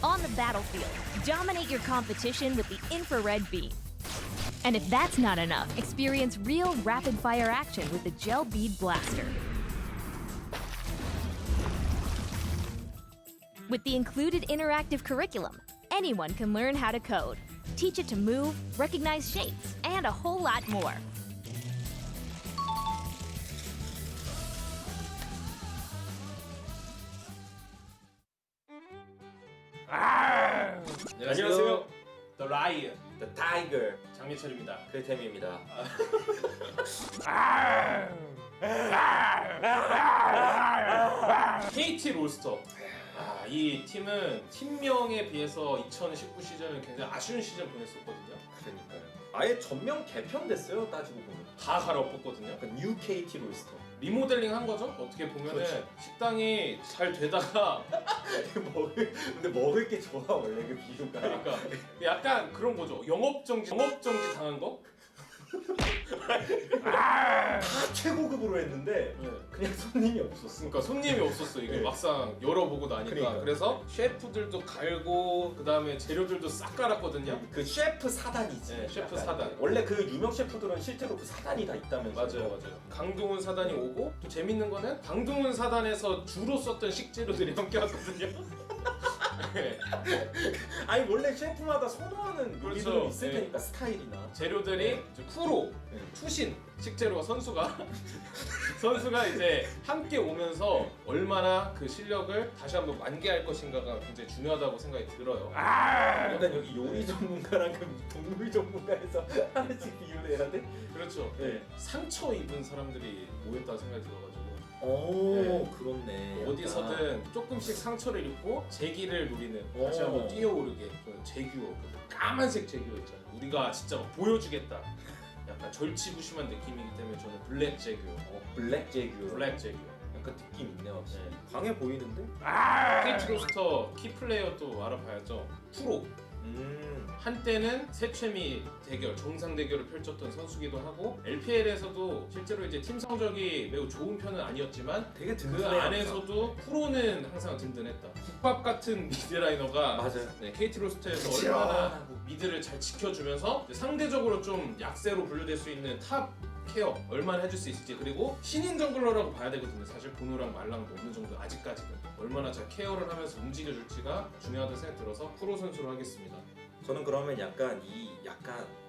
On the battlefield, dominate your competition with the infrared beam. And if that's not enough, experience real rapid-fire action with the Gel Bead Blaster. With the included interactive curriculum, anyone can learn how to code, teach it to move, recognize shapes, and a whole lot more. 안녕하세요. The Lion, The Tiger 장미철입니다. 크리템입니다. KT 롤스터. 이 팀은 팀명에 비해서 2019 시즌은 굉장히 아쉬운 시즌 보냈었거든요. 그러니까요. 아예 전면 개편됐어요. 따지고 보면. 다 갈아엎었거든요. 그러니까 뉴 KT 롤스터. 리모델링 한 거죠. 어떻게 보면은 그렇지. 식당이 잘 되다가 근데 먹을 게 좋아 원래 그 비유가. 그러니까 약간 그런 거죠. 영업정지 당한 거? 다 최고급으로 했는데 네. 그냥 손님이 없었어. 그러니까 손님이 없었어. 이게 네. 막상 열어보고 나니까. 그러니까. 그래서 셰프들도 갈고 그 다음에 재료들도 싹 갈았거든요. 그 셰프 사단이지. 네, 셰프 약간. 사단. 원래 그 유명 셰프들은 실제로 그 사단이 다 있다면서. 맞아요. 강동훈 사단이 오고 또 재밌는 거는 강동훈 사단에서 주로 썼던 식재료들이 함께 왔거든요. 네. 아니 원래 셰프마다 선호하는 그렇죠. 요리들은 있을 네. 테니까 스타일이나. 재료들이 이제 쿠로, 네. 투신 식재료가 선수가 이제 함께 오면서 얼마나 그 실력을 다시 한번 만개할 것인가가 굉장히 중요하다고 생각이 들어요. 일단 여기 요리 전문가랑 그 동물 전문가에서 하나씩 비교를 해야 돼? 그렇죠. 네. 상처 입은 사람들이 모였다고 생각이 들어가지고 오 네. 그렇네. 어디서든 조금씩 상처를 입고 재기를 누리는 다시 오. 한번 뛰어오르게 그 재규어 그 까만색 재규어 있잖아요. 우리가 진짜 막 보여주겠다. 약간 절치부심한 느낌이기 때문에 저는 블랙 재규어. 블랙 제규. 블랙 재규어. 약간 느낌 있네 확실히. 네. 강해 보이는데? KT 로스터 키플레이어도 알아봐야죠. 프로. 한때는 세체미 대결, 정상 대결을 펼쳤던 선수기도 하고 LPL에서도 실제로 이제 팀 성적이 매우 좋은 편은 아니었지만 되게 그 든든해. 안에서도 프로는 항상 든든했다. 국밥 같은 미드라이너가 맞아요. 네, KT 로스터에서 시원하고. 얼마나 미드를 잘 지켜주면서 이제 상대적으로 좀 약세로 분류될 수 있는 탑 케어 얼마나 해줄 수 있을지, 그리고 신인 정글러라고 봐야 되거든요. 사실 보노랑 말랑도 어느 정도 아직까지는 얼마나 잘 케어를 하면서 움직여줄지가 중요하다는 생각이 들어서 프로 선수로 하겠습니다. 저는 그러면 약간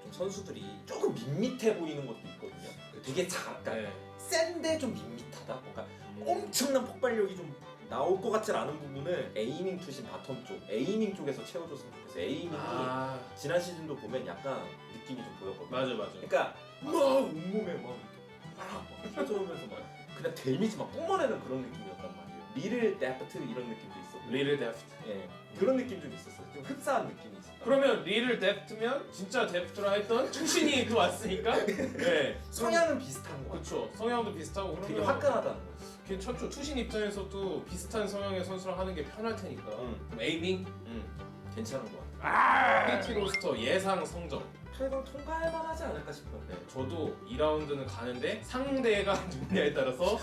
좀 선수들이 조금 밋밋해 보이는 것도 있거든요. 되게 약간 네. 센데 좀 밋밋하다. 뭔가 엄청난 폭발력이 좀 나올 것 같지 않은 부분을 에이밍 투신 바텀 쪽, 에이밍 쪽에서 채워줬으면 좋겠어요. 에이밍이 지난 시즌도 보면 약간 느낌이 좀 보였거든요. 맞아. 그러니까 막 온몸에 막 펴져오면서 막 그냥 데미지 막 뿜어내는 그런 느낌이었단 말이에요. 리를 데프트 이런 느낌도 있었고. 리를 데프트. 예, 그런 느낌 좀 있었어요. 좀 흡사한 느낌이 있었다. 그러면 리를 데프트면 진짜 데프트라 했던 투신이 또 왔으니까 네. 성향은 비슷한 거 같아요. 그렇죠. 성향도 비슷하고 그러면 되게 화끈하다는 거죠. 괜찮죠. 투신 입장에서도 비슷한 성향의 선수랑 하는 게 편할 테니까. 그럼 에이밍? 괜찮은 거 같아요. KT 로스터 예상 성적. 8강 통과할 만하지 않을까 싶어요. 네, 저도 2라운드는 가는데 상대가 누구냐에 따라서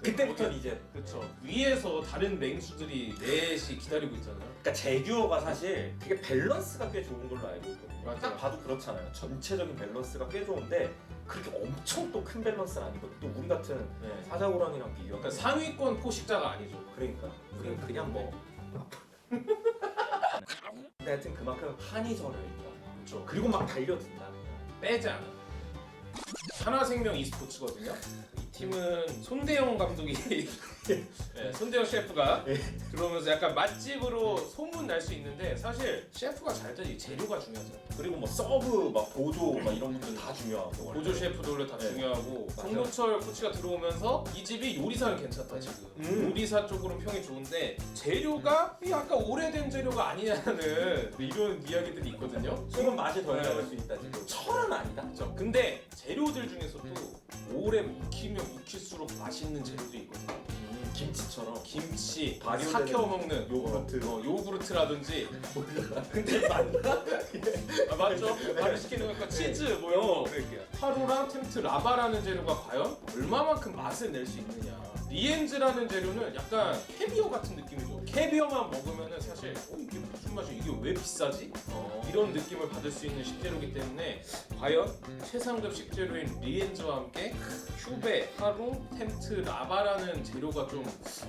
그때부터는 이제 그렇죠. 위에서 다른 맹수들이 넷이 기다리고 있잖아요. 그러니까 제규어가 사실 되게 밸런스가 꽤 좋은 걸로 알고 있거든요. 맞아요. 딱 봐도 그렇잖아요. 전체적인 밸런스가 꽤 좋은데 그렇게 엄청 또 큰 밸런스는 아니거든요. 또 우리 같은 네. 사자고랑이랑 비교하면 그러니까 상위권 포식자가 아니죠. 그러니까 우리는 그냥 뭐 근데 하여튼 그만큼 한이 절여있다. 그렇죠. 그리고 막 달려든다. 빼지 않아. 하나생명 e스포츠거든요. 이 팀은 손대영 감독이 네, 손대영 셰프가 들어오면서 약간 맛집으로 소문 날 수 있는데 사실 셰프가 잘 되지 재료가 중요하죠. 그리고 뭐 서브, 막 보조 막 이런 분들 다 중요하고 원래. 보조 셰프도 원래 다 네. 중요하고 맞아요. 송노철 코치가 들어오면서 이 집이 요리사는 괜찮다 지금. 요리사 쪽으로는 평이 좋은데 재료가 약간 오래된 재료가 아니냐는 이런 이야기들이 있거든요. 조금 맛이 덜 네. 나올 수 있다 지금. 철은 아니다. 그렇죠. 근데 재료들 중에서도 오래 묵히면 묵힐수록 맛있는 재료도 있거든요. 김치처럼. 김치, 발효되는 삭혀 먹는 요구르트. 요구르트라든지. 근데 맞나? 아, 맞죠? 발효시키는 거니까 치즈 뭐 이런 거. 하루랑 템트 라바라는 재료가 과연 얼마만큼 맛을 낼 수 있느냐. 리엔즈라는 재료는 약간 캐비어 같은 느낌이죠. 캐비어만 먹으면은 사실 이게 무슨 맛이야? 이게 왜 비싸지? 이런 느낌을 받을 수 있는 식재료이기 때문에 과연 최상급 식재료인 리엔즈와 함께 큐베, 하루, 템트, 라바라는 재료가 좀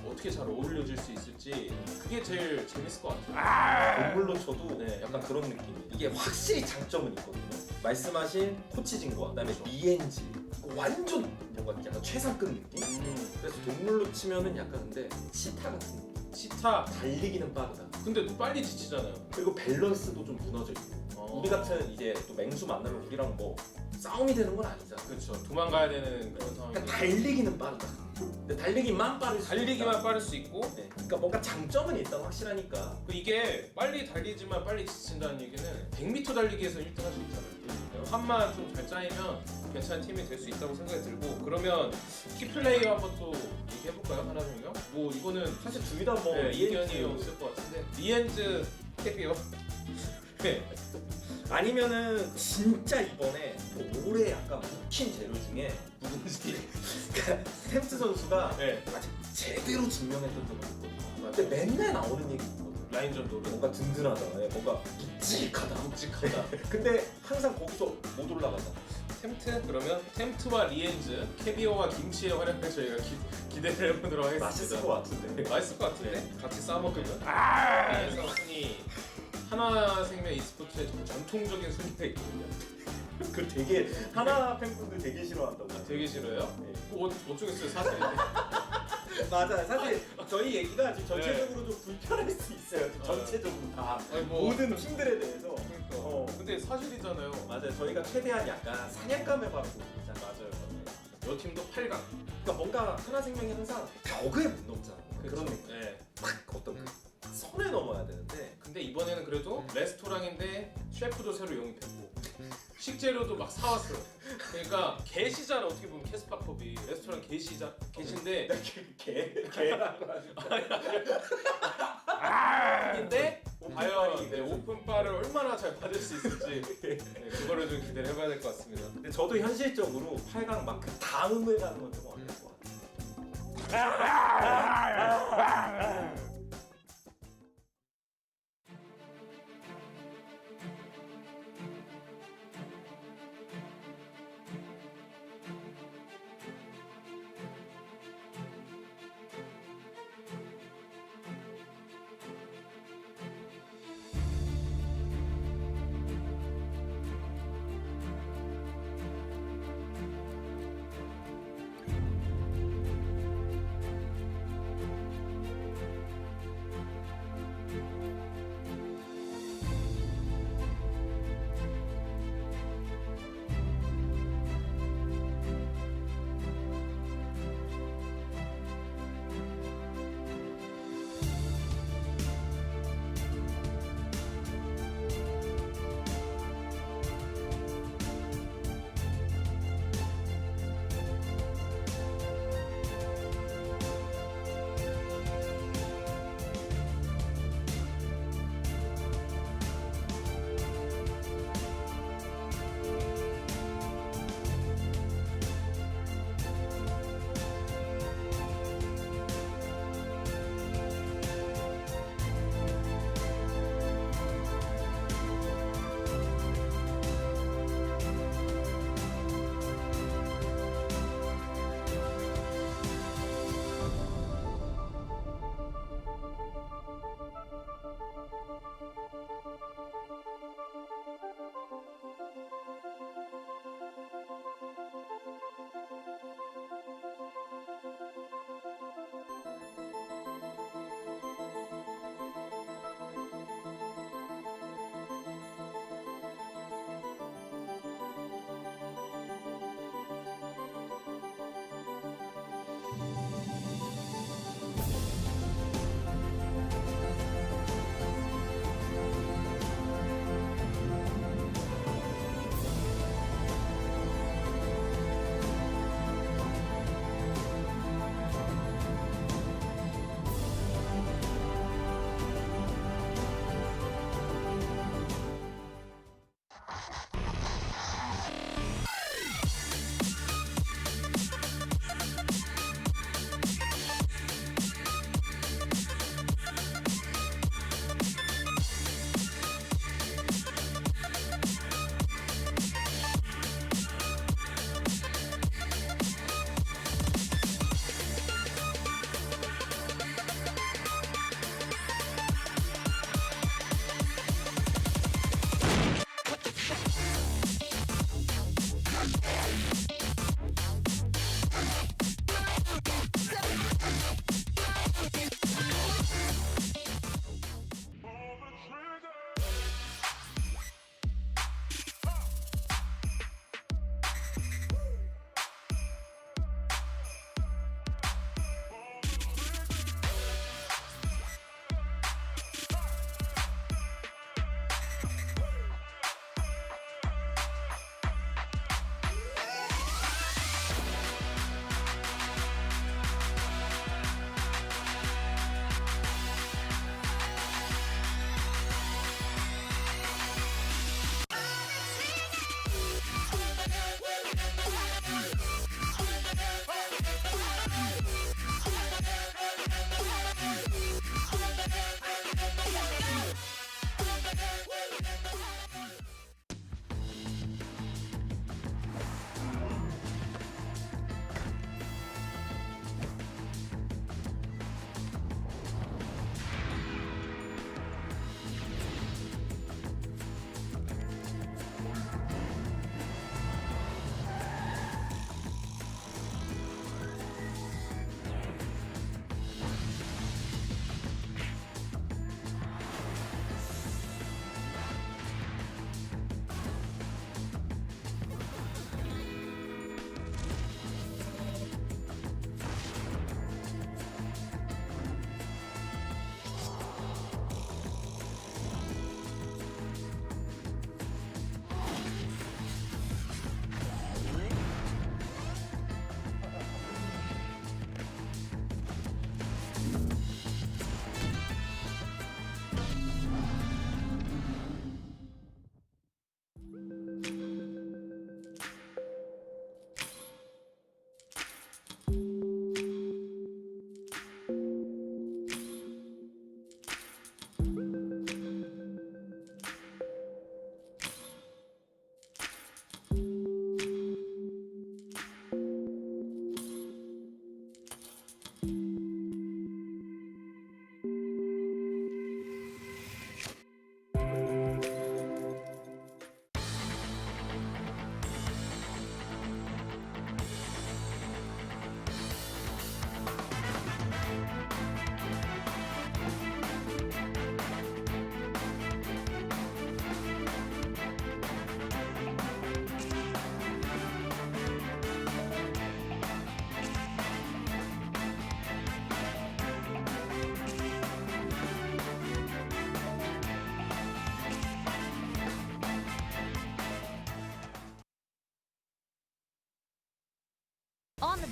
어떻게 잘 어울려질 수 있을지 그게 제일 재밌을 것 같아요. 동물로 쳐도 약간 그런 느낌이. 이게 확실히 장점은 있거든요. 말씀하신 코치진과 그다음에 ENG 완전 뭔가 약간 최상급 느낌. 그래서 동물로 치면은 약간 근데 치타 같은 느낌. 치타. 달리기는 빠르다. 근데 또 빨리 지치잖아요. 그리고 밸런스도 좀 무너져 있고. 우리 같은 이제 또 맹수 만나면 우리랑 뭐 싸움이 되는 건 아니잖아. 그렇죠. 도망가야 되는 그런 상황이. 그러니까 달리기는 빠르다. 근데 달리기만 빠를 수 달리기만 있다. 빠를 수 있고. 네. 그러니까 뭔가 장점은 일단 확실하니까. 이게 빨리 달리지만 빨리 지친다는 얘기는 100m 달리기에서 1등 할 수 있잖아요. 판만 좀 잘 짜이면 괜찮은 팀이 될 수 있다고 생각이 들고, 그러면 키플레이어 한번 또 얘기해볼까요? 하나는요? 뭐 이거는 사실 둘 다 뭐 이견이 없을 것 같은데 리엔즈 캐비어. 네. 아니면은 진짜 이번에 뭐 올해 약간 묵힌 재료 중에 누군지. 그러니까 템트 선수가 네. 아직 제대로 증명했던 적은 없거든요. 근데 맨날 나오는 얘기 있거든요. 라인전 노래. 뭔가 든든하다, 뭔가 묵직하다. 묵직하다. 근데 항상 거기서 못 올라가잖아. 템트 그러면 템트와 리엔즈, 캐비어와 김치의 활약을 저희가 기대를 해보도록 하겠습니다. 맛있을 것 같은데. 맛있을 것 같은데? 같이 싸먹으면? 그래서 순위 한화생명 e스포츠의 전통적인 순위가 있거든요. 그 되게 하나 팬분들 되게 싫어한다고. 되게 싫어요? 네. 어쩌겠어요 사실. 맞아요. 사실 저희 얘기가 지금 전체적으로 좀 불편할 수 있어요. 전체적으로 다 아니, 뭐, 모든 팀들에 대해서. 그러니까. 근데 사실이잖아요. 맞아요. 저희가 최대한 약간 사냥감에 바르고 있잖아요. 맞아요. 여 팀도 8강. 그러니까 뭔가 하나생명이 항상 벽에 못 넘잖아. 그런 느낌. 네. 팍 어떤 그 선에 넘어야 되는데. 근데 이번에는 그래도 레스토랑인데 셰프도 새로 영입했고 식재료도 막 사왔어요. 그러니까 게시잖아 어떻게 보면 캐스파컵이 레스토랑 게시인데 개라고 하는. 근데 과연 오픈바이. 오픈바를 얼마나 잘 받을 수 있을지 그거를 좀 기대를 해봐야 될 것 같습니다. 근데 저도 현실적으로 8강 막 그 다음에 가는 건 좀 어려울 것 같아요.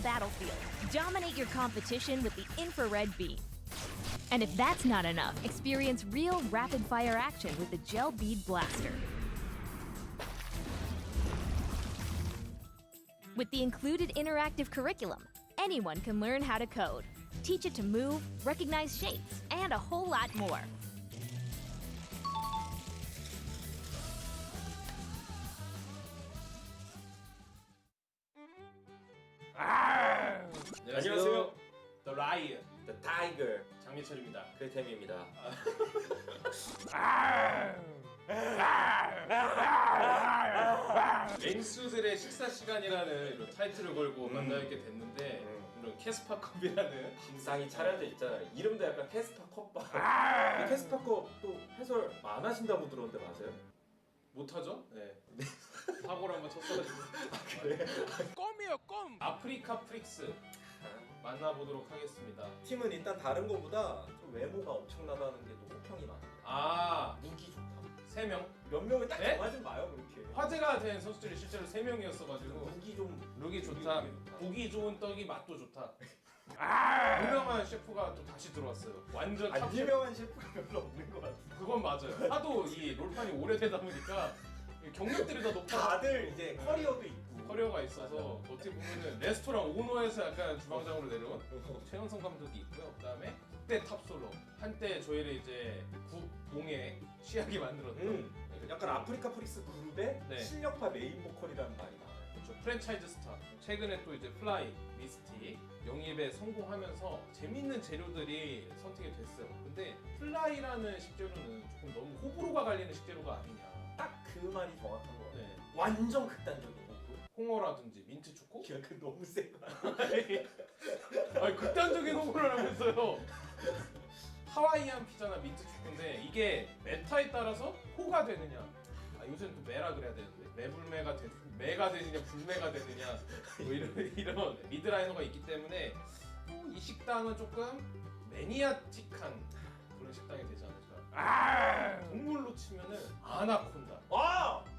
battlefield, dominate your competition with the infrared beam. And if that's not enough, experience real rapid-fire action with the Gel Bead Blaster. With the included interactive curriculum, anyone can learn how to code, teach it to move, recognize shapes, and a whole lot more. 안녕하세요. The Lion, The Tiger 장미철입니다. 크리템입니다. 맹수들의 식사 시간이라는 이런 타이틀을 걸고 만나뵙게 됐는데 이런 캐스파 컵이라는 상이 차려져 있잖아요. 이름도 약간 캐스파 컵바. 캐스파 컵또 해설 안 하신다고 들었는데 맞아요? 못하죠? 네. 사고를 한번 쳤어가지고. 그래? 껌이에요, 껌. 아프리카 프릭스 만나보도록 하겠습니다. 팀은 일단 다른 거보다 좀 외모가 엄청나다는 게 또 호평이 많아요. 아, 무기 좋다. 3명. 몇 명을 딱 네? 정하지 마요 그렇게. 화제가 된 선수들이 실제로 3명이었어가지고 무기 좀 룩이 좋다, 보기 좋은 떡이 맛도 좋다. 유명한 셰프가 또 다시 들어왔어요. 완전 탑 셰프. 유명한 셰프가 별로 없는 것 같아. 그건 맞아요. 하도 이 롤판이 오래되다 보니까 경력들이 다 높아. 다들 이제 커리어도 있고 커리어가 있어서 어떻게 보면은 레스토랑 오너에서 약간 주방장으로 내려온 최연성 감독이 있고요. 그다음에 그때 탑솔로 한때 저희를 이제 국몽에 취하게 만들었던 약간 아프리카 프릭스 그룹의 네. 실력파 메인 보컬이라는 말이 나와요. 그렇죠. 프랜차이즈 스타. 최근에 또 이제 플라이, 미스티 영입에 성공하면서 재밌는 재료들이 선택이 됐어요. 근데 플라이라는 식재료는 조금 너무 호불호가 갈리는 식재료가 아니냐. 딱 그 말이 정확한 거 같아요. 네. 완전 극단적인 호불호. 홍어라든지 민트 초코? 그 너무 센 거. 아니 극단적인 홍보를 하면서요. 하와이안 피자나 민트 초코인데 이게 메타에 따라서 호가 되느냐, 아 요새는 또 메라 그래야 되는데 매불매가 매가 되느냐 불매가 되느냐 뭐 이런 미드라이너가 있기 때문에 이 식당은 조금 매니아틱한 그런 식당이 되지 않을까. 동물로 치면은 아나콘다.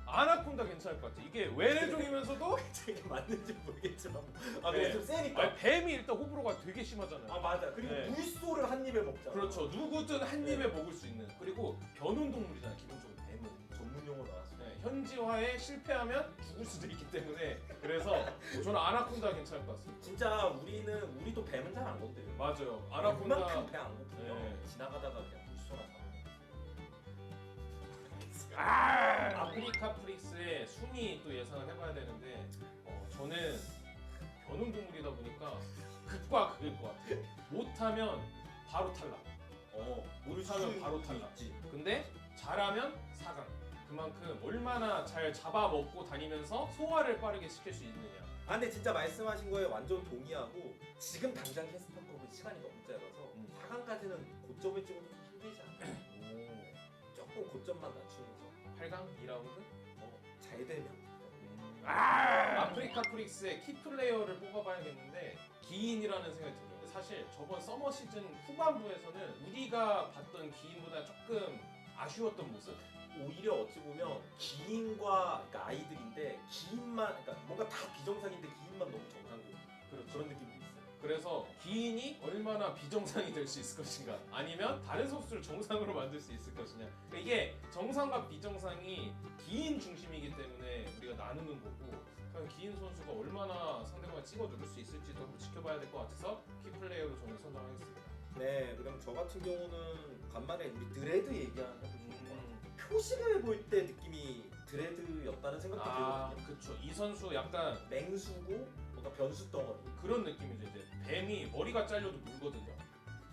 아나콘다 괜찮을 것 같아. 이게 외래종이면서도 이게 맞는지 모르겠지만 근데 네. 좀 세니까. 아니, 뱀이 일단 호불호가 되게 심하잖아요. 맞아. 그리고 네. 물소를 한 입에 먹잖아. 그렇죠. 누구든 한 입에 먹을 수 있는. 그리고 변온동물이잖아. 기본적으로 뱀은. 전문 용어 나왔어. 네, 현지화에 실패하면 죽을 수도 있기 때문에 그래서 저는 아나콘다 괜찮을 것 같습니다. 진짜 우리도 뱀은 잘 안 건드려. 맞아요. 아나콘다. 그만큼 배 안 고프면 네. 지나가다가 그냥 물소나 잡아. 아프리카 프릭스의 순위 또 예상을 해봐야 되는데 저는 변온동물이다 보니까 극과 극일 것 같아요. 못하면 바로 탈락. 못하면 바로 탈락. 있지. 근데 잘하면 4강. 그만큼 얼마나 잘 잡아먹고 다니면서 소화를 빠르게 시킬 수 있느냐. 근데 진짜 말씀하신 거에 완전 동의하고 지금 당장 캐스파컵은 시간이 너무 짧아서 4강까지는 고점을 찍어도 좀 힘들지 않아요. 조금 고점만 낮추면서 8강 2라운드? 잘 되면 아프리카 프릭스의 키플레이어를 뽑아봐야겠는데 기인이라는 생각이 들어요. 사실 저번 서머 시즌 후반부에서는 우리가 봤던 기인보다 조금 아쉬웠던 모습? 오히려 어찌 보면 기인과 그러니까 아이들인데 기인만 그러니까 뭔가 다 비정상인데 기인만 너무 정상적인 그런 느낌도 있어요. 그래서 기인이 얼마나 비정상이 될 수 있을 것인가, 아니면 다른 선수를 정상으로 만들 수 있을 것이냐. 그러니까 이게 정상과 비정상이 기인 중심이기 때문에 우리가 나누는 거고, 과연 기인 선수가 얼마나 상대방을 찍어 누를 수 있을지도 한번 지켜봐야 될 것 같아서 키플레이어로 저는 선정하겠습니다. 네, 그럼 저 같은 경우는 간만에 우리 드레드 얘기하는 것도 좋을 것 같아요. 표식을 볼 때 느낌이 드레드였다는 생각도 들거든요. 그쵸. 이 선수 약간 맹수고 뭔가 변수 덩어리. 그런 느낌이죠. 이제 뱀이 머리가 잘려도 물거든요.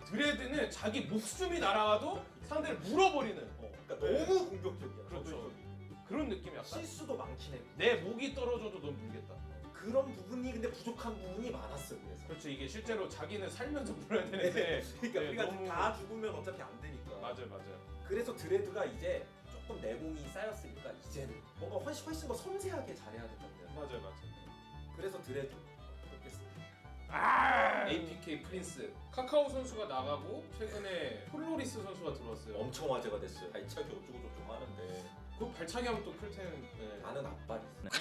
드레드는 자기 목숨이 날아가도 상대를 물어버리는. 그러니까 너무 공격적이야. 그렇죠. 저돌적이고. 그런 느낌이 약간. 실수도 많긴 해. 내 목이 떨어져도 넌 물겠다. 그런 부분이 근데 부족한 부분이 많았어요. 그래서. 그렇죠. 이게 실제로 자기는 살면서 물어야 되는데. 그러니까 네, 우리가 너무... 다 죽으면 어차피 안 되니까. 맞아요. 그래서 드레드가 이제 조금 내공이 쌓였으니까 이제는 뭔가 훨씬 더 섬세하게 잘해야 된다고요. 맞아요. 그래서 드레드 뽑겠습니다. APK 프린스 카카오 선수가 나가고 최근에 폴로리스 선수가 들어왔어요. 엄청 화제가 됐어요. 발차기 어쩌고 저쩌고 하는데 그 발차기 하면 또 클텐. 네. 나는 앞발이 있어.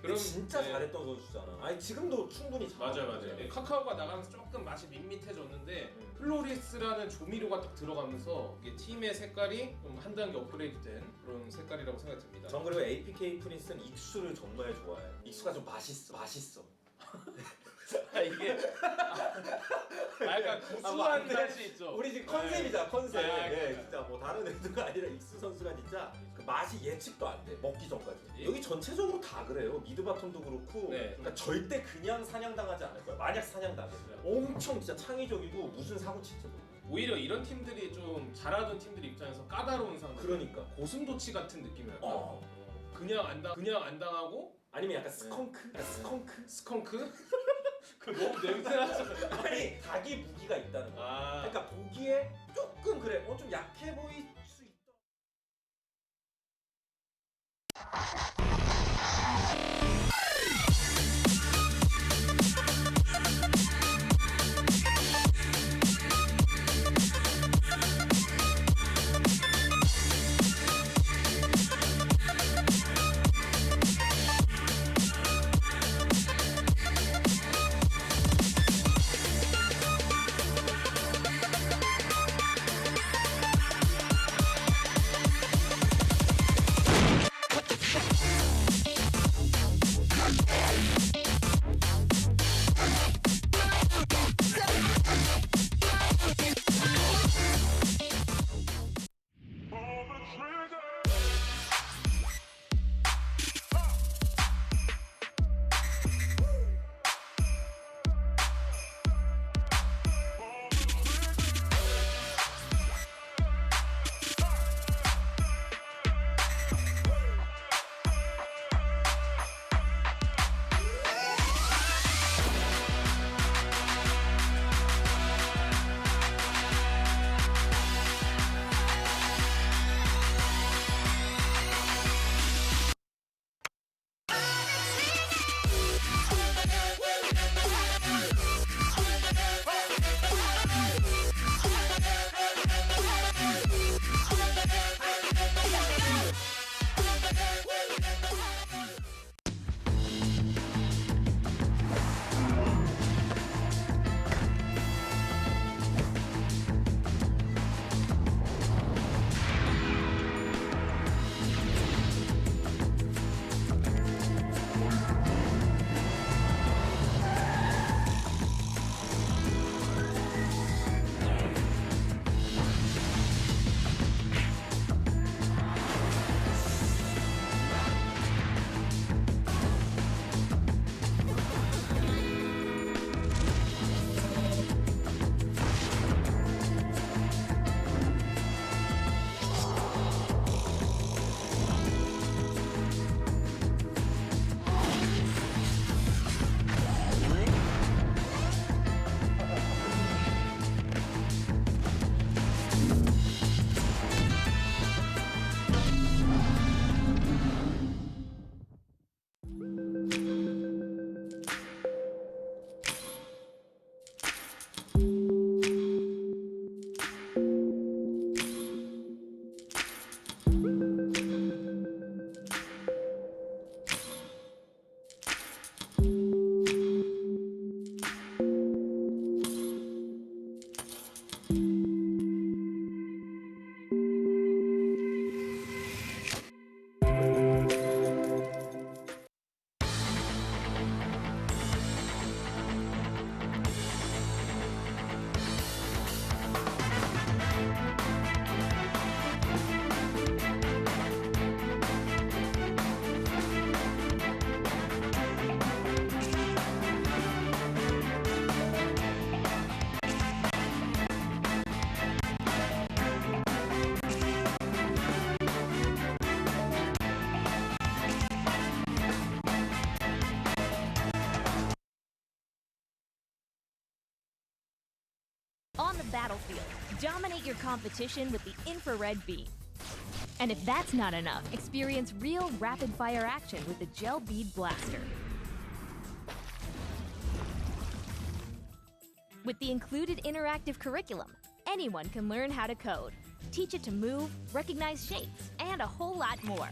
근데 진짜 네. 잘했던 선수잖아. 아니 지금도 충분히 잘해. 맞아요. 네, 카카오가 나가면서 조금 맛이 밋밋해졌는데 플로리스라는 조미료가 딱 들어가면서 이게 팀의 색깔이 좀 한 단계 업그레이드된 그런 색깔이라고 생각이 듭니다. 전 그리고 APK 프린스는 익수를 정말 좋아해. 익수가 좀 맛있어. 이게 약간 구수한 맛이 있죠. 우리 지금 컨셉이잖아, 컨셉. 아, 네, 그러니까. 진짜 뭐 다른 애들가 아니라 익수 선수가 진짜 그 맛이 예측도 안 돼. 먹기 전까지. 예. 여기 전체적으로 다 그래요. 미드 바텀도 그렇고. 네. 그러니까 절대 그냥 사냥당하지 않을 거야. 만약 사냥당했으면 엄청 진짜 창의적이고 무슨 사고 칠지도. 오히려 이런 팀들이 좀 잘하던 팀들 입장에서 까다로운 상대. 그러니까. 고슴도치 같은 느낌이랄까. 어. 그냥 안 당하고 아니면 약간 스컹크? 약간 스컹크? 스컹크? 그 너무 냄새나죠. 아니 닭이 무기가 있다는 거야. 아. 그러니까 보기에 조금 그래. 좀 약해 보일 수 있다. On the battlefield, dominate your competition with the infrared beam. And if that's not enough, experience real rapid-fire action with the Gel Bead Blaster. With the included interactive curriculum, anyone can learn how to code, teach it to move, recognize shapes, and a whole lot more.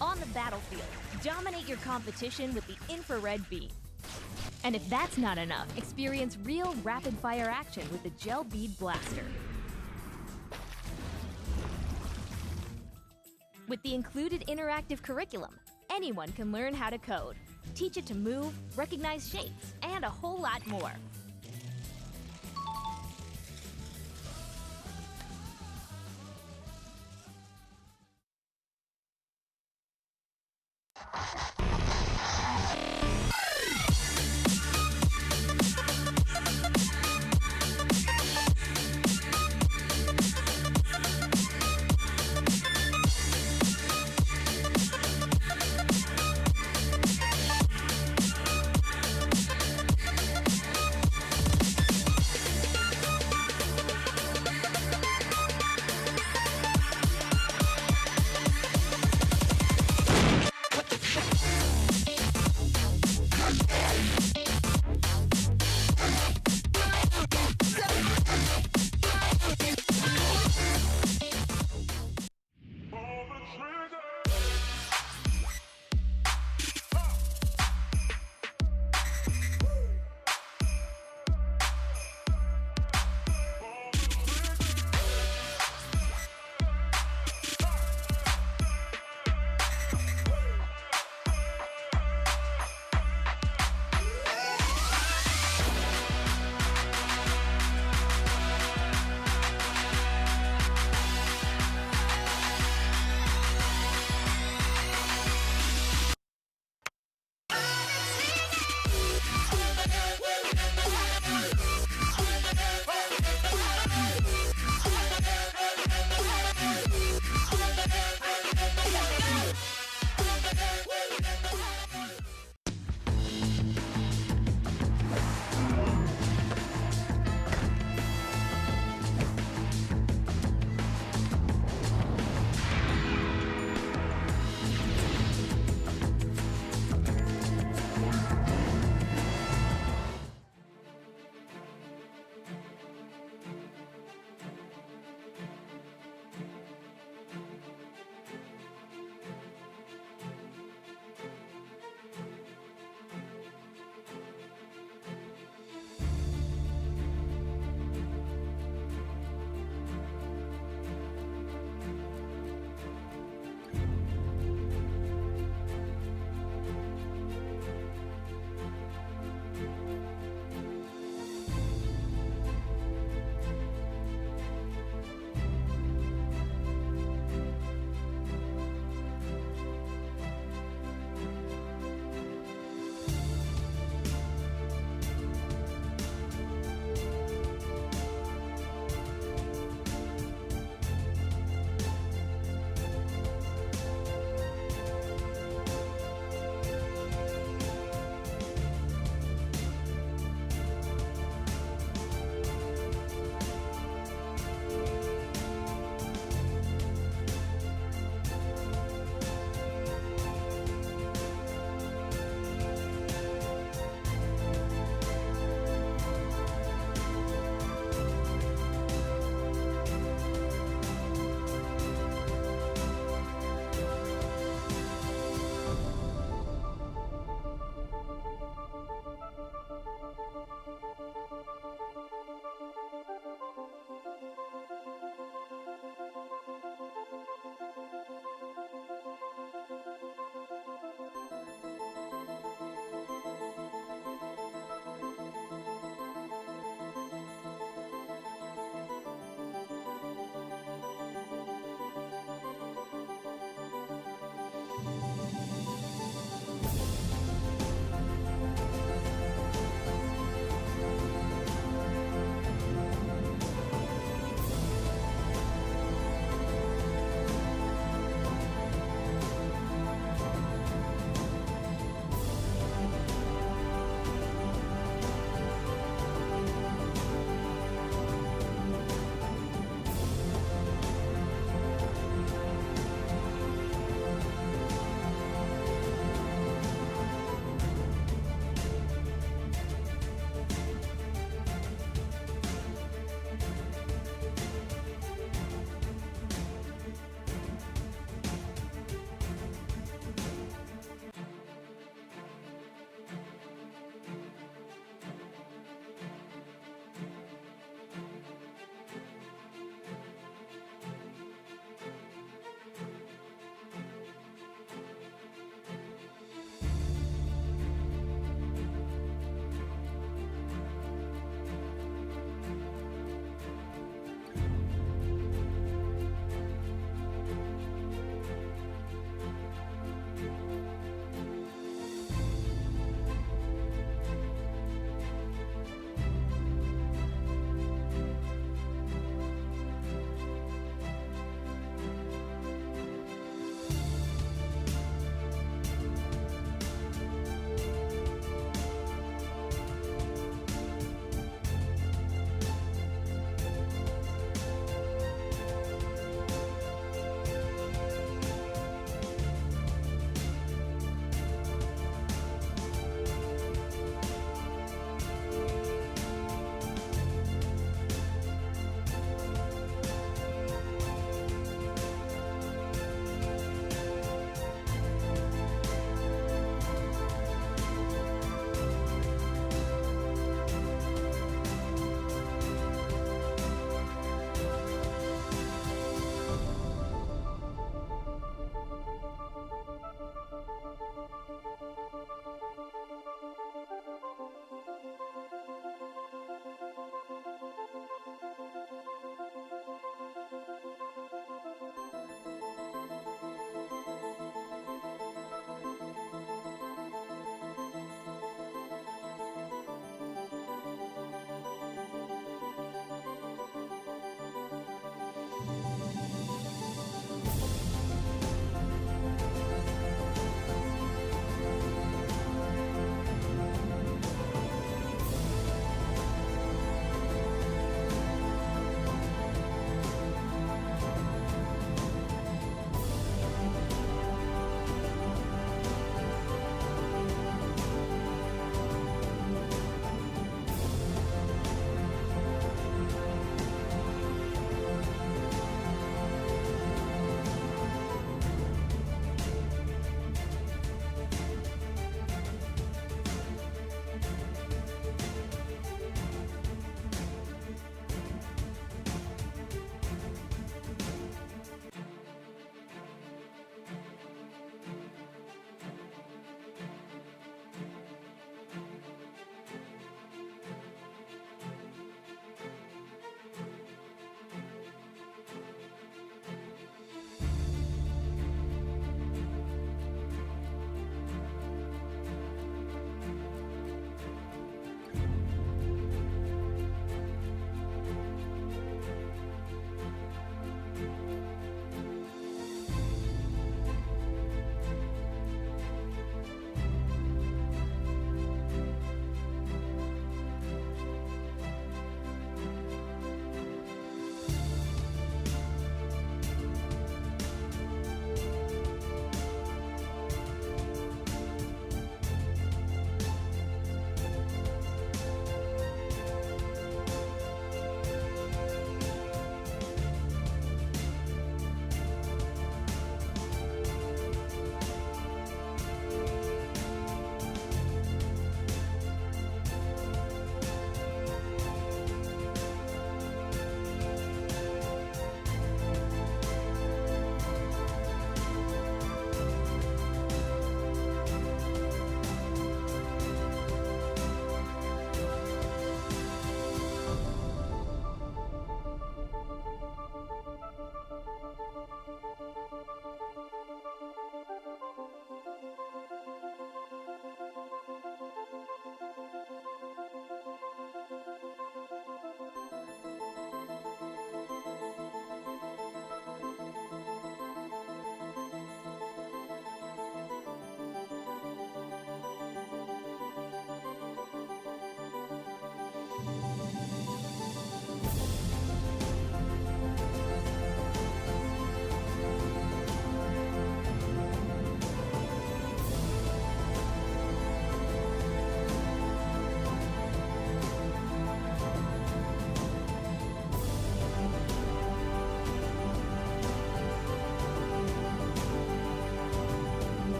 On the battlefield, dominate your competition with the infrared beam. And if that's not enough, experience real rapid-fire action with the Gel Bead Blaster. With the included interactive curriculum, anyone can learn how to code, teach it to move, recognize shapes, and a whole lot more.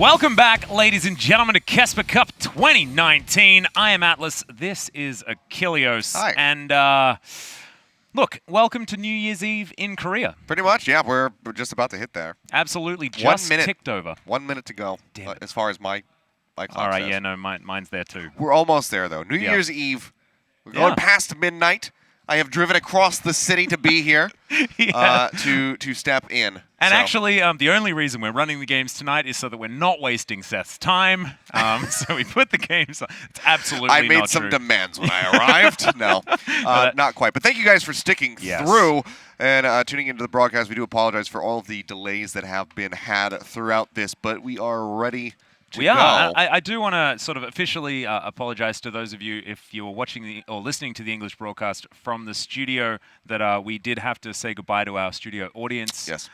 Welcome back, ladies and gentlemen, to KeSPA Cup 2019. I am Atlas. This is Achilleos. Hi. And look, welcome to New Year's Eve in Korea. Pretty much, yeah. We're just about to hit there. Absolutely, 1 just minute. ticked over. 1 minute to go, Damn it. as far as my clock All right, says. yeah, no, mine's there too. We're almost there, though. New Yeah. Year's Eve. We're going past midnight. I have driven across the city to be here to step in. And So, actually, the only reason we're running the games tonight is so that we're not wasting Seth's time. So we put the games on. It's absolutely I made not some true. demands when I arrived. No, not quite. But thank you guys for sticking through and tuning into the broadcast. We do apologize for all of the delays that have been had throughout this, but we are ready to We go. are. I do want to sort of officially apologize to those of you if you were watching or listening to the English broadcast from the studio that we did have to say goodbye to our studio audience. Yes.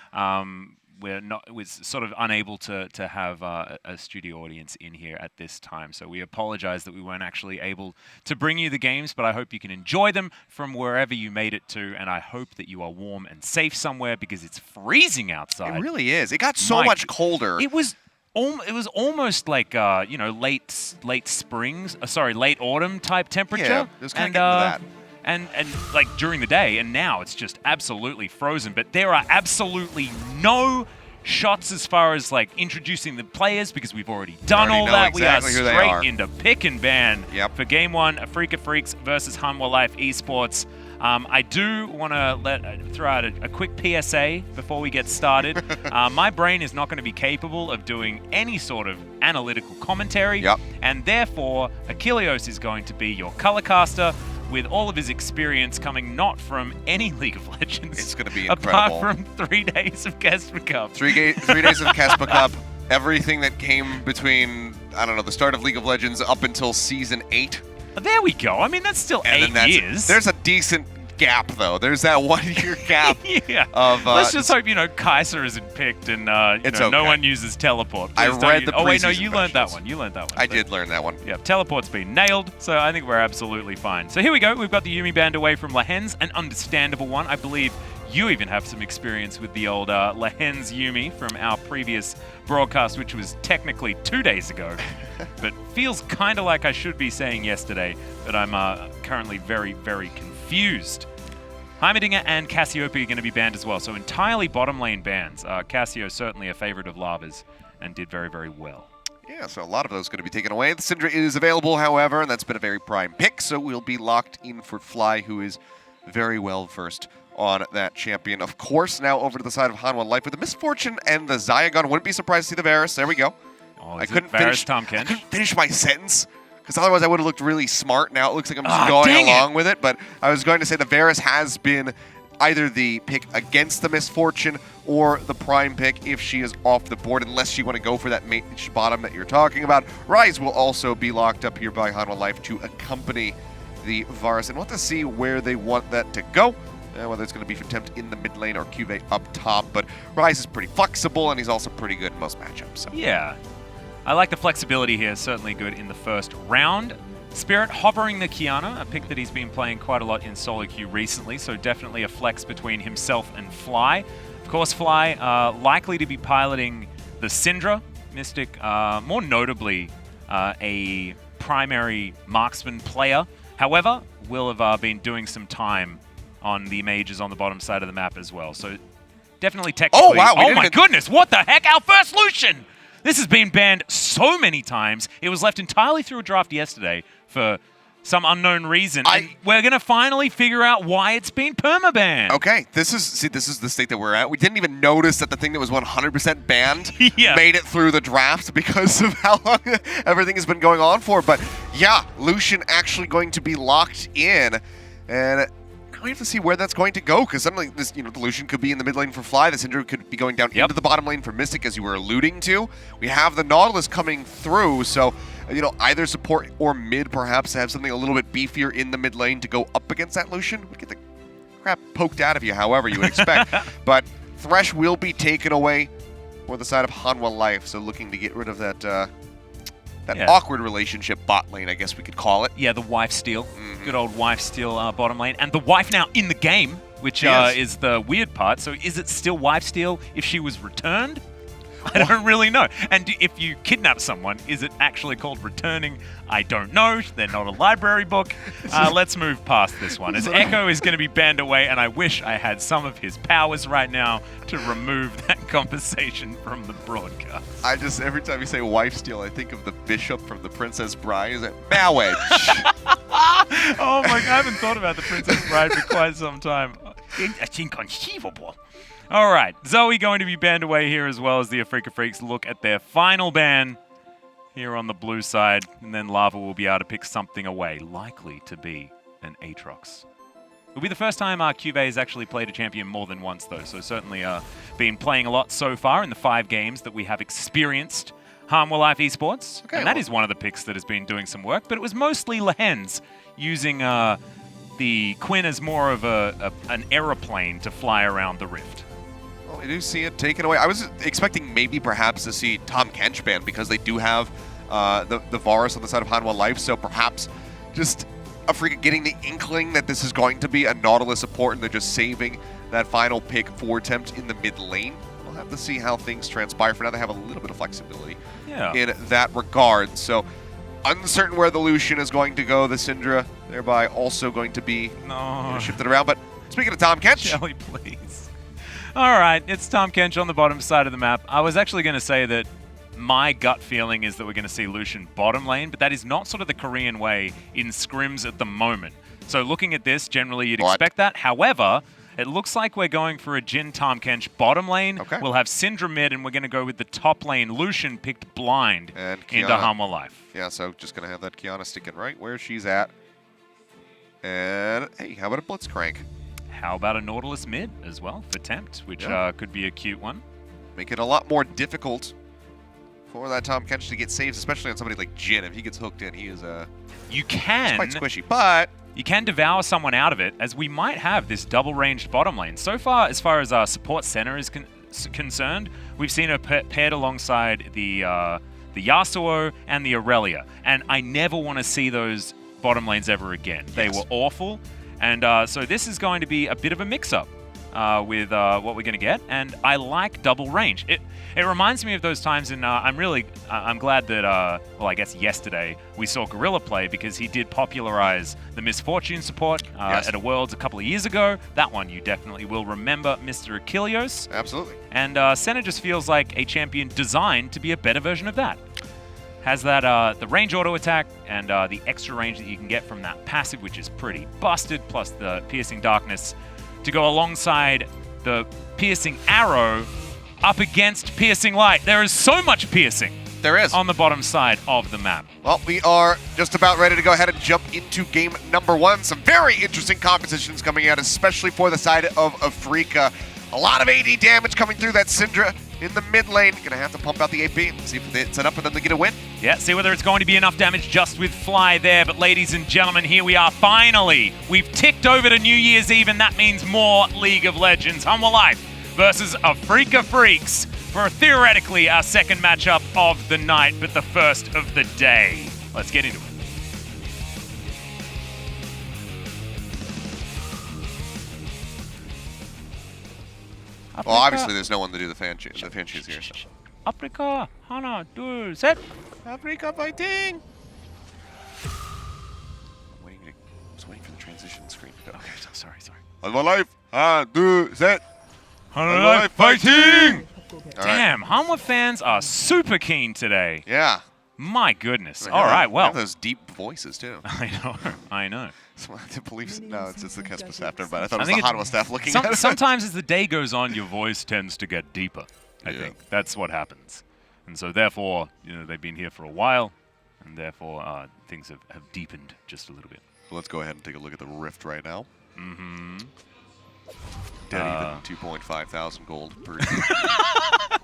We're sort of unable to have a studio audience in here at this time. So we apologize that we weren't actually able to bring you the games, but I hope you can enjoy them from wherever you made it to, and I hope that you are warm and safe somewhere because it's freezing outside. It really is. It got so Mike, much colder. It was almost like late autumn type temperature. Yeah, it was kind of getting to that. And like during the day, and now it's just absolutely frozen. But there are absolutely no shots as far as like introducing the players because we've already done all that. Exactly who we they are are. straight into pick and ban Yep. for Game 1, Afreeca Freecs versus Hanwha Life Esports. I do want to throw out a quick PSA before we get started. My brain is not going to be capable of doing any sort of analytical commentary, and therefore Achilleos is going to be your color caster with all of his experience coming not from any League of Legends. It's going to be apart incredible. from 3 days of KeSPA Cup. 3 days of KeSPA Cup. Everything that came between, I don't know, the start of League of Legends up until Season 8. There we go. I mean, that's still And 8 years. There's a decent gap, though. There's that 1 year gap. Yeah. Of, Let's just hope, Kaiser isn't picked and It's no okay. one uses teleport. I Please don't read use- the Oh, wait, no, preseason you learned that versions. one. You learned that one. I did learn that one. Yeah, teleport's been nailed, so I think we're absolutely fine. So here we go. We've got the Yumi band away from Lehends, an understandable one. I believe you even have some experience with the old Lehends Yumi from our previous broadcast, which was technically 2 days ago, but feels kind of like I should be saying yesterday, but I'm currently very, very confused. Heimerdinger and Cassiope are going to be banned as well, so entirely bottom lane bans. Cassio certainly a favorite of Lava's and did very, very well. Yeah, so a lot of those going to be taken away. The Syndra is available, however, and that's been a very prime pick, so we'll be locked in for Fly, who is very well versed on that champion. Of course, now over to the side of Hanwha Life with the Misfortune and the Zygon. Wouldn't be surprised to see the Varus. There we go. Oh, I couldn't finish my sentence, because otherwise I would have looked really smart. Now it looks like I'm just going along with it, but I was going to say the Varus has been either the pick against the Misfortune or the prime pick if she is off the board, unless you want to go for that mage bottom that you're talking about. Rise will also be locked up here by Hanwha Life to accompany the Varus, and we'll have to see where they want that to go. Whether it's going to be for Tempt in the mid lane or CuVee up top, but Rise is pretty flexible, and he's also pretty good in most matchups. So. Yeah. I like the flexibility here, certainly good in the first round. Spirit hovering the Kiana, a pick that he's been playing quite a lot in solo queue recently, so definitely a flex between himself and Fly. Of course, Fly likely to be piloting the Syndra Mystic, more notably a primary marksman player. However, will have been doing some time on the mages on the bottom side of the map as well. So definitely technically... Oh, wow. Oh my goodness, what the heck? Our first Lucian! This has been banned so many times. It was left entirely through a draft yesterday for some unknown reason. And we're going to finally figure out why it's been permabanned. Okay, this is the state that we're at. We didn't even notice that the thing that was 100% banned made it through the draft because of how long everything has been going on for. But yeah, Lucian actually going to be locked in, and we have to see where that's going to go, because suddenly this, the Lucian could be in the mid lane for Fly, the Syndra could be going down into the bottom lane for Mystic, as you were alluding to. We have the Nautilus coming through, so either support or mid perhaps to have something a little bit beefier in the mid lane to go up against that Lucian. We get the crap poked out of you, however you would expect. But Thresh will be taken away for the side of Hanwha Life, so looking to get rid of that awkward relationship bot lane, I guess we could call it. Yeah, the wife steal. Good old wife steal bottom lane. And the wife now in the game, which is the weird part. So is it still wife steal if she was returned? I don't really know. And if you kidnap someone, is it actually called returning? I don't know. They're not a library book. Let's move past this one. As Echo is going to be banned away, and I wish I had some of his powers right now to remove that conversation from the broadcast. Every time you say wife steal, I think of the bishop from The Princess Bride. Is it marriage? Oh my God, I haven't thought about The Princess Bride for quite some time. It's inconceivable. All right, Zoe going to be banned away here as well as the Afreeca Freecs look at their final ban here on the blue side. And then Lava will be able to pick something away, likely to be an Aatrox. It'll be the first time CuVee has actually played a champion more than once, though. So certainly been playing a lot so far in the 5 games that we have experienced Hanwha Life Esports. Okay, and that is one of the picks that has been doing some work. But it was mostly Lehends using the Quinn as more of an aeroplane to fly around the rift. Well, we do see it taken away. I was expecting maybe perhaps to see Tahm Kench banned because they do have the Varus on the side of Hanwha Life. So perhaps just Afreeca getting the inkling that this is going to be a Nautilus support and they're just saving that final pick for Tempt in the mid lane. We'll have to see how things transpire. For now, they have a little bit of flexibility in that regard. So uncertain where the Lucian is going to go. The Syndra thereby also going to be shifted around. But speaking of Tahm Kench. Jelly, please. All right, it's Tahm Kench on the bottom side of the map. I was actually going to say that my gut feeling is that we're going to see Lucian bottom lane, but that is not sort of the Korean way in scrims at the moment. So looking at this, generally you'd expect that. However, it looks like we're going for a Jhin Tahm Kench bottom lane. Okay. We'll have Syndra mid, and we're going to go with the top lane. Lucian picked blind and into Hanwha Life. Yeah, so just going to have that Kiana sticking right where she's at. And, hey, how about a Blitzcrank? How about a Nautilus mid as well for Tempt, which could be a cute one. Make it a lot more difficult for that Tahm Kench to get saves, especially on somebody like Jhin. If he gets hooked in, he is quite squishy. But you can devour someone out of it, as we might have this double-ranged bottom lane. So far, as far as our support center is concerned, we've seen her paired alongside the Yasuo and the Aurelia. And I never want to see those bottom lanes ever again. They were awful. And so this is going to be a bit of a mix-up with what we're going to get. And I like double range. It reminds me of those times in... I'm glad that, well, I guess yesterday we saw Gorilla play because he did popularize the Misfortune support at a Worlds a couple of years ago. That one you definitely will remember, Mr. Achilleos. Absolutely. And Senna just feels like a champion designed to be a better version of that. Has that the range auto attack and the extra range that you can get from that passive, which is pretty busted, plus the piercing darkness to go alongside the piercing arrow up against piercing light. There is so much piercing. There is. On the bottom side of the map. Well, we are just about ready to go ahead and jump into game number 1. Some very interesting competitions coming out, especially for the side of Afreeca. A lot of AD damage coming through that Syndra in the mid lane. Gonna have to pump out the AP and see if it's enough for them to get a win. Yeah, see whether it's going to be enough damage just with Fly there. But ladies and gentlemen, here we are finally. We've ticked over to New Year's Eve, and that means more League of Legends. Hanwha Life versus Afreeca Freecs for theoretically our second matchup of the night, but the first of the day. Let's get into it. Well, obviously there's no one to do the fan cheese here. So. Afreeca, 하나, 둘, 셋. Afreeca fighting! I was waiting for the transition screen to go. Okay, sorry. Hanwha Life, 하나, 둘, 셋. Hanwha Life fighting! Damn, Hanwha fans are super keen today. Yeah. My goodness. All right, well. They have those deep voices, too. I know. I believe no, it's the KeSPA staff. Never mind. I thought it was the Hanwha staff looking at it. Sometimes as the day goes on, your voice tends to get deeper. I think that's what happens. And so therefore, they've been here for a while, and therefore things have deepened just a little bit. Let's go ahead and take a look at the Rift right now. Mm-hmm. Dead even 2.5 thousand gold per year.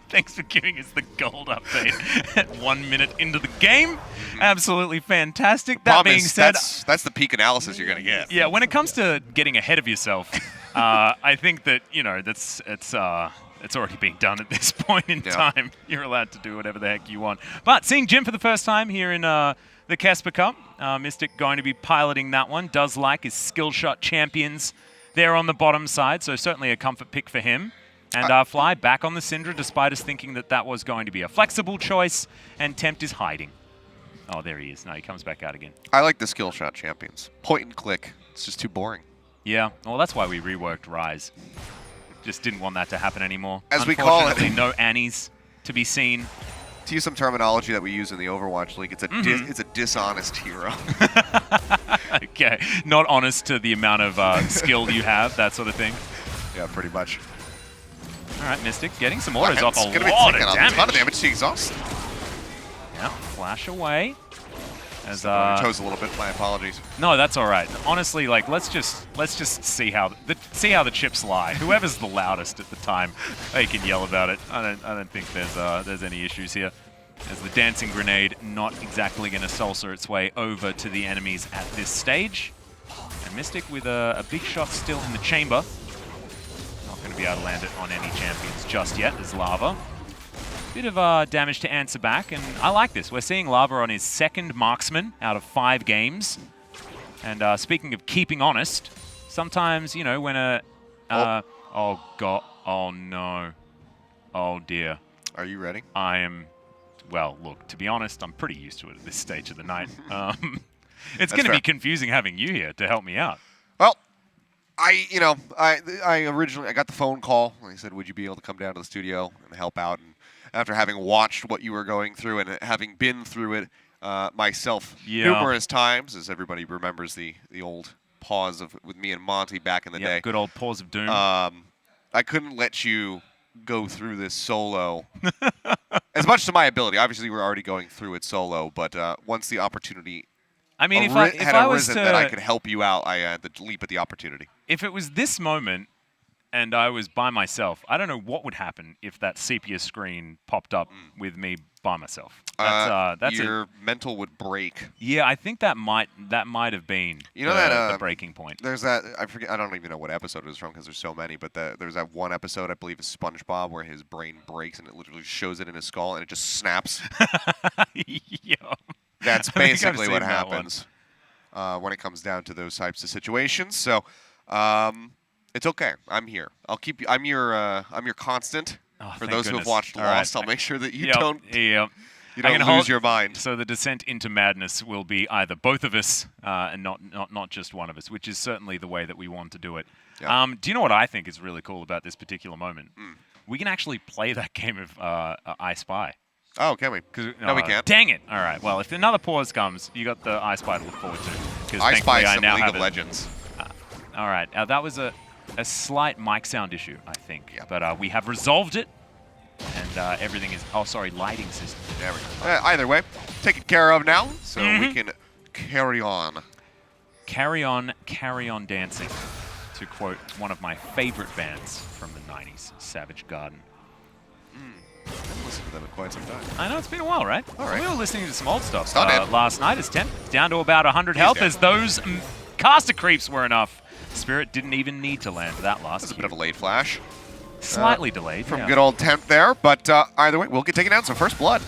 Thanks for giving us the gold update at 1 minute into the game. Absolutely fantastic. That being said, that's the peak analysis you're going to get. Yeah, when it comes to getting ahead of yourself, I think that it's already been done at this point in time. You're allowed to do whatever the heck you want. But seeing Jim for the first time here in the KeSPA Cup, Mystic going to be piloting that one. Does like his skill shot champions there on the bottom side, so certainly a comfort pick for him. And Fly back on the Syndra, despite us thinking that that was going to be a flexible choice, and Tempt is hiding. Oh, there he is. No, he comes back out again. I like the skill shot champions. Point and click. It's just too boring. Yeah, well, that's why we reworked Rise. Just didn't want that to happen anymore. As we call it. Unfortunately, no Annies to be seen. To use some terminology that we use in the Overwatch League, it's a it's a dishonest hero. Okay, not honest to the amount of skill you have, that sort of thing. Yeah, pretty much. All right, Mystic getting some orders off a It's gonna be lot of taking damage. a ton of damage to exhaust. Yeah, flash away. As chose a little bit. My apologies. No, that's all right. Honestly, like let's just see how the chips lie. Whoever's the loudest at the time, they can yell about it. I don't think there's any issues here. As the dancing grenade not exactly going to salsa its way over to the enemies at this stage. And Mystic with a big shot still in the chamber. Not going to be able to land it on any champions just yet. There's Lava. Bit of damage to answer back, and I like this. We're seeing Lava on his second marksman out of 5 games. And speaking of keeping honest, sometimes, you know, when oh god, oh no, oh dear. Are you ready? I am, well, look, to be honest, I'm pretty used to it at this stage of the night. It's going to be confusing having you here to help me out. Well, I originally got the phone call, and he said, would you be able to come down to the studio and help out? And after having watched what you were going through and having been through it myself numerous times, as everybody remembers the old pause with me and Monty back in the day. Good old pause of doom. I couldn't let you go through this solo as much to my ability. Obviously, we're already going through it solo, but once the opportunity I mean, if had I was arisen to, that I could help you out, I had to leap at the opportunity. If it was this moment and I was by myself, I don't know what would happen if that sepia screen popped up with me by myself. That's your mental would break. Yeah, I think that might have been the breaking point. There's that, I forget, I don't even know what episode it was from because there's so many, but there's that one episode, I believe, of SpongeBob where his brain breaks and it literally shows it in his skull and it just snaps. Yeah. That's basically what happens when it comes down to those types of situations. So it's okay. I'm here. I'll keep you. I'm your constant. For those who have watched Lost, I'll make sure that you don't lose your mind. So the descent into madness will be either both of us and not just one of us, which is certainly the way that we want to do it. Yep. Do you know what I think is really cool about this particular moment? We can actually play that game of I Spy. Oh, can we? No, we can't. Dang it! All right. Well, if another pause comes, you got the I Spy to look forward to. I Spy is some League of Legends. All right. That was a slight mic sound issue, I think. Yep. But we have resolved it, and everything is... Oh, sorry, lighting system. There we go. Either way, taken care of now, so we can carry on. Carry on dancing, to quote one of my favorite bands from the 90s, Savage Garden. I haven't listened to them in quite some time. I know, it's been a while, right? All right. We were listening to some old stuff Not last night as Tempt, down to about 100 health, as those caster creeps were enough. Spirit didn't even need to land that last. That's a bit of a late flash. Slightly delayed. From good old Tempt there, but either way, we'll get taken down. So first blood.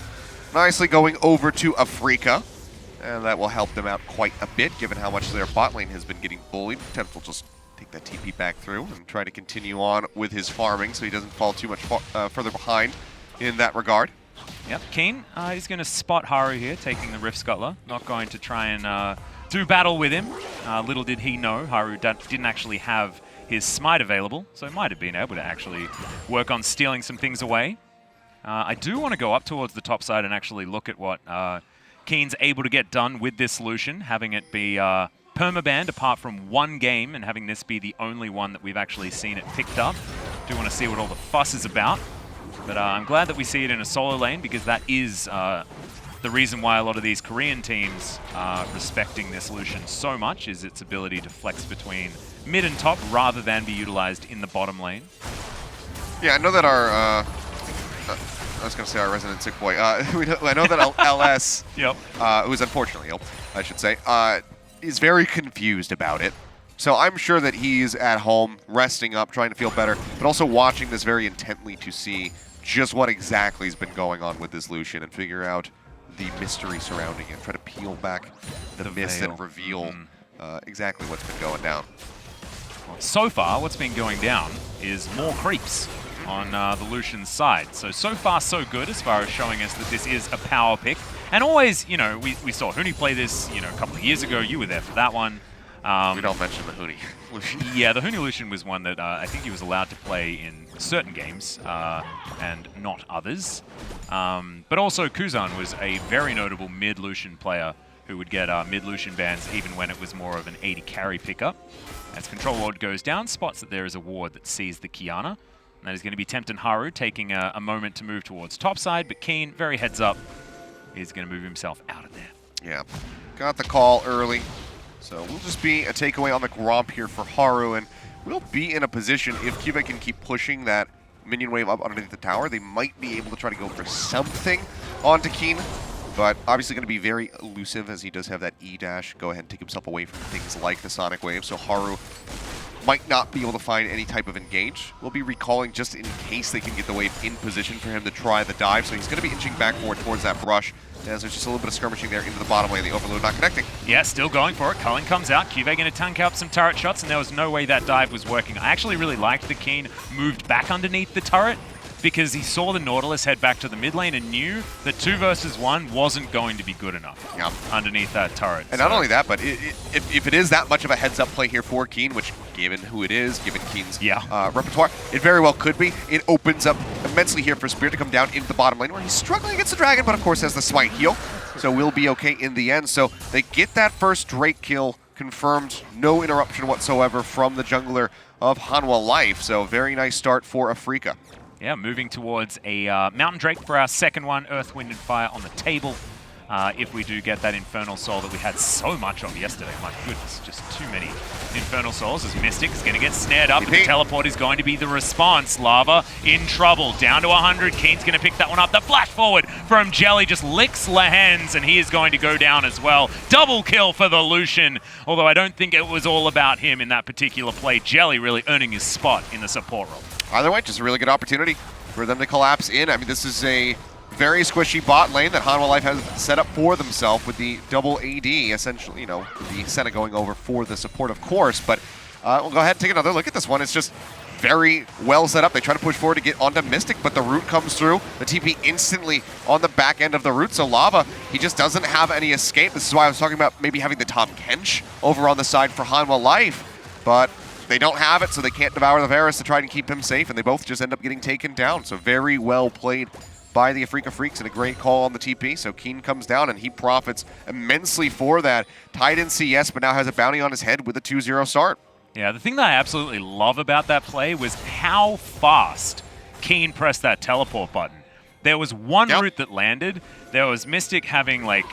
Nicely going over to Afreeca, and that will help them out quite a bit, given how much their bot lane has been getting bullied. Tempt will just take that TP back through and try to continue on with his farming so he doesn't fall too much further behind in that regard. Yep, Kiin, he's going to spot Haru here, taking the Rift Scuttler. Not going to try and do battle with him. Little did he know, Haru didn't actually have his smite available, so he might have been able to actually work on stealing some things away. I do want to go up towards the top side and actually look at what Kiin's able to get done with this solution, having it be permabanned apart from one game and having this be the only one that we've actually seen it picked up. Do want to see what all the fuss is about. But I'm glad that we see it in a solo lane because that is the reason why a lot of these Korean teams are respecting this solution so much is its ability to flex between mid and top rather than be utilized in the bottom lane. Yeah, I know that our, I was going to say our resident sick boy, I know that LS, who's unfortunately ill, I should say, is very confused about it. So I'm sure that he's at home, resting up, trying to feel better, but also watching this very intently to see just what exactly has been going on with this Lucian and figure out the mystery surrounding it, try to peel back the mist and reveal exactly what's been going down. Well, so far, what's been going down is more creeps. on the Lucian's side. So far so good as far as showing us that this is a power pick. And always, you know, we saw Huni play this, you know, a couple of years ago. You were there for that one. We don't mention the Huni Lucian. Yeah, the Huni Lucian was one that I think he was allowed to play in certain games and not others. But also Kuzan was a very notable mid-Lucian player who would get mid-Lucian bans even when it was more of an 80 carry pickup. As Control Ward goes down, spots that there is a ward that sees the Kiana. And that is going to be Tempt and Haru taking a moment to move towards topside, but Kiin, very heads up, is going to move himself out of there. Yeah, got the call early. So we'll just be a takeaway on the Gromp here for Haru, and we'll be in a position, if CuVee can keep pushing that minion wave up underneath the tower, they might be able to try to go for something onto Kiin, but obviously going to be very elusive as he does have that E-dash, go ahead and take himself away from things like the Sonic Wave, so Haru might not be able to find any type of engage. We'll be recalling just in case they can get the wave in position for him to try the dive, so he's going to be inching back forward towards that brush, as there's just a little bit of skirmishing there into the bottom lane, the overload not connecting. Yeah, still going for it. Cullen comes out. CuVee going to tank out some turret shots, and there was no way that dive was working. I actually really liked that Kiin moved back underneath the turret because he saw the Nautilus head back to the mid lane and knew that 2 versus 1 wasn't going to be good enough underneath that turret. And not only that, but if it is that much of a heads-up play here for Kiin, which given who it is, given Kiin's repertoire, it very well could be. It opens up immensely here for Spirit to come down into the bottom lane where he's struggling against the Dragon, but of course has the Smite heal, so we'll be okay in the end. So they get that first Drake kill confirmed, no interruption whatsoever from the jungler of Hanwha Life, so very nice start for Afreeca. Yeah, moving towards a Mountain Drake for our second one, Earth, Wind, and Fire on the table. If we do get that Infernal Soul that we had so much of yesterday. My goodness, just too many Infernal Souls as Mystic is going to get snared up. The teleport is going to be the response. Lava in trouble, down to 100. Kiin's going to pick that one up. The flash forward from Jelly just licks Lehends, and he is going to go down as well. Double kill for the Lucian, although I don't think it was all about him in that particular play. Jelly really earning his spot in the support role. Either way, just a really good opportunity for them to collapse in. I mean, this is a very squishy bot lane that Hanwha Life has set up for themselves with the double AD, essentially, you know, the Senna going over for the support, of course. But we'll go ahead and take another look at this one. It's just very well set up. They try to push forward to get onto Mystic, but the root comes through. The TP instantly on the back end of the root. So Lava, he just doesn't have any escape. This is why I was talking about maybe having the Tom Kench over on the side for Hanwha Life. But they don't have it, so they can't devour the Varus to try and keep him safe, and they both just end up getting taken down. So very well played by the Afreeca Freecs and a great call on the TP. So Kiin comes down, and he profits immensely for that. Tied in CS, but now has a bounty on his head with a 2-0 start. Yeah, the thing that I absolutely love about that play was how fast Kiin pressed that teleport button. There was one route that landed. There was Mystic having, like,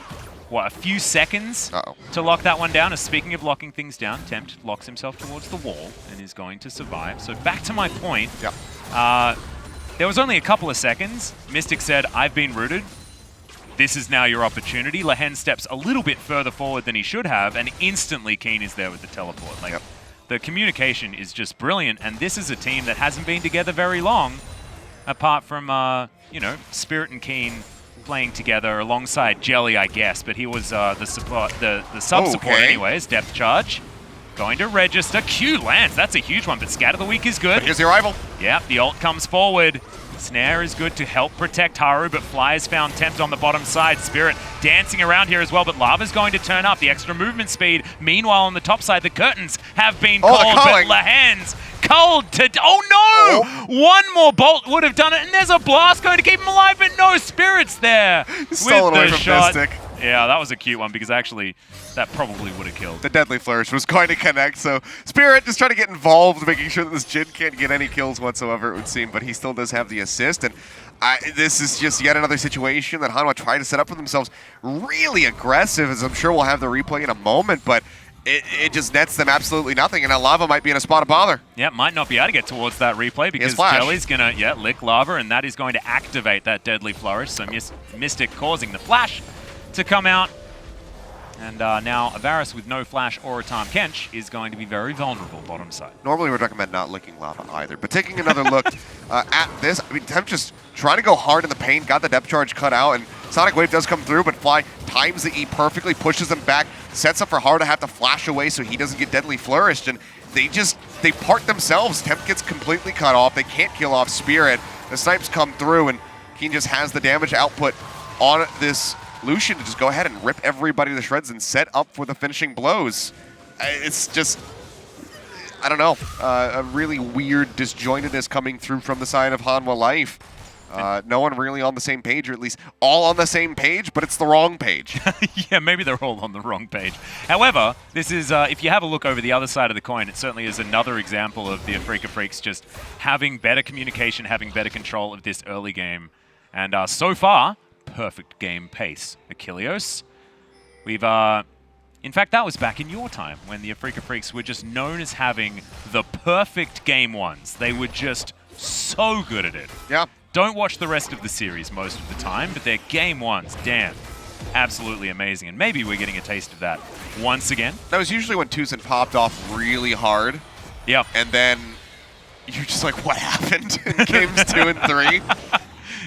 what, a few seconds to lock that one down. And speaking of locking things down, Tempt locks himself towards the wall and is going to survive. So back to my point, there was only a couple of seconds. Mystic said, I've been rooted. This is now your opportunity. Lehends steps a little bit further forward than he should have, and instantly Kiin is there with the teleport. Like, the communication is just brilliant, and this is a team that hasn't been together very long, apart from, you know, Spirit and Kiin playing together alongside Jelly, I guess, but he was the sub-support anyways. Depth charge. Going to register. Q lands. That's a huge one, but Scatter the Weak is good. But here's the arrival. Yeah, the ult comes forward. Snare is good to help protect Haru, but Fly has found Tempt on the bottom side. Spirit dancing around here as well, but Lava's going to turn up. The extra movement speed. Meanwhile, on the top side, the curtains have been called, but Lehends cold to... Oh, no! One more bolt would have done it, and there's a blast going to keep him alive, but no, Spirit's there Stolen away from Mystic. Yeah, that was a cute one, because actually, that probably would have killed. The Deadly Flourish was going to connect, so Spirit just trying to get involved, making sure that this Jin can't get any kills whatsoever, it would seem, but he still does have the assist, and this is just yet another situation that Hanwha tried to set up for themselves. Really aggressive, as I'm sure we'll have the replay in a moment, but it just nets them absolutely nothing, and now Lava might be in a spot of bother. Yeah, might not be able to get towards that replay because Jelly's going to lick Lava, and that is going to activate that Deadly Flourish, so Mystic causing the flash to come out. And now a Varus with no flash or a Tom Kench is going to be very vulnerable bottom side. Normally we'd recommend not licking Lava either, but taking another look at this, I mean, Tempt just trying to go hard in the paint, got the depth charge cut out, and Sonic Wave does come through, but Fly times the E perfectly, pushes him back, sets up for Haru to have to flash away so he doesn't get Deadly Flourished, and they just they part themselves. Tempt gets completely cut off. They can't kill off Spirit. The snipes come through, and Kiin just has the damage output on this Lucian to just go ahead and rip everybody to shreds and set up for the finishing blows. It's just, I don't know, a really weird disjointedness coming through from the side of Hanwha Life. No one really on the same page, or at least all on the same page, but it's the wrong page. Yeah, maybe they're all on the wrong page. However, this is, if you have a look over the other side of the coin, it certainly is another example of the Afreeca Freecs just having better communication, having better control of this early game. And so far, perfect game pace. Achilleos, we've, in fact, that was back in your time when the Afreeca Freecs were just known as having the perfect game ones. They were just so good at it. Yeah. Don't watch the rest of the series most of the time, but their game ones, damn, absolutely amazing. And maybe we're getting a taste of that once again. That was usually when TuSUN popped off really hard. Yep. And then you're just like, what happened in games 2 and 3?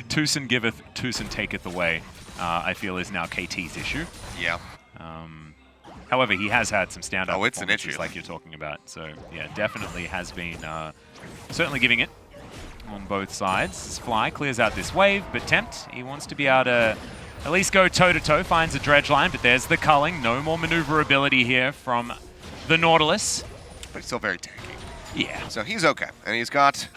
TuSUN giveth, TuSUN taketh away, I feel is now KT's issue. Yeah. However, he has had some stand-up it's an issue, like you're talking about. So, yeah, definitely has been certainly giving it on both sides. This Fly clears out this wave, but Tempt, he wants to be able to at least go toe-to-toe, finds a dredge line, but there's the culling. No more maneuverability here from the Nautilus. But he's still very tanky. Yeah. So he's okay, and he's got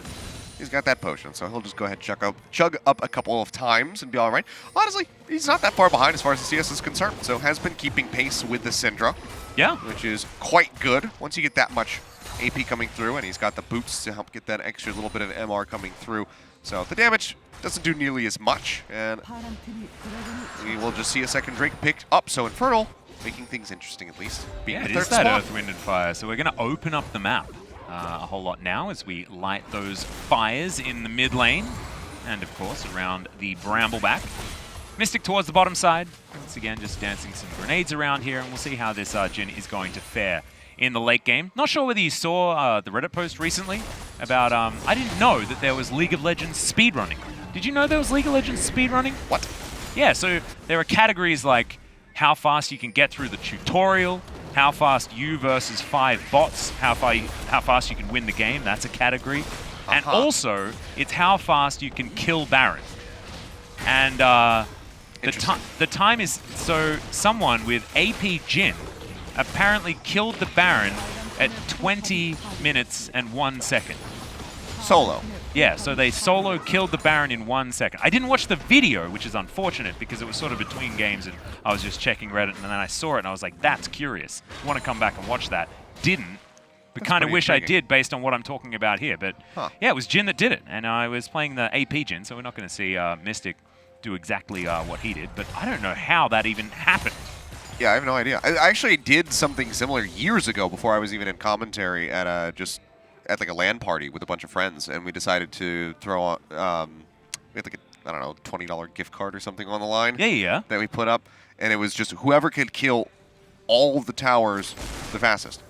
that potion, so he'll just go ahead and chug up a couple of times and be all right. Honestly, he's not that far behind as far as the CS is concerned, so has been keeping pace with the Syndra. Yeah. Which is quite good once you get that much AP coming through, and he's got the boots to help get that extra little bit of MR coming through. So the damage doesn't do nearly as much, and we will just see a second Drake picked up. So Infernal, making things interesting at least. Yeah, it is that Earth, Wind, and Fire. So we're going to open up the map a whole lot now as we light those fires in the mid lane, and of course around the Brambleback. Mystic towards the bottom side. Once again, just dancing some grenades around here, and we'll see how this Jhin is going to fare in the late game. Not sure whether you saw the Reddit post recently about, I didn't know that there was League of Legends speedrunning. Did you know there was League of Legends speedrunning? What? Yeah, so there are categories like how fast you can get through the tutorial, how fast you versus 5 bots, how fast you can win the game, that's a category. And also, it's how fast you can kill Baron. And the time is, so someone with AP Jhin apparently killed the Baron at 20 minutes and 1 second. Solo. Yeah, so they solo killed the Baron in 1 second. I didn't watch the video, which is unfortunate because it was sort of between games and I was just checking Reddit and then I saw it and I was like, that's curious. I want to come back and watch that. Didn't, but kind of wish I did based on what I'm talking about here. But yeah, it was Jhin that did it, and I was playing the AP Jhin, so we're not going to see Mystic do exactly what he did, but I don't know how that even happened. Yeah, I have no idea. I actually did something similar years ago before I was even in commentary at like a LAN party with a bunch of friends, and we decided to throw on, we had like a, I don't know, $20 gift card or something on the line. Yeah. That we put up, and it was just whoever could kill all of the towers the fastest.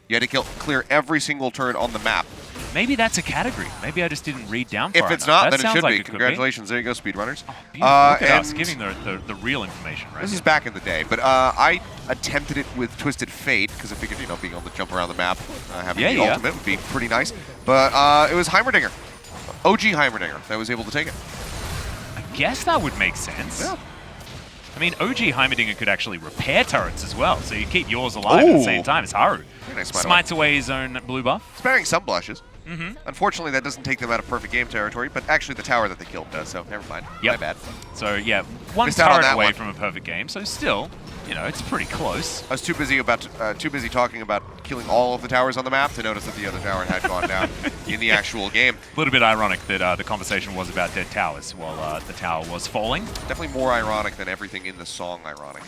You had to clear every single turret on the map. Maybe that's a category. Maybe I just didn't read down far If it's enough. not, That then it should sounds be. like Congratulations. There you go, speedrunners. Oh, beautiful. Look at us giving the real information, right? This is back in the day, but I attempted it with Twisted Fate because I figured, being able to jump around the map, having the ultimate would be pretty nice. But it was Heimerdinger, OG Heimerdinger, that was able to take it. I guess that would make sense. Yeah. I mean, OG Heimerdinger could actually repair turrets as well, so you keep yours alive at the same time as Haru. Very nice, Smites away his own blue buff. Sparing some blushes. Unfortunately, that doesn't take them out of perfect game territory, but actually the tower that they killed does, so never mind. My bad. So yeah, one Missed out on turret that away one. from a perfect game, so still, it's pretty close. I was too busy talking about killing all of the towers on the map to notice that the other tower had gone down in the actual game. A little bit ironic that the conversation was about dead towers while the tower was falling. Definitely more ironic than everything in the song ironic.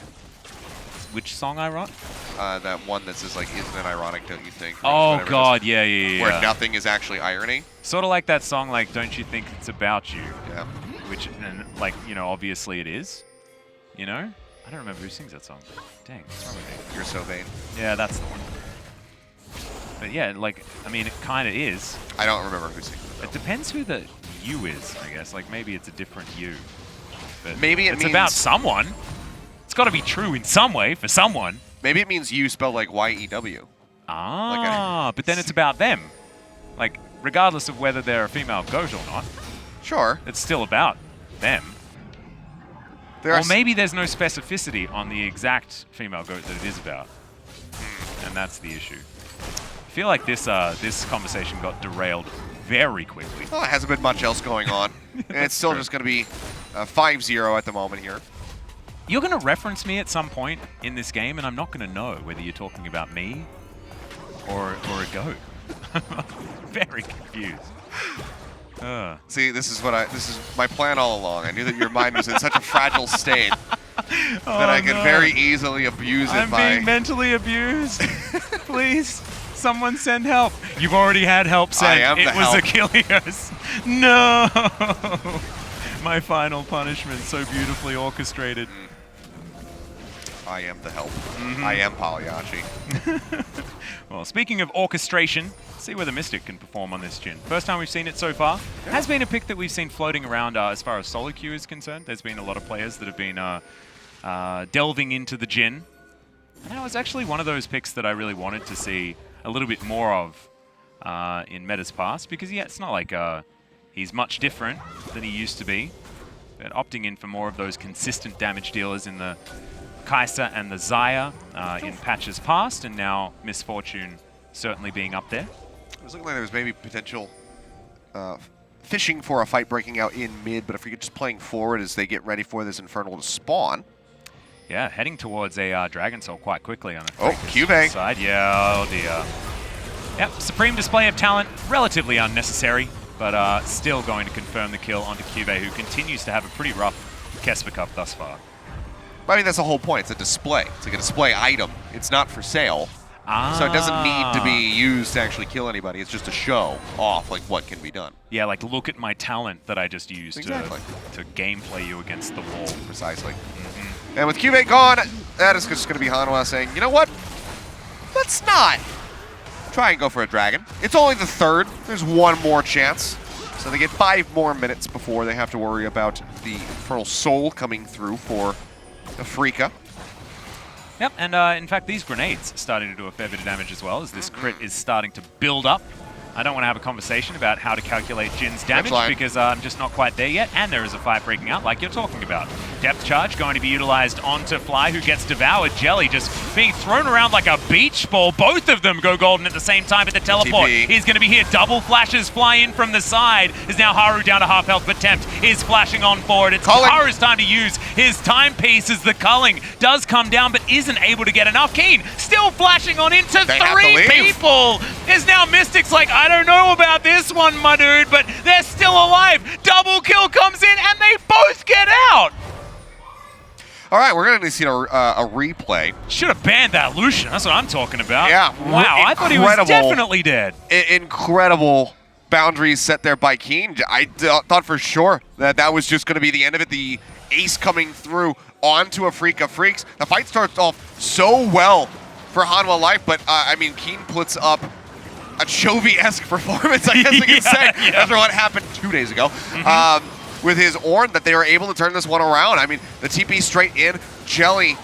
Which song ironic? That one that says, like, isn't it ironic, don't you think? Oh, God, yeah. Where nothing is actually irony. Sort of like that song, like, Don't You Think It's About You? Yeah. Which, and, like, obviously it is. I don't remember who sings that song. Dang, what's wrong with me? You're so vain. Yeah, that's the one. But yeah, like, I mean, it kind of is. I don't remember who sings it. It depends who the you is, I guess. Like, maybe it's a different you. But maybe it's about someone. It's got to be true in some way for someone. Maybe it means you spelled like Y-E-W. Ah, but then it's about them. Like, regardless of whether they're a female goat or not, Sure. it's still about them. There Or maybe there's no specificity on the exact female goat that it is about. And that's the issue. I feel like this conversation got derailed very quickly. Well, it hasn't been much else going on. And it's still just going to be 5-0 at the moment here. You're going to reference me at some point in this game, and I'm not going to know whether you're talking about me or a goat. Very confused. See, this is my plan all along. I knew that your mind was in such a fragile state that I could very easily abuse it I'm by... being mentally abused. Please, someone send help. You've already had help sent. I am the It was help. Achilles. No! My final punishment, so beautifully orchestrated. I am the help. I am Pagliacci. Well, speaking of orchestration, let's see whether Mystic can perform on this Jhin. First time we've seen it so far. Yeah. Has been a pick that we've seen floating around as far as solo queue is concerned. There's been a lot of players that have been delving into the Jhin. And that was actually one of those picks that I really wanted to see a little bit more of in Meta's past, because yeah, it's not like he's much different than he used to be. But opting in for more of those consistent damage dealers in the KeSPA and the Xayah in patches past, and now Misfortune certainly being up there. It was looking like there was maybe potential fishing for a fight breaking out in mid, but if you're just playing forward as they get ready for this Infernal to spawn. Yeah, heading towards a Dragon Soul quite quickly on the CuVee side. Yeah, oh dear. Yep, supreme display of talent, relatively unnecessary, but still going to confirm the kill onto CuVee, who continues to have a pretty rough KeSPA Cup thus far. I mean, that's the whole point. It's a display. It's like a display item. It's not for sale. So it doesn't need to be used to actually kill anybody. It's just a show off, like, what can be done. Yeah, like, look at my talent that I just used to gameplay you against the wall. Precisely. And with CuVee gone, that is just going to be Hanwha saying, you know what? Let's not try and go for a dragon. It's only the third. There's one more chance. So they get 5 more minutes before they have to worry about the Infernal Soul coming through for Afreeca. Yep, and in fact, these grenades are starting to do a fair bit of damage as well, as this crit is starting to build up. I don't want to have a conversation about how to calculate Jin's damage because I'm just not quite there yet, and there is a fight breaking out like you're talking about. Depth charge going to be utilized onto Fly, who gets devoured. Jelly just being thrown around like a beach ball. Both of them go golden at the same time at the teleport. He's going to be here. Double flashes fly in from the side. Is now Haru down to half health, but Tempt is flashing on forward. It's Haru's time to use his timepiece as the culling does come down, but isn't able to get enough. Kiin still flashing on into 3 people. Is now Mystic's like, I don't know about this one, my dude, but they're still alive. Double kill comes in, and they both get out. All right, we're going to see a replay. Should have banned that Lucian. That's what I'm talking about. Yeah. Wow, I thought he was definitely dead. Incredible boundaries set there by Kiin. I thought for sure that that was just going to be the end of it. The ace coming through onto Afreeca Freecs. The fight starts off so well for Hanwha Life, but I mean, Kiin puts up a Chovy-esque performance, I guess we can say, after what happened 2 days ago. With his Ornn, that they were able to turn this one around. I mean, the TP straight in, Jelly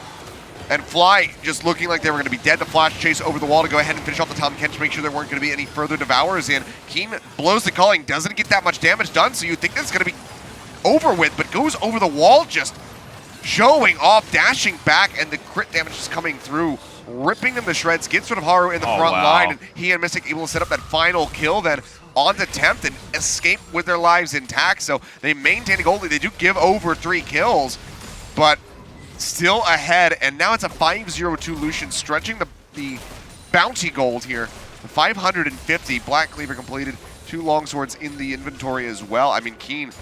and Fly just looking like they were going to be dead to flash chase over the wall to go ahead and finish off the Tom Kench to make sure there weren't going to be any further Devourers in. Kiin blows the culling, doesn't get that much damage done, so you think that's going to be over with, but goes over the wall, just showing off, dashing back, and the crit damage is coming through, ripping them to shreds, gets rid of Haru in the front line, and he and Mystic able to set up that final kill then onto Tempt and escape with their lives intact. So they maintain a gold lead. They do give over 3 kills, but still ahead, and now it's a 5-0-2 Lucian, stretching the bounty gold here. The 550, Black Cleaver completed, 2 longswords in the inventory as well. I mean, Kiin,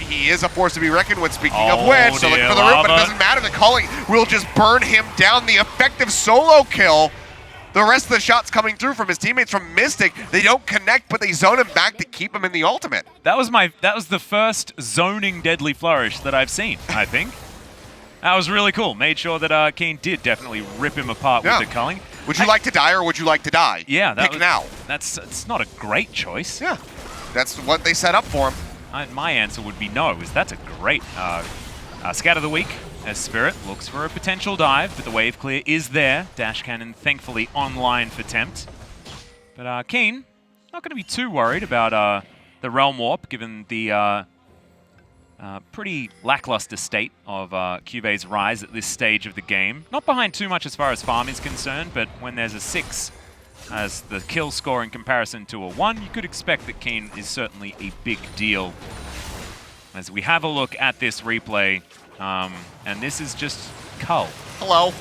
he is a force to be reckoned with, speaking of which, so looking for the root, but it doesn't matter. The culling will just burn him down. The effective solo kill. The rest of the shots coming through from his teammates from Mystic, they don't connect, but they zone him back to keep him in the ultimate. That was the first zoning Deadly Flourish that I've seen, I think. That was really cool. Made sure that Kiin did definitely rip him apart with the culling. Would you like to die or would you like to die? Yeah, Pick now. It's not a great choice. Yeah, that's what they set up for him. My answer would be no, that's a great scat of the week as Spirit looks for a potential dive, but the wave clear is there. Dash cannon thankfully online for Tempt. But Kiin, not going to be too worried about the Realm Warp, given the pretty lackluster state of CuVee's rise at this stage of the game. Not behind too much as far as farm is concerned, but when there's a 6 as the kill score in comparison to a 1, you could expect that Kiin is certainly a big deal. As we have a look at this replay, and this is just Cull. Hello.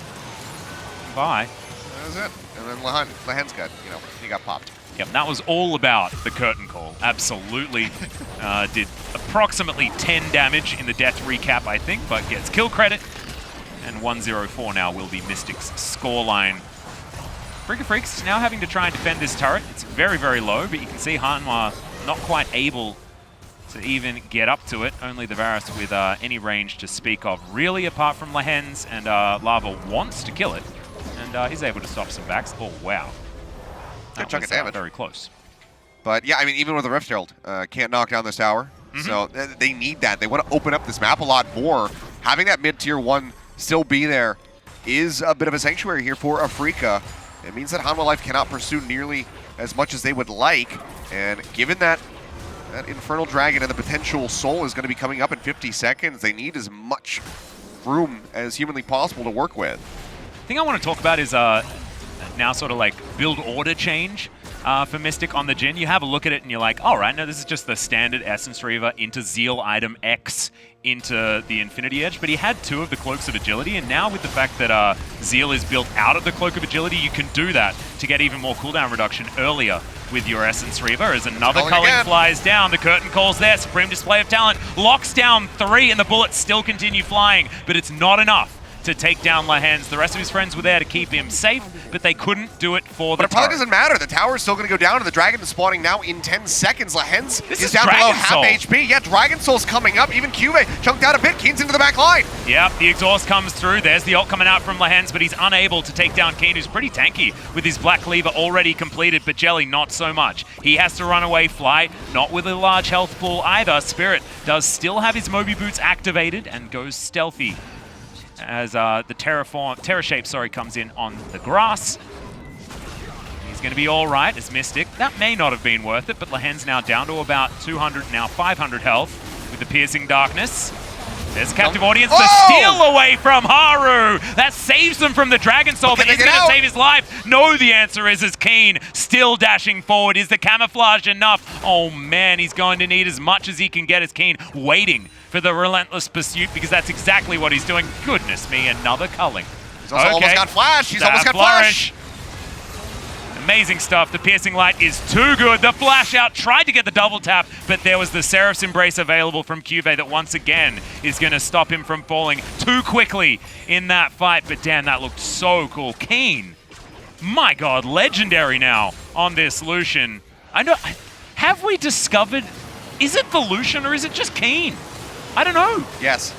Bye. That was it. And then Lehends got, he got popped. Yep, that was all about the curtain call. Absolutely. Did approximately 10 damage in the death recap, I think, but gets kill credit. And 1-0-4 now will be Mystic's scoreline. Afreeca Freecs now having to try and defend this turret. It's very, very low, but you can see Hanwha not quite able to even get up to it. Only the Varus with any range to speak of, really, apart from Lehends, and Lava wants to kill it, and is able to stop some backs. Oh, wow. Good chunk of damage. Very close. But yeah, I mean, even with the Rift Herald, can't knock down this tower. So they need that. They want to open up this map a lot more. Having that mid-tier 1 still be there is a bit of a sanctuary here for Afreeca. It means that Hanwha Life cannot pursue nearly as much as they would like. And given that Infernal Dragon and the potential Soul is going to be coming up in 50 seconds, they need as much room as humanly possible to work with. The thing I want to talk about is now sort of like build order change for Mystic on the Jhin. You have a look at it and you're like, all right, no, this is just the standard Essence Reaver into Zeal item X into the Infinity Edge, but he had 2 of the Cloaks of Agility, and now with the fact that Zeal is built out of the Cloak of Agility, you can do that to get even more cooldown reduction earlier with your Essence Reaver. As another culling flies down, the curtain calls there, Supreme Display of Talent, locks down 3, and the bullets still continue flying, but it's not enough to take down Lehends. The rest of his friends were there to keep him safe, but they couldn't do it for the But it probably turret. doesn't matter. The tower is still going to go down, and the Dragon is spawning now in 10 seconds. Lehends is down Dragon below half Soul. HP. Yeah, Dragon Soul's coming up. Even CuVee chunked out a bit. Kiin's into the back line. Yep, the exhaust comes through. There's the ult coming out from Lehends, but he's unable to take down Kiin, who's pretty tanky with his Black Cleaver already completed, but Jelly not so much. He has to run away, fly, not with a large health pool either. Spirit does still have his Moby Boots activated and goes stealthy as the Terra Shape, comes in on the grass. He's going to be all right as Mystic. That may not have been worth it, but Lehends now down to about 200, now 500 health with the Piercing Darkness. There's a captive audience. The steal away from Haru. That saves them from the Dragon Soul, but is it going to save his life? No, the answer is Kiin still dashing forward. Is the camouflage enough? Oh man, he's going to need as much as he can get as Kiin waiting for the relentless pursuit, because that's exactly what he's doing. Goodness me, another culling. He's also almost got flash. He's almost got flash. Amazing stuff. The Piercing Light is too good. The flash out tried to get the double tap, but there was the Seraph's Embrace available from CuVee that once again is going to stop him from falling too quickly in that fight. But damn, that looked so cool. Kiin, my God, legendary now on this Lucian. I know. Have we discovered, is it the Lucian or is it just Kiin? I don't know. Yes.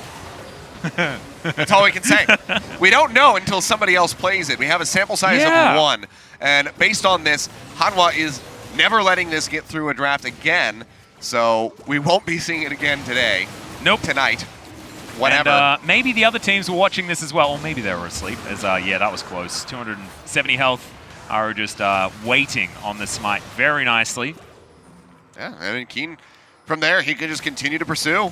That's all we can say. We don't know until somebody else plays it. We have a sample size of 1. And based on this, Hanwha is never letting this get through a draft again. So we won't be seeing it again today. Nope. Tonight. Whatever. And maybe the other teams were watching this as well. Or maybe they were asleep. As yeah, that was close. 270 health. Haru just waiting on the smite very nicely. Yeah, I mean, Kiin, from there, he could just continue to pursue.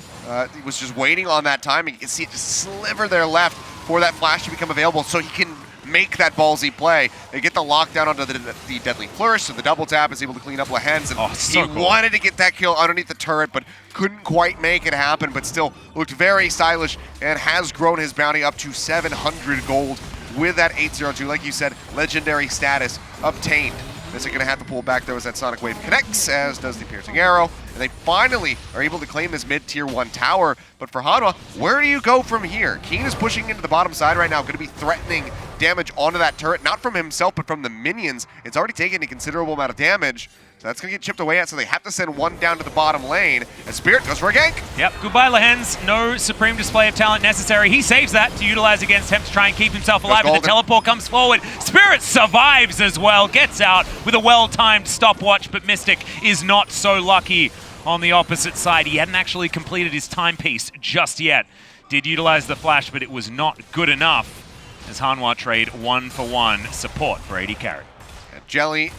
He was just waiting on that time. You can see it just sliver there left for that flash to become available so he can make that ballsy play. They get the lockdown onto the Deadly Flourish, so the double tap is able to clean up Lehends. And so he cool. wanted to get that kill underneath the turret, but couldn't quite make it happen, but still looked very stylish and has grown his bounty up to 700 gold with that 802. Like you said, legendary status obtained. This is going to have to pull back though as that Sonic Wave connects, as does the Piercing Arrow. And they finally are able to claim this mid-tier 1 tower. But for Hanwha, where do you go from here? Kiin is pushing into the bottom side right now, going to be threatening damage onto that turret, not from himself, but from the minions. It's already taken a considerable amount of damage. So that's going to get chipped away at, so they have to send one down to the bottom lane. And Spirit goes for a gank. Yep, goodbye Lehends. No Supreme Display of Talent necessary. He saves that to utilize against Tempt to try and keep himself alive, but the teleport comes forward. Spirit survives as well, gets out with a well-timed stopwatch, but Mystic is not so lucky on the opposite side. He hadn't actually completed his timepiece just yet. Did utilize the flash, but it was not good enough as Hanwha trade 1-for-1 support for AD carry. And Jelly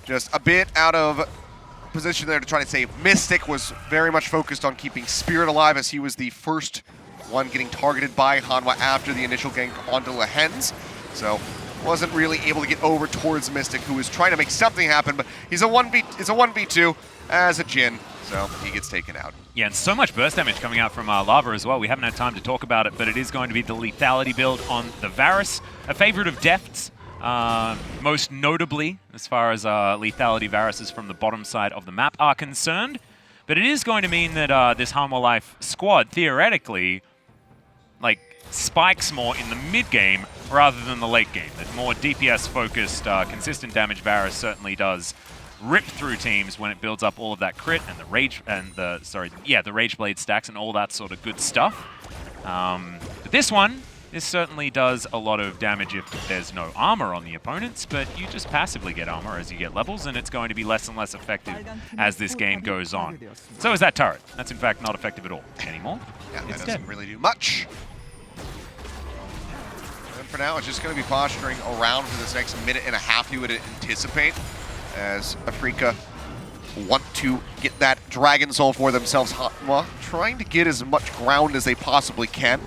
just a bit out of position there to try to save. Mystic was very much focused on keeping Spirit alive as he was the first one getting targeted by Hanwha after the initial gank onto Lehends. So wasn't really able to get over towards Mystic, who was trying to make something happen, but it's a 1v2 as a Jin, so he gets taken out. Yeah, and so much burst damage coming out from Lava as well. We haven't had time to talk about it, but it is going to be the lethality build on the Varus, a favorite of Deft's, most notably as far as lethality Varuses from the bottom side of the map are concerned. But it is going to mean that this Hanwha Life squad, theoretically, like, spikes more in the mid-game rather than the late game. That more DPS-focused, consistent damage Varus certainly does rip through teams when it builds up all of that crit and the rage and the rage blade stacks and all that sort of good stuff. But this certainly does a lot of damage if there's no armor on the opponents, but you just passively get armor as you get levels, and it's going to be less and less effective as this game goes on. So is that turret. That's in fact not effective at all anymore. Yeah, that It's doesn't dead. really do much. And for now, it's just going to be posturing around for this next minute and a half, you would anticipate, as Afreeca want to get that Dragon Soul for themselves. Hanwha trying to get as much ground as they possibly can.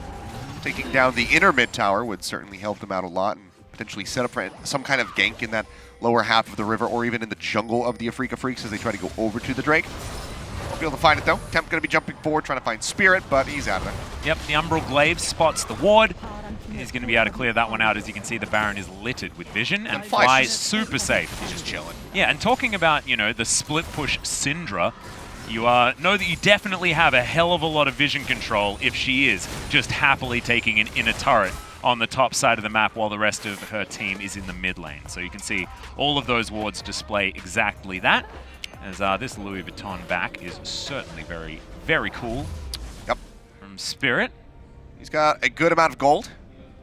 Taking down the inner mid tower would certainly help them out a lot and potentially set up for some kind of gank in that lower half of the river or even in the jungle of the Afreeca Freecs as they try to go over to the Drake. Won't be able to find it though. Tempt going to be jumping forward trying to find Spirit, but he's out of there. Yep, the Umbral Glaive spots the ward. He's going to be able to clear that one out. As you can see, the Baron is littered with vision, and Fly is super safe. He's just chilling. Yeah, and talking about, you know, the split push Syndra, you know that you definitely have a hell of a lot of vision control if she is just happily taking an inner turret on the top side of the map while the rest of her team is in the mid lane. So you can see all of those wards display exactly that, as this Louis Vuitton back is certainly very, very cool. Yep. From Spirit. He's got a good amount of gold,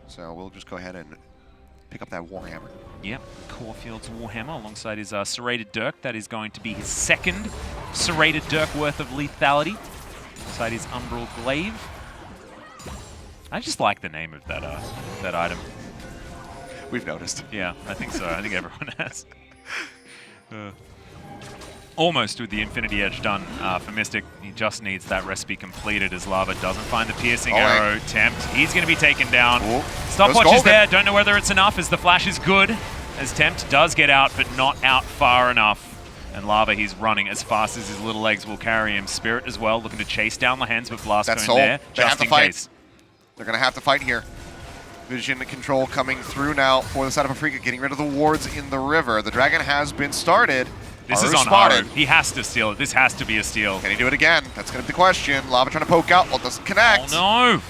so we'll just go ahead and pick up that Warhammer. Yep, Corefield's Warhammer alongside his Serrated Dirk. That is going to be his second Serrated Dirk worth of lethality. Alongside his Umbral Glaive. I just like the name of that item. We've noticed. Yeah, I think so. I think everyone has. Almost with the Infinity Edge done for Mystic. He just needs that recipe completed as Lava doesn't find the piercing arrow. Tempt, he's going to be taken down. Ooh. Stopwatch is there. Don't know whether it's enough as the flash is good. As Tempt does get out, but not out far enough. And Lava, he's running as fast as his little legs will carry him. Spirit as well, looking to chase down Lehends with Blast That's Cone there, they have just to in fight. case. They're going to have to fight here. Vision control coming through now for the side of Afreeca, getting rid of the wards in the river. The Dragon has been started. This is Haru on spotted. Haru. He has to steal it. This has to be a steal. Can he do it again? That's going to be the question. Lava trying to poke out. Well, it doesn't connect. Oh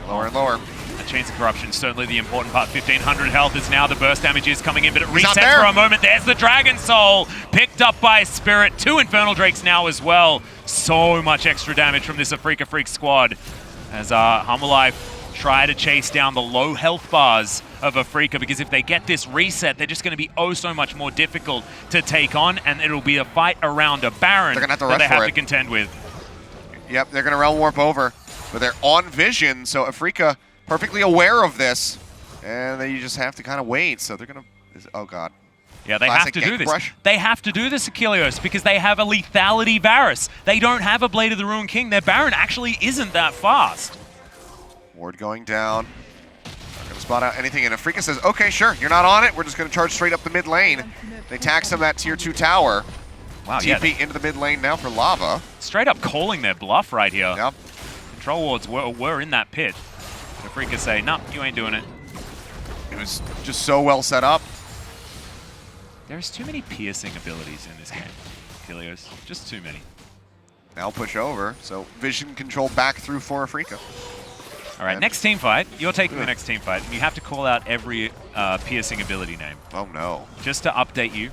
no! Lower and lower. A Chains of Corruption, certainly the important part. 1500 health is now the burst damage is coming in, but it He's not resets there. for a moment. There's the Dragon Soul, picked up by Spirit. 2 Infernal Drakes now as well. So much extra damage from this Afreeca Freecs squad as Hanwha Life try to chase down the low health bars of Afreeca, because if they get this reset, they're just going to be oh so much more difficult to take on, and it'll be a fight around a Baron They're gonna have to that rush they have for to it. contend with. Yep, they're going to realm warp over, but they're on vision, so Afreeca perfectly aware of this, and they just have to kind of wait. So they're going to, oh god. Yeah, they Classic have to do gank this. brush. They have to do this, Achilleos, because they have a lethality Varus. They don't have a Blade of the Ruined King. Their Baron actually isn't that fast. Ward going down. Not going to spot out anything, and Afreeca says, okay, sure, you're not on it. We're just going to charge straight up the mid lane. They tax him that tier 2 tower. Wow, yeah. TP into the mid lane now for Lava. Straight up calling their bluff right here. Yep. Control wards were in that pit. But Afreeca say, no, you ain't doing it. It was just so well set up. There's too many piercing abilities in this game, Achilleos. Just too many. Now push over, so vision control back through for Afreeca. All right, next team fight. You're taking the next team fight, and you have to call out every piercing ability name. Oh no. Just to update you,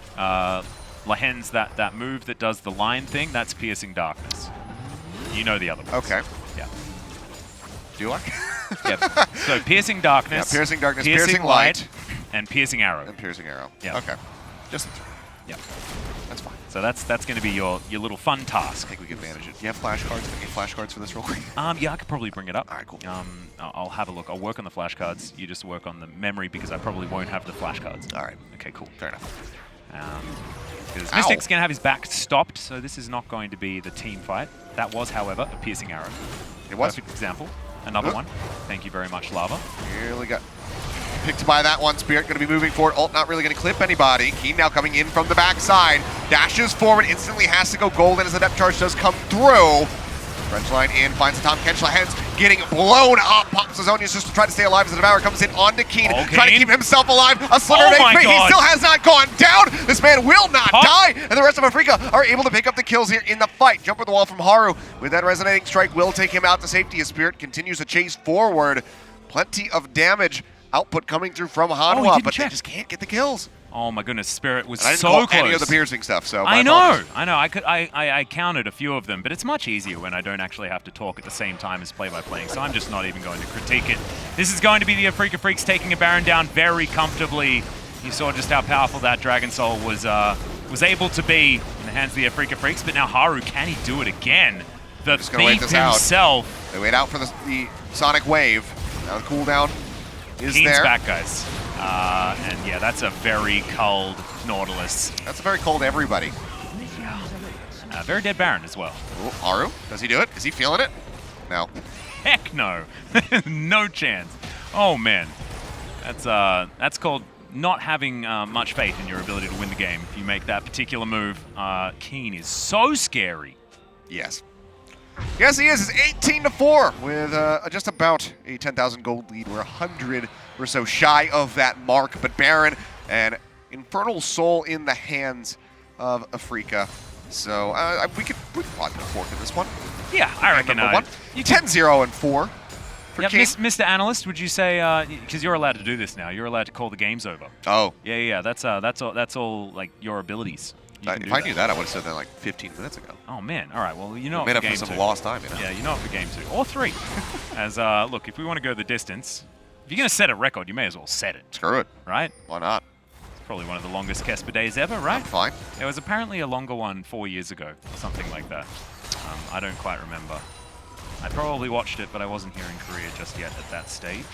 Lehends, that move that does the line thing, that's Piercing Darkness. You know the other ones. Okay. Yeah. Do I? Yep. So Piercing Darkness, Yeah, Piercing Darkness, Piercing Piercing Light, Light, and Piercing Arrow. and Piercing Arrow. Yeah. Okay. Just the 3. Yeah. That's fine. So that's going to be your little fun task. I think we can manage it. Do you have flashcards? Can I get flashcards for this real quick? Yeah, I could probably bring it up. All right, cool. I'll have a look. I'll work on the flashcards. You just work on the memory because I probably won't have the flashcards. All right. Okay, cool. Fair enough. Because Mystic's going to have his back stopped, so this is not going to be the team fight. That was, however, a piercing arrow. It was. Perfect example. Another one. Thank you very much, Lava. Nearly got picked by that one. Spirit going to be moving forward. Ult not really going to clip anybody. Kiin now coming in from the backside. Dashes forward, instantly has to go golden as the depth charge does come through. French line in, finds the Tom Kench. Lehends getting blown up. Pops his own just to try to stay alive as the Devourer comes in onto Kiin. Trying to keep himself alive. A sliver of HP. He still has not gone down. This man will not die. And the rest of Afreeca are able to pick up the kills here in the fight. Jump over the wall from Haru. With that resonating strike will take him out to safety as Spirit continues to chase forward. Plenty of damage output coming through from Hanwha, but they just can't get the kills. Oh my goodness, Spirit was and I didn't so call close. any of the piercing stuff, so I know. I counted a few of them, but it's much easier when I don't actually have to talk at the same time as play-by-playing, so I'm just not even going to critique it. This is going to be the Afreeca Freecs taking a Baron down very comfortably. You saw just how powerful that Dragon Soul was able to be in the hands of the Afreeca Freecs, but now Haru, can he do it again? The thief himself. They wait out for the Sonic Wave. Now the cooldown is Kiin's there. back, guys. And yeah, that's a very cold Nautilus. That's a very cold everybody. Very dead Baron as well. Ooh, Haru, does he do it? Is he feeling it? No. Heck no. No chance. Oh man. That's called not having much faith in your ability to win the game if you make that particular move. Kiin is so scary. Yes. Yes, he is. It's 18-4 with just about a 10,000 gold lead. We're 100 or so shy of that mark, but Baron and Infernal Soul in the hands of Afreeca. So we could probably fork in this one. Yeah, I reckon. 10-0 and 4 for yeah, Kiin. Mr. Analyst, would you say, because you're allowed to do this now, you're allowed to call the games over. Oh. Yeah, that's all like your abilities. If I knew that, I would have said that like 15 minutes ago. Oh man! All right. Well, you know, made up up for some lost time. You know? Yeah, you know it for game 2 or 3. As look, if we want to go the distance, if you're gonna set a record, you may as well set it. Screw it. Right? Why not? It's probably one of the longest KeSPA days ever, right? Fine. There was apparently a longer one 4 years ago, or something like that. I don't quite remember. I probably watched it, but I wasn't here in Korea just yet at that stage.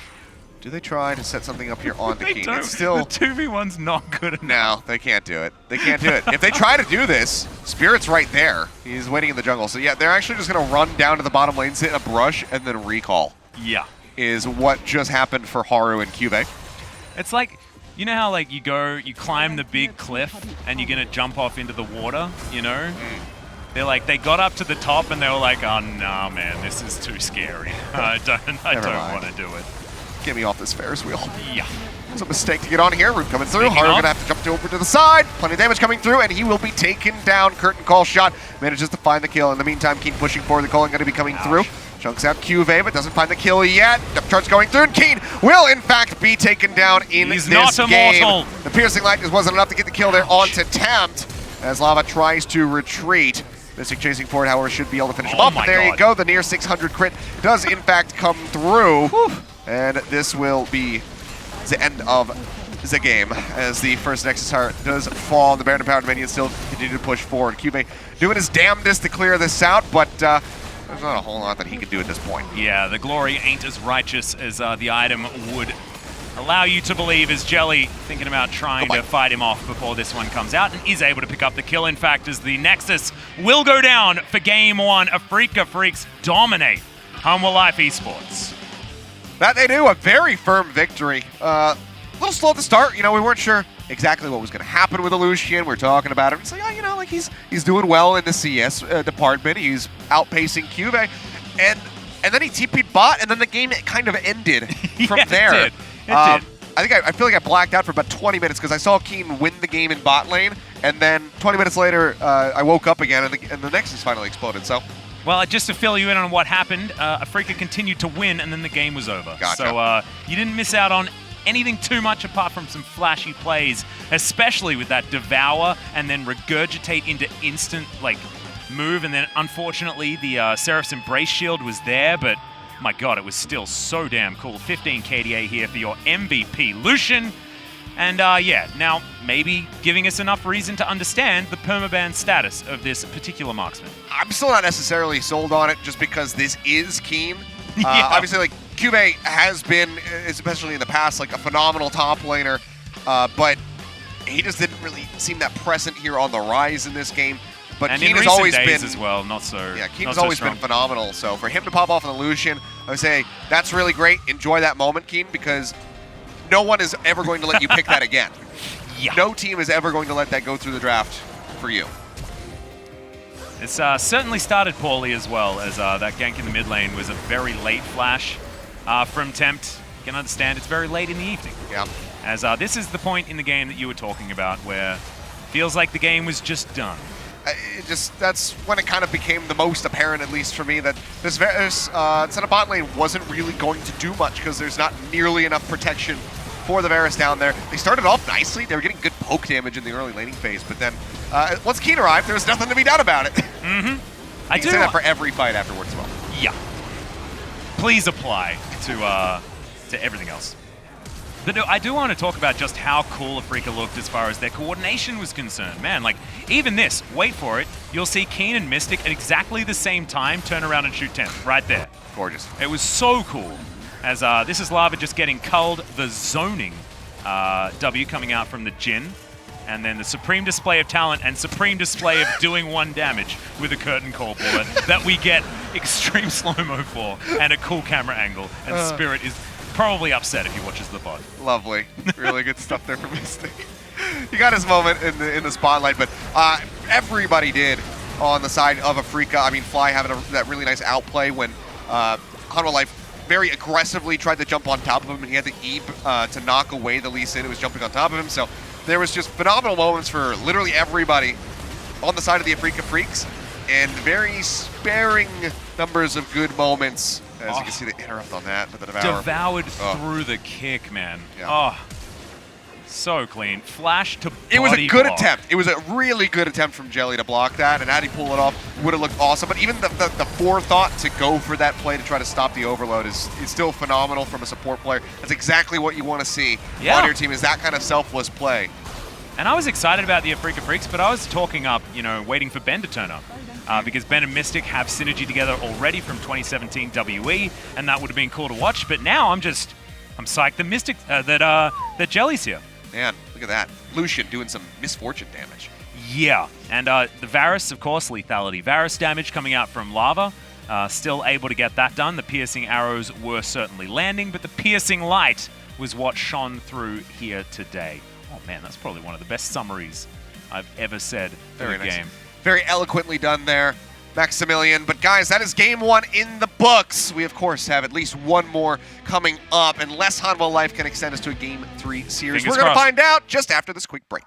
Do they try to set something up here on the Kiin? Don't. It's still... The 2v1's not good enough. No, they can't do it. They can't do it. If they try to do this, Spirit's right there. He's waiting in the jungle. So yeah, they're actually just going to run down to the bottom lane, sit in a brush, and then recall. Yeah. Is what just happened for Haru and CuVee. It's like, you know how like you climb the big cliff, and you're going to jump off into the water, you know? They're like, they got up to the top, and they were like, oh, no, man, this is too scary. I don't want to do it. Get me off this Ferris wheel. Yeah. It's a mistake to get on here. Root coming through. Haru gonna have to jump over to the side. Plenty of damage coming through, and he will be taken down. Curtain call shot. Manages to find the kill. In the meantime, Kiin pushing forward. The calling gonna be coming through. Chunks out CuVee, but doesn't find the kill yet. Depth charge going through, and Kiin will, in fact, be taken down in this game. He's not immortal. The piercing light just wasn't enough to get the kill there onto Tempt, as Lava tries to retreat. Mystic chasing forward, however, should be able to finish him off. But there you go. The near 600 crit does, in fact, come through. And this will be the end of the game as the first Nexus Heart does fall. The Baron Empowered minions still continue to push forward. CuVee doing his damnedest to clear this out, but there's not a whole lot that he can do at this point. Yeah, the glory ain't as righteous as the item would allow you to believe, as Jelly thinking about trying to fight him off before this one comes out, and is able to pick up the kill. In fact, as the Nexus will go down for game 1, Afreeca Freecs dominate Hanwha Life Esports. That they do, a very firm victory. A little slow at the start, you know, we weren't sure exactly what was going to happen with Illusion. We're talking about him. It's like, oh, you know, like he's doing well in the CS department. He's outpacing CuVee. And then he TP'd bot, and then the game kind of ended from there. It did. I feel like I blacked out for about 20 minutes because I saw Kiin win the game in bot lane, and then 20 minutes later, I woke up again, and the Nexus finally exploded. So. Well, just to fill you in on what happened, Afreeca continued to win, and then the game was over. Gotcha. So you didn't miss out on anything too much apart from some flashy plays, especially with that Devour and then Regurgitate into instant like move, and then unfortunately the Seraph's Embrace Shield was there, but my god, it was still so damn cool. 15 KDA here for your MVP, Lucian. And yeah, now maybe giving us enough reason to understand the permaban status of this particular marksman. I'm still not necessarily sold on it just because this is Kiin. Yeah. Obviously, like, CuVee has been, especially in the past, like a phenomenal top laner, but he just didn't really seem that present here on the rise in this game. But and Kiin in has recent always days been as well, not so. Yeah, Kiin not has so always strong. been phenomenal. So for him to pop off on the Lucian, I would say that's really great. Enjoy that moment, Kiin, because no one is ever going to let you pick that again. Yeah. No team is ever going to let that go through the draft for you. It's certainly started poorly as well, as that gank in the mid lane was a very late flash from Tempt. You can understand it's very late in the evening. Yeah. As this is the point in the game that you were talking about where it feels like the game was just done. That's when it kind of became the most apparent, at least for me, that this Senna bot lane wasn't really going to do much because there's not nearly enough protection for the Varus down there. They started off nicely. They were getting good poke damage in the early laning phase, but then once Kiin arrived, there was nothing to be done about it. Mm-hmm. I do say that for every fight afterwards as well. Yeah. Please apply to everything else. But I do want to talk about just how cool Afreeca looked as far as their coordination was concerned. Man, like, even this, wait for it, you'll see Kiin and Mystic at exactly the same time turn around and shoot Tempt, right there. Gorgeous. It was so cool. As this is Lava just getting culled, the zoning W coming out from the Jin, and then the supreme display of talent and supreme display of doing 1 damage with a curtain call bullet that we get extreme slow-mo for and a cool camera angle. And Spirit is probably upset if he watches the VOD. Lovely. Really good stuff there from Mystic. He got his moment in the spotlight, but everybody did on the side of Afreeca. I mean, Fly having that really nice outplay when Hanwha Life very aggressively tried to jump on top of him, and he had the E to knock away the Lee Sin who was jumping on top of him. So there was just phenomenal moments for literally everybody on the side of the Afreeca Freecs, and very sparing numbers of good moments. As you can see, the interrupt on that, but the Devour. Devoured through the kick, man. Yeah. Oh, so clean. Flash to body It was a good block. attempt. It was a really good attempt from Jelly to block that, and had he pulled it off, would have looked awesome. But even the forethought to go for that play to try to stop the overload is still phenomenal from a support player. That's exactly what you want to see on your team, is that kind of selfless play. And I was excited about the Afreeca Freecs, but I was talking up, waiting for Ben to turn up. Because Ben and Mystic have synergy together already from 2017 WE, and that would have been cool to watch. But now I'm psyched that Mystic, that Jelly's here. Man, look at that. Lucian doing some misfortune damage. Yeah, and the Varus, of course, lethality. Varus damage coming out from Lava, still able to get that done. The piercing arrows were certainly landing, but the piercing light was what shone through here today. Oh man, that's probably one of the best summaries I've ever said for the game. Very eloquently done there, Maximilian. But guys, that is game 1 in the books. We, of course, have at least one more coming up, unless Hanwha Life can extend us to a game 3 series. Fingers We're going to crossed. find out just after this quick break.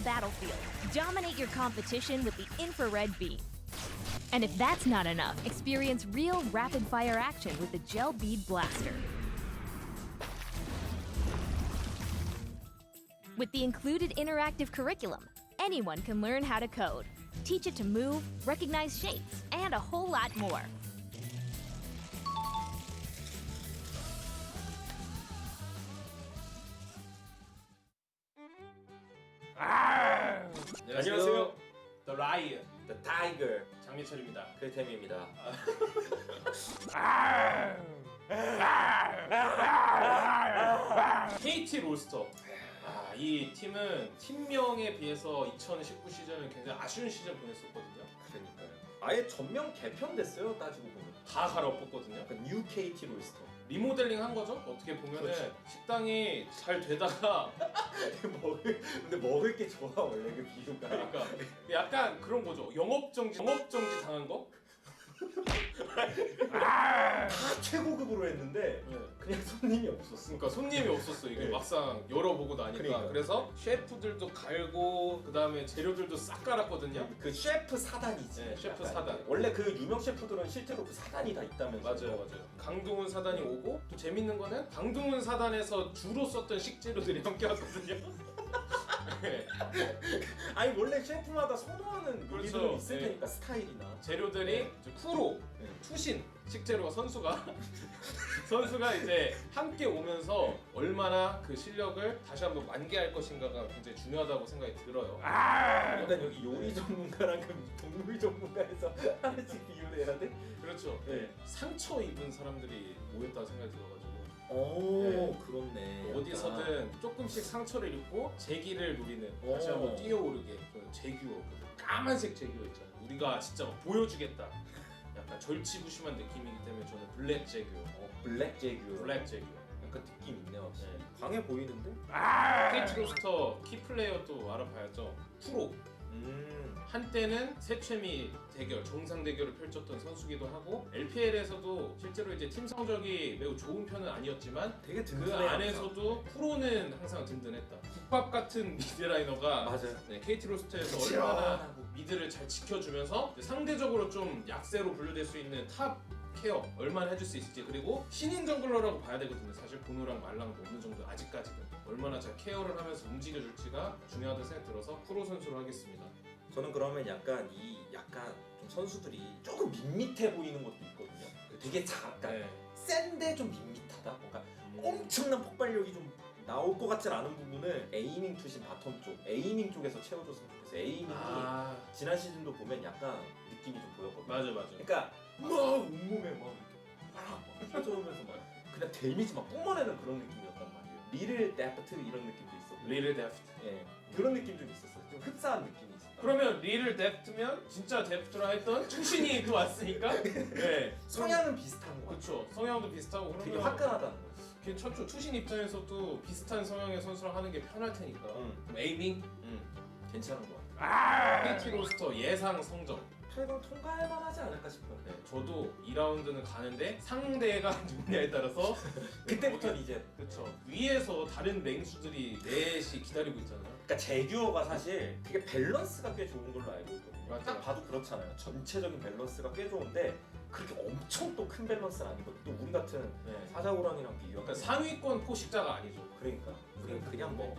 battlefield, dominate your competition with the infrared beam. And if that's not enough, experience real rapid-fire action with the Gel Bead Blaster. With the included interactive curriculum, anyone can learn how to code, teach it to move, recognize shapes, and a whole lot more. 안녕하세요. The Lion, The Tiger 장미철입니다. 크리템입니다. KT 롤스터. 이 팀은 팀명에 비해서 2019 시즌은 굉장히 아쉬운 시즌 보냈었거든요. 그러니까요. 아예 전면 개편됐어요. 따지고 보면. 다 갈아엎었거든요. 약간 뉴 KT 롤스터. 리모델링 한 거죠. 어떻게 보면은 그렇죠. 식당이 잘 되다가 근데 먹을 게 좋아 원래 그 비유가. 그러니까 약간 그런 거죠. 영업정지 당한 거? 다 최고급으로 했는데 네. 그냥 손님이 없었어. 그러니까 손님이 없었어. 이게 네. 막상 열어보고 나니까. 그러니까. 그래서 셰프들도 갈고 그 다음에 재료들도 싹 갈았거든요. 그 셰프 사단이지. 네, 셰프 약간. 사단. 원래 그 유명 셰프들은 실제로 그 사단이 다 있다면서. 맞아요. 강동훈 사단이 오고 또 재밌는 거는 강동훈 사단에서 주로 썼던 식재료들이 함께 왔거든요. 네. 아니 원래 셰프마다 선호하는 그렇죠. 요리들은 있을 네. 테니까 스타일이나. 재료들이 이제 쿠로, 네. 투신 식재료가 선수가 이제 함께 오면서 얼마나 그 실력을 다시 한번 만개할 것인가가 굉장히 중요하다고 생각이 들어요. 일단 여기 요리 전문가랑 그 동물 전문가에서 하나씩 비교를 해야 돼? 그렇죠. 네. 상처 입은 사람들이 모였다고 생각이 들어가지고 오 네. 그렇네. 어디서든 조금씩 상처를 입고 재기를 누리는 오. 다시 한번 뛰어오르게 그런 재규어, 까만색 재규어 있잖아요. 우리가 진짜 막 보여주겠다. 약간 절치부심한 느낌이기 때문에 저는 블랙 재규어. 블랙 제규. 블랙 재규어. 약간 느낌 있네요. 확실히. 네. 강해 보이는데? KT 로스터 키플레이어도 알아봐야죠. 프로. 한때는 세체미 대결, 정상 대결을 펼쳤던 선수기도 하고 LPL에서도 실제로 이제 팀 성적이 매우 좋은 편은 아니었지만 되게 그 든든해. 안에서도 프로는 항상 든든했다. 국밥 같은 미드라이너가 맞아요. 네, KT 로스터에서 얼마나 미드를 잘 지켜주면서 상대적으로 좀 약세로 분류될 수 있는 탑 케어 얼마나 해줄 수 있을지, 그리고 신인 정글러라고 봐야 되거든요. 사실 보노랑 말랑도 어느 정도 아직까지는 얼마나 잘 케어를 하면서 움직여줄지가 중요하다고 생각이 들어서 프로 선수로 하겠습니다. 저는 그러면 약간 좀 선수들이 조금 밋밋해 보이는 것도 있거든요. 되게 작아. 네. 센데 좀 밋밋하다. 뭔가 엄청난 폭발력이 좀 나올 것 같진 않은 부분을 에이밍 투신 바텀 쪽, 에이밍 쪽에서 채워줬으면 좋겠어요. 에이밍이 지난 시즌도 보면 약간 느낌이 좀 보였거든요. 맞아. 그러니까 막 온몸에 막 이렇게 펴져오면서 막 그냥 데미지 막 뿜어내는 그런 느낌이었단 말이에요. 리를 데프트 이런 느낌도 있었고. 리를 데프트. 예, 그런 느낌 좀 있었어요. 좀 흡사한 느낌이 있었다. 그러면 리를 데프트면 진짜 데프트라 했던 충신이 또 왔으니까 네. 성향은 비슷한 거 같아요. 그렇죠. 성향도 비슷하고 그러면 되게 화끈하다는 거죠. 괜찮죠. 투신 입장에서도 비슷한 성향의 선수랑 하는 게 편할 테니까. 그럼 에이밍? 괜찮은 것 같아요. KT 로스터 예상 성적. 최근 통과할 만하지 않을까 싶어요. 네, 저도 2라운드는 가는데 상대가 누구냐에 따라서 그때부터는 이제 그렇죠. 위에서 다른 맹수들이 넷이 기다리고 있잖아요. 그러니까 제규어가 사실 되게 밸런스가 꽤 좋은 걸로 알고 있거든요. 맞아요. 딱 봐도 그렇잖아요. 전체적인 밸런스가 꽤 좋은데 그렇게 엄청 또 큰 밸런스는 아니거든요. 또 우리 같은 네. 사자고랑이랑 비교하면 그러니까 상위권 포식자가 아니죠. 그러니까 우리는 그냥 뭐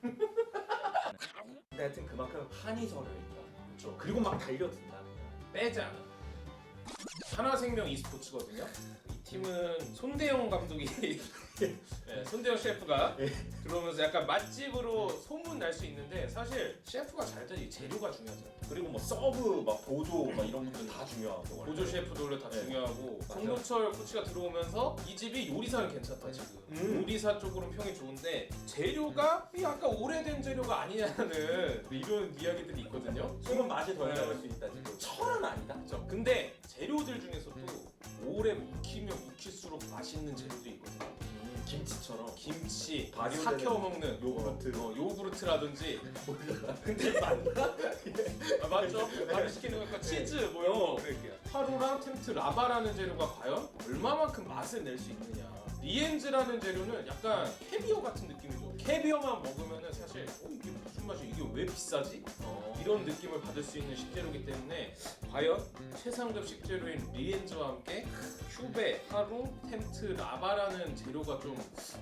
근데 하여튼 그만큼 한이 절여있다. 그렇죠. 그리고 막 달려든다 그냥. 빼지 않아. 한화생명 e스포츠거든요. 이 팀은 손대영 감독이 네, 손대영 셰프가 들어오면서 약간 맛집으로 소문 날 수 있는데 사실 셰프가 잘 되지 재료가 중요하잖아요. 그리고 뭐 서브 막 보조 막 이런 분들 다 중요하고 보조 셰프도 원래 다 네. 중요하고 맞아. 송노철 코치가 들어오면서 이 집이 요리사는 괜찮다 지금. 요리사 쪽으로는 평이 좋은데 재료가 약간 오래된 재료가 아니냐는 이런 이야기들이 있거든요. 조금 맛이 덜 네. 나올 수 있다 지금. 철은 아니다. 그렇죠. 근데 재료들 중에서도 오래 묵히면 묵힐수록 맛있는 재료도 있거든요. 김치처럼 김치, 발효되는 삭혀 먹는 요구르트. 요구르트라든지. 몰라. 근데 맞나? 맞죠? 발효시키는 거니까 치즈 뭐 이런 거. 하루랑 템트 라바라는 재료가 과연 얼마만큼 맛을 낼 수 있느냐. 리엔즈라는 재료는 약간 캐비어 같은 느낌이죠. 캐비어만 먹으면은 사실 이게 무슨 맛이야? 이게 왜 비싸지? 이런 느낌을 받을 수 있는 식재료이기 때문에 과연 최상급 식재료인 리엔즈와 함께 큐베, 하루, 템트, 라바라는 재료가 좀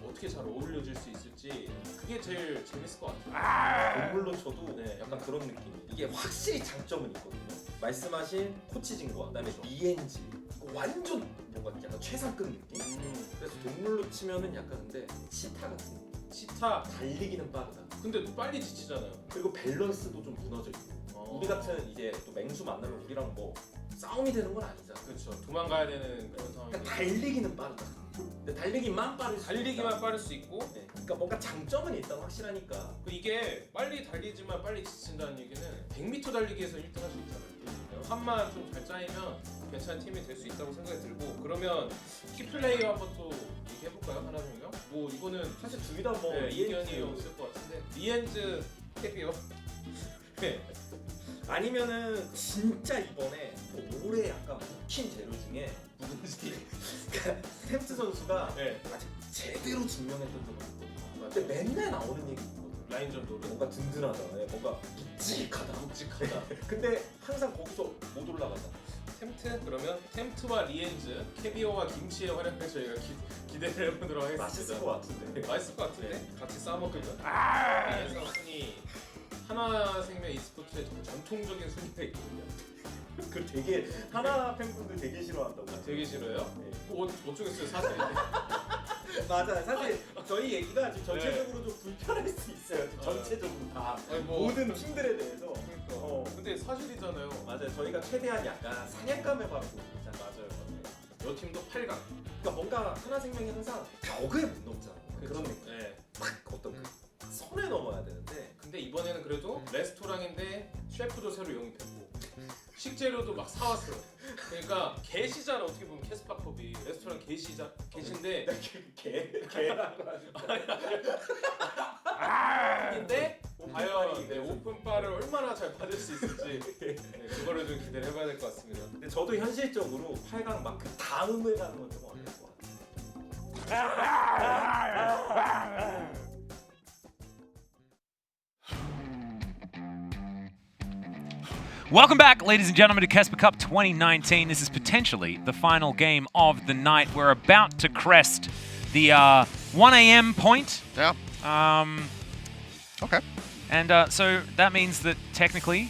어떻게 잘 어울려질 수 있을지 그게 제일 재밌을 것 같아요. 동물로 쳐도 네. 약간 그런 느낌. 이게 확실히 장점은 있거든요. 말씀하신 코치진과 그다음에 ENG 완전 뭔가 약간 최상급 느낌. 그래서 동물로 치면은 약간 근데 치타 같은 느낌. 치타. 달리기는 빠르다. 근데 빨리 지치잖아요. 그리고 밸런스도 좀 무너져 있고. 우리 같은 이제 또 맹수 만나면 우리랑 뭐 싸움이 되는 건 아니잖아. 그렇죠. 도망가야 되는 그런 상황이. 그러니까 달리기는 빠르다. 근데 달리기만 빠를 수 달리기만 있다. 빠를 수 있고 네. 그러니까 뭔가 장점은 일단 확실하니까. 이게 빨리 달리지만 빨리 지친다는 얘기는 100m 달리기에서 1등 할 수 있잖아요. 판만 좀 잘 짜이면 괜찮은 팀이 될 수 있다고 생각이 들고 그러면 키플레이어 한번 또 얘기해볼까요? 하나 정도? 뭐 이거는 사실 둘 다 뭐 네, 이견이 ENG 없을 것 같은데 리엔즈 캐비어 네. 아니면은 진짜 이번에 뭐 올해 약간 묵힌 재료 중에 누군지 그러니까 템트 선수가 네. 아직 제대로 증명했던 적은 없거든요. 근데 맨날 나오는 얘기 있거든. 라인전 노래 뭔가 든든하다, 뭔가 묵직하다. 묵직하다. 근데 항상 거기서 못 올라가잖아. 템트 그러면 템트와 리엔즈 캐비어와 김치의 활약을 저희가 기대를 해보도록 하겠습니다. 맛있을 것 같은데. 맛있을 것 같은데 같이 싸 먹으면. 그래서 순위 한화생명 e스포츠의 전통적인 순위가 있거든요. 그 되게 하나 팬분들 되게 싫어한다고. 되게 싫어요? 네. 뭐 어쩌겠어요 사실. 맞아. 사실 저희 얘기가 지금 전체적으로 좀 불편할 수 있어요. 전체적으로 다 아니, 뭐, 모든 팀들에 대해서. 그러니까. 근데 사실이잖아요. 맞아요. 저희가 최대한 약간 사냥감에 바르고 있잖아요. 맞아요. 여 팀도 8강. 그러니까 뭔가 하나생명이 항상 벽을 못 넘잖아. 그런 느낌. 네. 팍 어떤 그 선을 넘어야 되는데. 근데 이번에는 그래도 레스토랑인데 셰프도 새로 영입했고 식재료도 막 사왔어요. 그러니까 게시잖아 어떻게 보면 캐스파컵이 레스토랑 게시인데 개라고 근데 과연 네, 오픈바를 얼마나 잘 받을 수 있을지 네, 그거를 좀 기대를 해봐야 될 것 같습니다. 근데 저도 현실적으로 8강 막 그 다음에 가는 건 좀 어려울 것 같아요. Welcome back, ladies and gentlemen, to KeSPA Cup 2019. This is potentially the final game of the night. We're about to crest the 1 a.m. point. Yeah. Okay. And so that means that technically,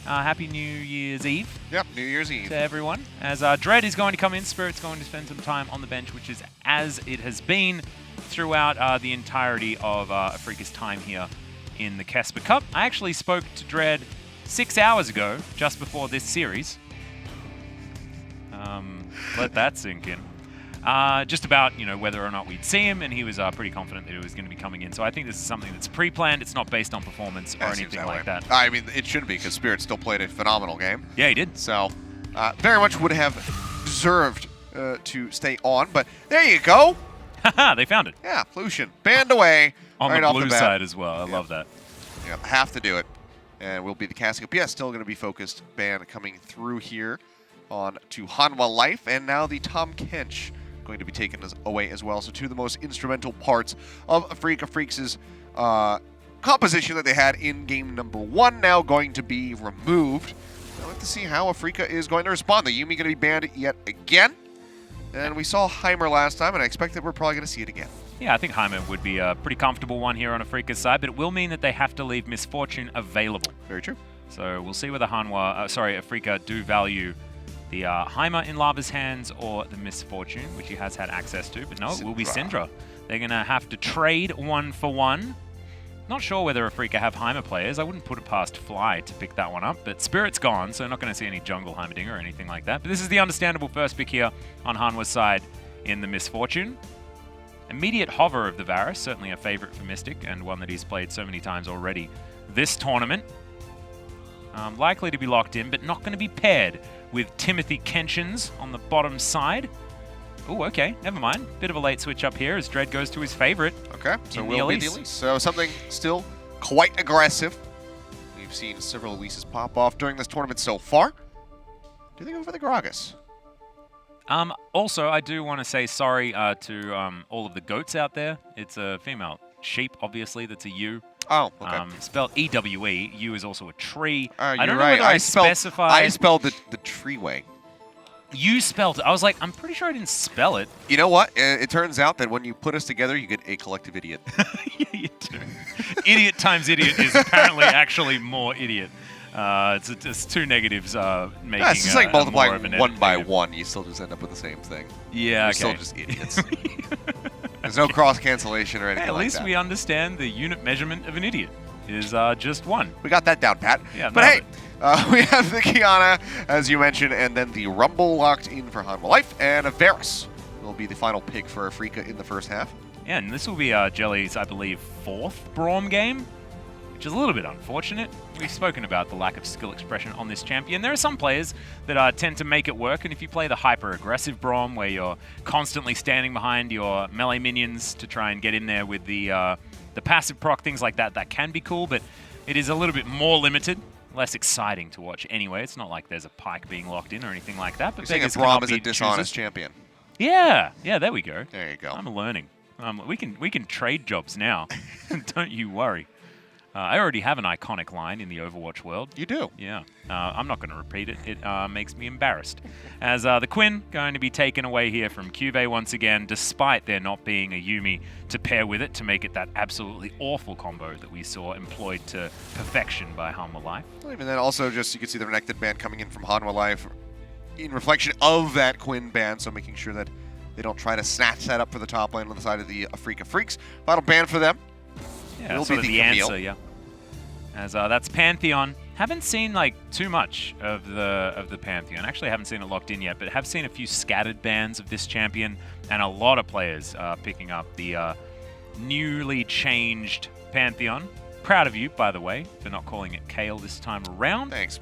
Happy New Year's Eve Yep, New Year's Eve. to everyone. As Dread is going to come in, Spirit's going to spend some time on the bench, which is as it has been throughout the entirety of Afreeca's time here in the KeSPA Cup. I actually spoke to Dread 6 hours ago, just before this series. Let that sink in. Just about, you know, whether or not we'd see him, and he was pretty confident that he was going to be coming in. So I think this is something that's pre-planned. It's not based on performance or anything like that. I mean, it shouldn't be because Spirit still played a phenomenal game. Yeah, he did. So, very much would have deserved to stay on. But there you go. Haha, they found it. Yeah, Lucian banned away On right the off blue the bat. side as well. I love that. Yeah, have to do it. And we'll be the casting up. Yeah, still going to be focused ban coming through here on to Hanwha Life. And now the Tom Kench going to be taken away as well. So two of the most instrumental parts of Afreeca Freecs' composition that they had in game number 1 now going to be removed. I'll have to see how Afreeca is going to respond. The Yuumi going to be banned yet again. And we saw Heimer last time, and I expect that we're probably going to see it again. Yeah, I think Heimer would be a pretty comfortable one here on Afreeca's side, but it will mean that they have to leave Misfortune available. Very true. So we'll see whether Afreeca do value the Heimer in Lava's hands or the Misfortune, which he has had access to, but no, it will be Syndra. They're going to have to trade 1 for 1. Not sure whether Afreeca have Heimer players. I wouldn't put it past Fly to pick that one up, but Spirit's gone, so not going to see any jungle Heimerdinger or anything like that. But this is the understandable first pick here on Hanwha's side in the Misfortune. Immediate Hover of the Varus, certainly a favorite for Mystic, and one that he's played so many times already this tournament. Likely to be locked in, but not going to be paired with Timothy Kenshin's on the bottom side. Oh, okay, never mind. Bit of a late switch up here as Dread goes to his favorite. Okay, so in we'll be the Elise. So something still quite aggressive. We've seen several Elises pop off during this tournament so far. Do they go for the Gragas? Also, I do want to say sorry to all of the goats out there. It's a female sheep, obviously, that's a U. Oh, okay. Spelled E-W-E. U is also a tree. I You're don't know right. whether I specified. I spelled the tree way. You spelled it. I was like, I'm pretty sure I didn't spell it. You know what? It turns out that when you put us together, you get a collective idiot. Yeah, you do. Idiot times idiot is apparently actually more idiot. It's two negatives making. Yeah, it's just like multiplying more of one by one. You still just end up with the same thing. Yeah, You're still just idiots. There's no cross cancellation or anything at like least that. we understand the unit measurement of an idiot is just one. We got that down, Pat. Yeah, but hey, we have the Kiana, as you mentioned, and then the Rumble locked in for Hanwha Life, and Varus will be the final pick for Afreeca in the first half. Yeah, and this will be Jelly's, I believe, 4th Braum game, which is a little bit unfortunate. We've spoken about the lack of skill expression on this champion. There are some players that tend to make it work, and if you play the hyper-aggressive Braum, where you're constantly standing behind your melee minions to try and get in there with the passive proc, things like that, that can be cool, but it is a little bit more limited, less exciting to watch anyway. It's not like there's a pike being locked in or anything like that. But you're saying Braum is a dishonest champion. Yeah, there we go. There you go. I'm learning. We can trade jobs now. Don't you worry. I already have an iconic line in the Overwatch world. You do? Yeah. I'm not going to repeat it. It makes me embarrassed. As the Quinn going to be taken away here from CuVee once again, despite there not being a Yuumi to pair with it to make it that absolutely awful combo that we saw employed to perfection by Hanwha Life. Well, even then, also just you can see the Renekton ban coming in from Hanwha Life in reflection of that Quinn ban, so making sure that they don't try to snatch that up for the top lane on the side of the Afreeca Freecs. Final ban for them. Yeah, that's sort of the answer, yeah. As that's Pantheon. Haven't seen like too much of the Pantheon. Actually, haven't seen it locked in yet, but have seen a few scattered bans of this champion, and a lot of players picking up the newly changed Pantheon. Proud of you, by the way, for not calling it Kale this time around. Thanks.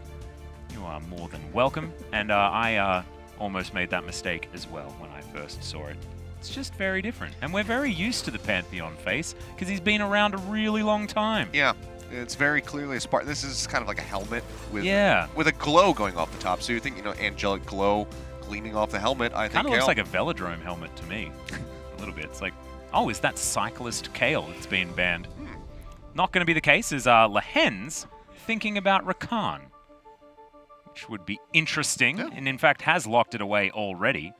You are more than welcome. And I almost made that mistake as well when I first saw it. It's just very different. And we're very used to the Pantheon face because he's been around a really long time. Yeah, it's very clearly a spark. This is kind of like a helmet with with a glow going off the top. So you think, angelic glow gleaming off the helmet. I think kind of looks like a Velodrome helmet to me. A little bit. It's like, oh, is that Cyclist Kale that's been banned? Not going to be the case. Is Lehends thinking about Rakan, which would be interesting, and in fact has locked it away already.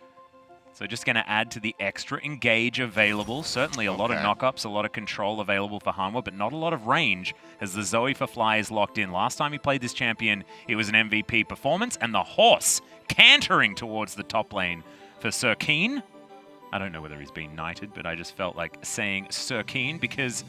So just going to add to the extra engage available. Certainly a lot of knockups, a lot of control available for Hanwha, but not a lot of range as the Zoe for Fly is locked in. Last time he played this champion, it was an MVP performance, and the horse cantering towards the top lane for Sir Kiin. I don't know whether he's been knighted, but I just felt like saying Sir Kiin because,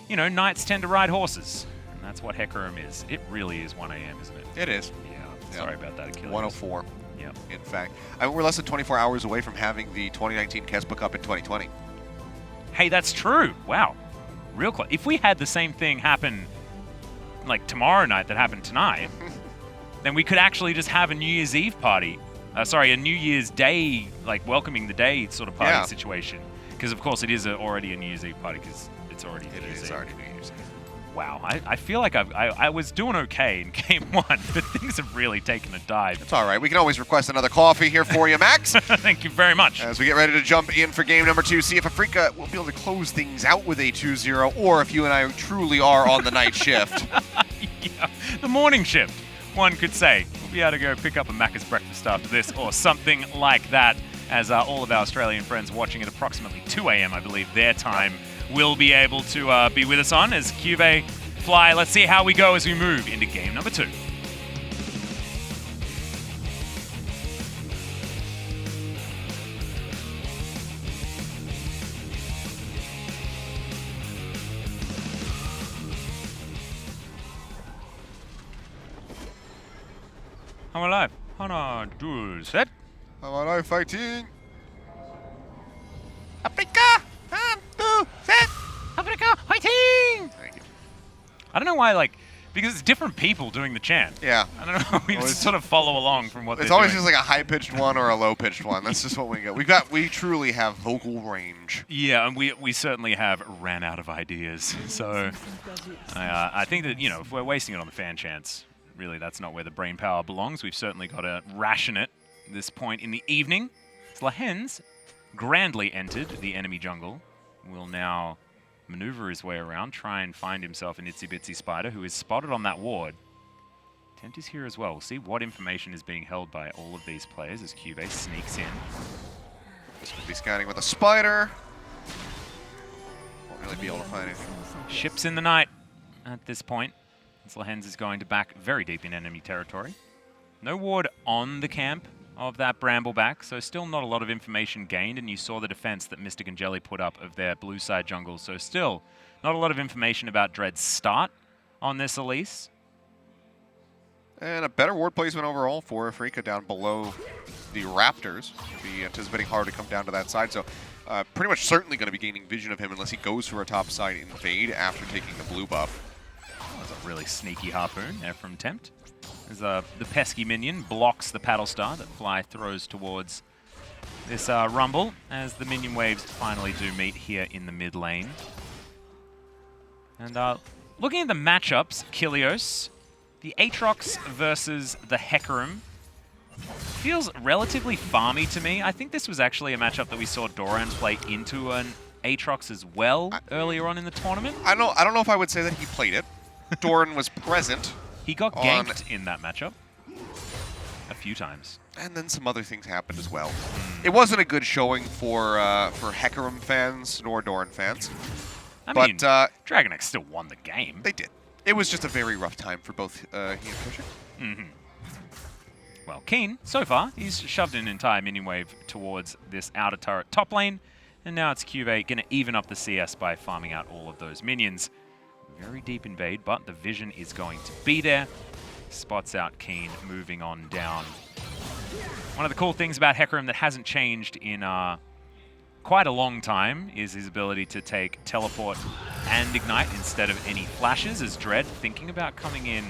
knights tend to ride horses, and that's what Hecarim is. It really is 1 a.m., isn't it? It is. Yeah. Sorry about that, Achilles. 104. Yeah. In fact, we're less than 24 hours away from having the 2019 KeSPA Cup in 2020. Hey, that's true. Wow. Real close. If we had the same thing happen like tomorrow night that happened tonight, then we could actually just have a New Year's Eve party. A New Year's Day, like welcoming the day sort of party situation. Because, of course, it is already a New Year's Eve party because it's already New Year's Eve. Already New Year's Eve. Wow, I feel like I was doing okay in Game 1, but things have really taken a dive. It's all right. We can always request another coffee here for you, Max. Thank you very much. As we get ready to jump in for game number 2, see if Afreeca will be able to close things out with a 2-0, or if you and I truly are on the night shift. Yeah, the morning shift, one could say. We'll be able to go pick up a Macca's breakfast after this, or something like that, as all of our Australian friends watching at approximately 2 a.m., I believe, their time, will be able to be with us on as CuVee Fly. Let's see how we go as we move into game number 2. I'm alive. Hana, do set. Hanwha Life fighting. Afreeca! 1, 2, set! Afreeca fighting! Thank you. I don't know why, because it's different people doing the chant. Yeah. I don't know. We just sort of follow along from what they're It's always doing. just like a high-pitched one or a low-pitched one. That's just what we get. We truly have vocal range. Yeah, and we certainly have ran out of ideas. So I think that, if we're wasting it on the fan chants, really that's not where the brain power belongs. We've certainly got to ration it at this point in the evening. Lehends grandly entered the enemy jungle. Will now maneuver his way around, try and find himself an itsy bitsy spider who is spotted on that ward. Tempt is here as well. We'll see what information is being held by all of these players as CuVee sneaks in. Just going to be scanning with a spider. Won't really be able to find anything. Ships in the night at this point. As Lehends is going to back very deep in enemy territory. No ward on the camp of that Brambleback, so still not a lot of information gained, and you saw the defense that Mystic and Jelly put up of their blue side jungle, so still not a lot of information about Dread's start on this Elise. And a better ward placement overall for Afreeca down below the Raptors. Be anticipating Haru to come down to that side, so pretty much certainly going to be gaining vision of him unless he goes for a top side invade after taking the blue buff. That's a really sneaky harpoon there from Tempt. As the pesky minion blocks the paddle star that Fly throws towards this Rumble, as the minion waves finally do meet here in the mid lane. And looking at the matchups, Kilios, the Aatrox versus the Hecarim feels relatively farmy to me. I think this was actually a matchup that we saw Doran play into an Aatrox as well earlier on in the tournament. I don't know if I would say that he played it. Doran was present. He got ganked in that matchup a few times. And then some other things happened as well. It wasn't a good showing for Hecarim fans nor Doran fans. I mean, Dragon X still won the game. They did. It was just a very rough time for both he and Fisher. Well, Kiin, so far, he's shoved an entire minion wave towards this outer turret top lane, and now it's CuVee going to even up the CS by farming out all of those minions. Very deep invade, but the vision is going to be there. Spots out Kiin, moving on down. One of the cool things about Hecarim that hasn't changed in quite a long time is his ability to take teleport and ignite instead of any flashes, as Dread thinking about coming in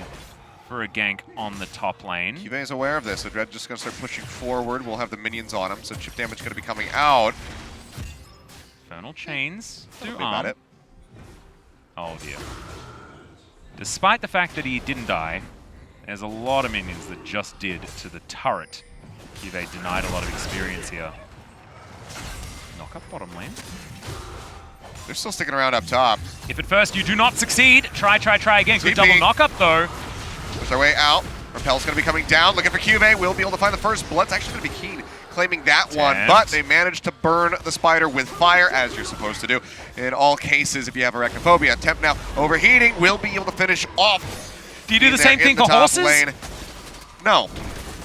for a gank on the top lane. CuVee is aware of this, so Dread just going to start pushing forward. We'll have the minions on him, so chip damage going to be coming out. Infernal Chains do about it. Oh dear. Despite the fact that he didn't die, there's a lot of minions that just did to the turret. CuVee denied a lot of experience here. Knock up bottom lane. They're still sticking around up top. If at first you do not succeed, try again. Good double knock up though. Push their way out. Repel's going to be coming down, looking for CuVee. We'll be able to find the first blood. It's actually going to be Kiin claiming that one, but they managed to burn the spider with fire, as you're supposed to do in all cases if you have arachnophobia. Tempt now overheating, will be able to finish off. Do you do the same thing for horses? Lane. No.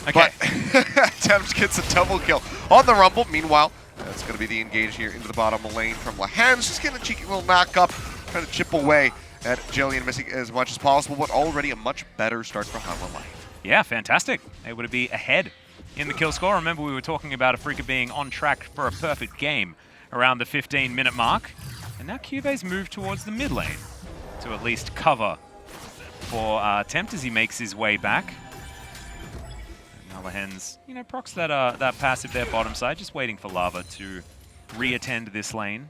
Okay. But Tempt gets a double kill on the Rumble. Meanwhile, that's going to be the engage here into the bottom lane from Lehends. Just getting a cheeky little knock up, trying to chip away at Jelly and Mystic as much as possible, but already a much better start for Hanwha Life. Yeah, fantastic. Able to be ahead in the kill score. Remember, we were talking about Afreeca being on track for a perfect game around the 15-minute mark. And now CuVee's moved towards the mid lane to at least cover for Tempt as he makes his way back. And now Lehends, procs that passive there bottom side, just waiting for Lava to re-attend this lane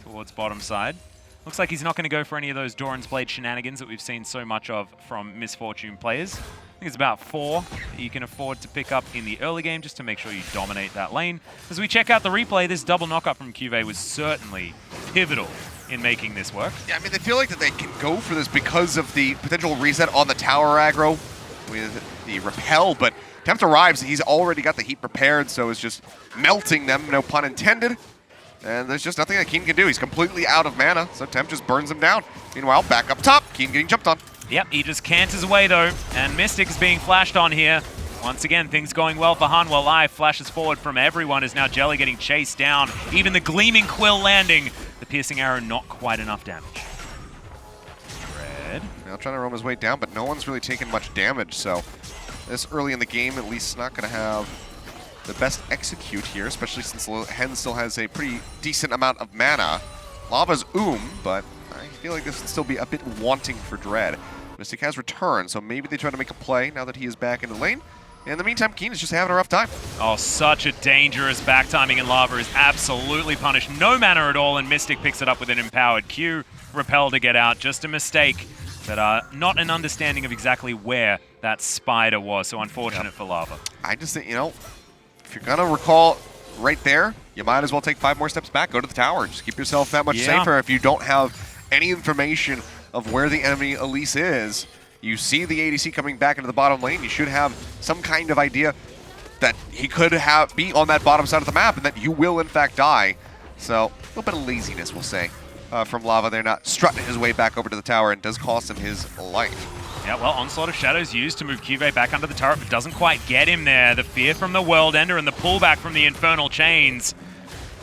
towards bottom side. Looks like he's not going to go for any of those Doran's Blade shenanigans that we've seen so much of from Misfortune players. I think it's about 4 that you can afford to pick up in the early game just to make sure you dominate that lane. As we check out the replay, this double knockup from CuVee was certainly pivotal in making this work. Yeah, I mean, they feel like that they can go for this because of the potential reset on the tower aggro with the repel, but Tempt arrives, he's already got the heat prepared, so it's just melting them, no pun intended. And there's just nothing that Kiin can do. He's completely out of mana, so Tempt just burns him down. Meanwhile, back up top, Kiin getting jumped on. Yep, he just canters away though, and Mystic is being flashed on here. Once again, things going well for Hanwha Life. Flashes forward from everyone as now Jelly getting chased down. Even the Gleaming Quill landing. The Piercing Arrow not quite enough damage. Red. Now trying to roam his way down, but no one's really taking much damage, so this early in the game at least not going to have the best execute here, especially since Lehends still has a pretty decent amount of mana. Lava's but I feel like this would still be a bit wanting for Dread. Mystic has returned, so maybe they try to make a play now that he is back in the lane. In the meantime, Kiin is just having a rough time. Oh, such a dangerous back timing, and Lava is absolutely punished. No mana at all, and Mystic picks it up with an empowered Q. Repel to get out, just a mistake, but not an understanding of exactly where that spider was, so unfortunate for Lava. I just think, if you're going to recall right there, you might as well take 5 more steps back, go to the tower, just keep yourself that much Yeah. safer. If you don't have any information of where the enemy Elise is, you see the ADC coming back into the bottom lane, you should have some kind of idea that he could be on that bottom side of the map and that you will in fact die. So a little bit of laziness, we'll say, from Lava there, not strutting his way back over to the tower, and does cost him his life. Yeah, well, Onslaught of Shadows used to move CuVee back under the turret, but doesn't quite get him there. The fear from the World Ender and the pullback from the Infernal Chains.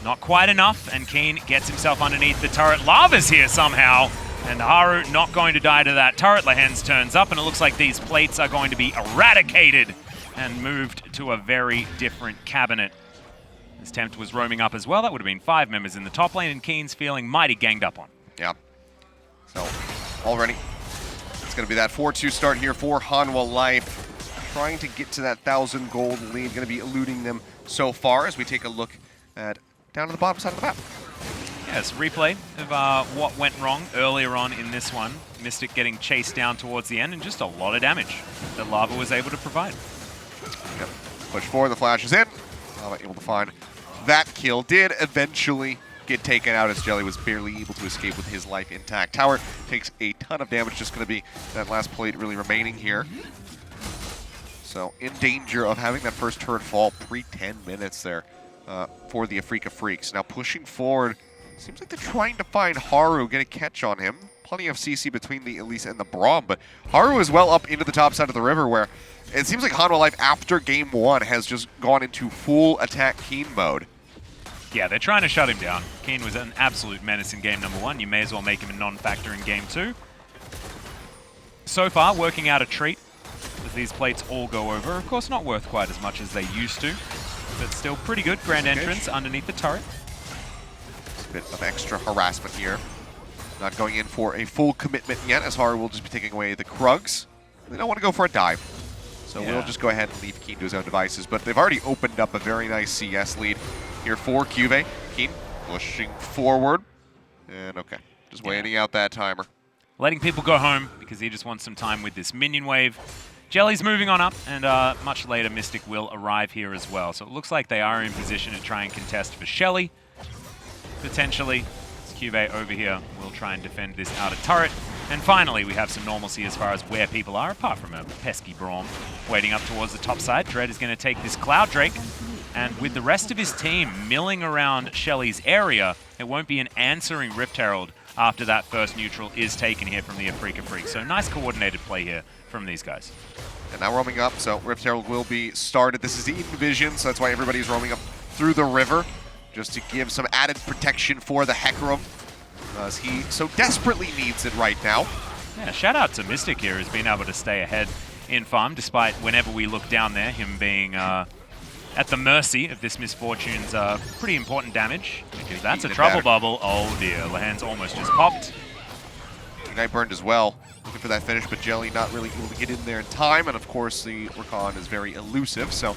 Not quite enough, and Kiin gets himself underneath the turret. Lava's here somehow, and Haru not going to die to that turret. Lehends turns up, and it looks like these plates are going to be eradicated and moved to a very different cabinet. As Tempt was roaming up as well, that would have been 5 members in the top lane, and Kiin's feeling mighty ganged up on. Yeah. So, already, it's going to be that 4-2 start here for Hanwha Life. Trying to get to that 1,000 gold lead. Going to be eluding them so far as we take a look at down to the bottom side of the map. Yes, replay of what went wrong earlier on in this one. Mystic getting chased down towards the end, and just a lot of damage that Lava was able to provide. Yep. Push forward, the flash is in. Lava able to find that kill. Did eventually get taken out as Jelly was barely able to escape with his life intact. Tower takes a ton of damage, just going to be that last plate really remaining here. So in danger of having that first turret fall pre-10 minutes there for the Afreeca Freecs. Now pushing forward, seems like they're trying to find Haru, get a catch on him. Plenty of CC between the Elise and the Braum, but Haru is well up into the top side of the river where it seems like Hanwha Life after game 1 has just gone into full attack Kiin mode. Yeah, they're trying to shut him down. Kiin was an absolute menace in game number 1. You may as well make him a non-factor in game 2. So far, working out a treat as these plates all go over. Of course, not worth quite as much as they used to, but still pretty good. Grand entrance underneath the turret. Just a bit of extra harassment here. Not going in for a full commitment yet, as Haru will just be taking away the Krugs. They don't want to go for a dive. So we'll just go ahead and leave Kiin to his own devices. But they've already opened up a very nice CS lead here for CuVee. Kiin pushing forward. And okay, just waiting out that timer. Letting people go home because he just wants some time with this minion wave. Jelly's moving on up, and much later Mystic will arrive here as well. So it looks like they are in position to try and contest for Shelly. Potentially, CuVee over here will try and defend this outer turret. And finally, we have some normalcy as far as where people are, apart from a pesky Braum waiting up towards the top side. Dread is going to take this Cloud Drake, and with the rest of his team milling around Shelly's area, it won't be an answering Rift Herald after that first neutral is taken here from the Afreeca Freecs. So nice coordinated play here from these guys. And now roaming up, so Rift Herald will be started. This is the Eden Vision, so that's why everybody's roaming up through the river, just to give some added protection for the Hecarim, as he so desperately needs it right now. Yeah, shout out to Mystic here, who's been able to stay ahead in farm, despite whenever we look down there, him being at the mercy of this Misfortune's pretty important damage, because that's a trouble bubble. Oh dear, Lehends almost just popped. Ignite burned as well, looking for that finish, but Jelly not really able to get in there in time, and of course the Rakan is very elusive, so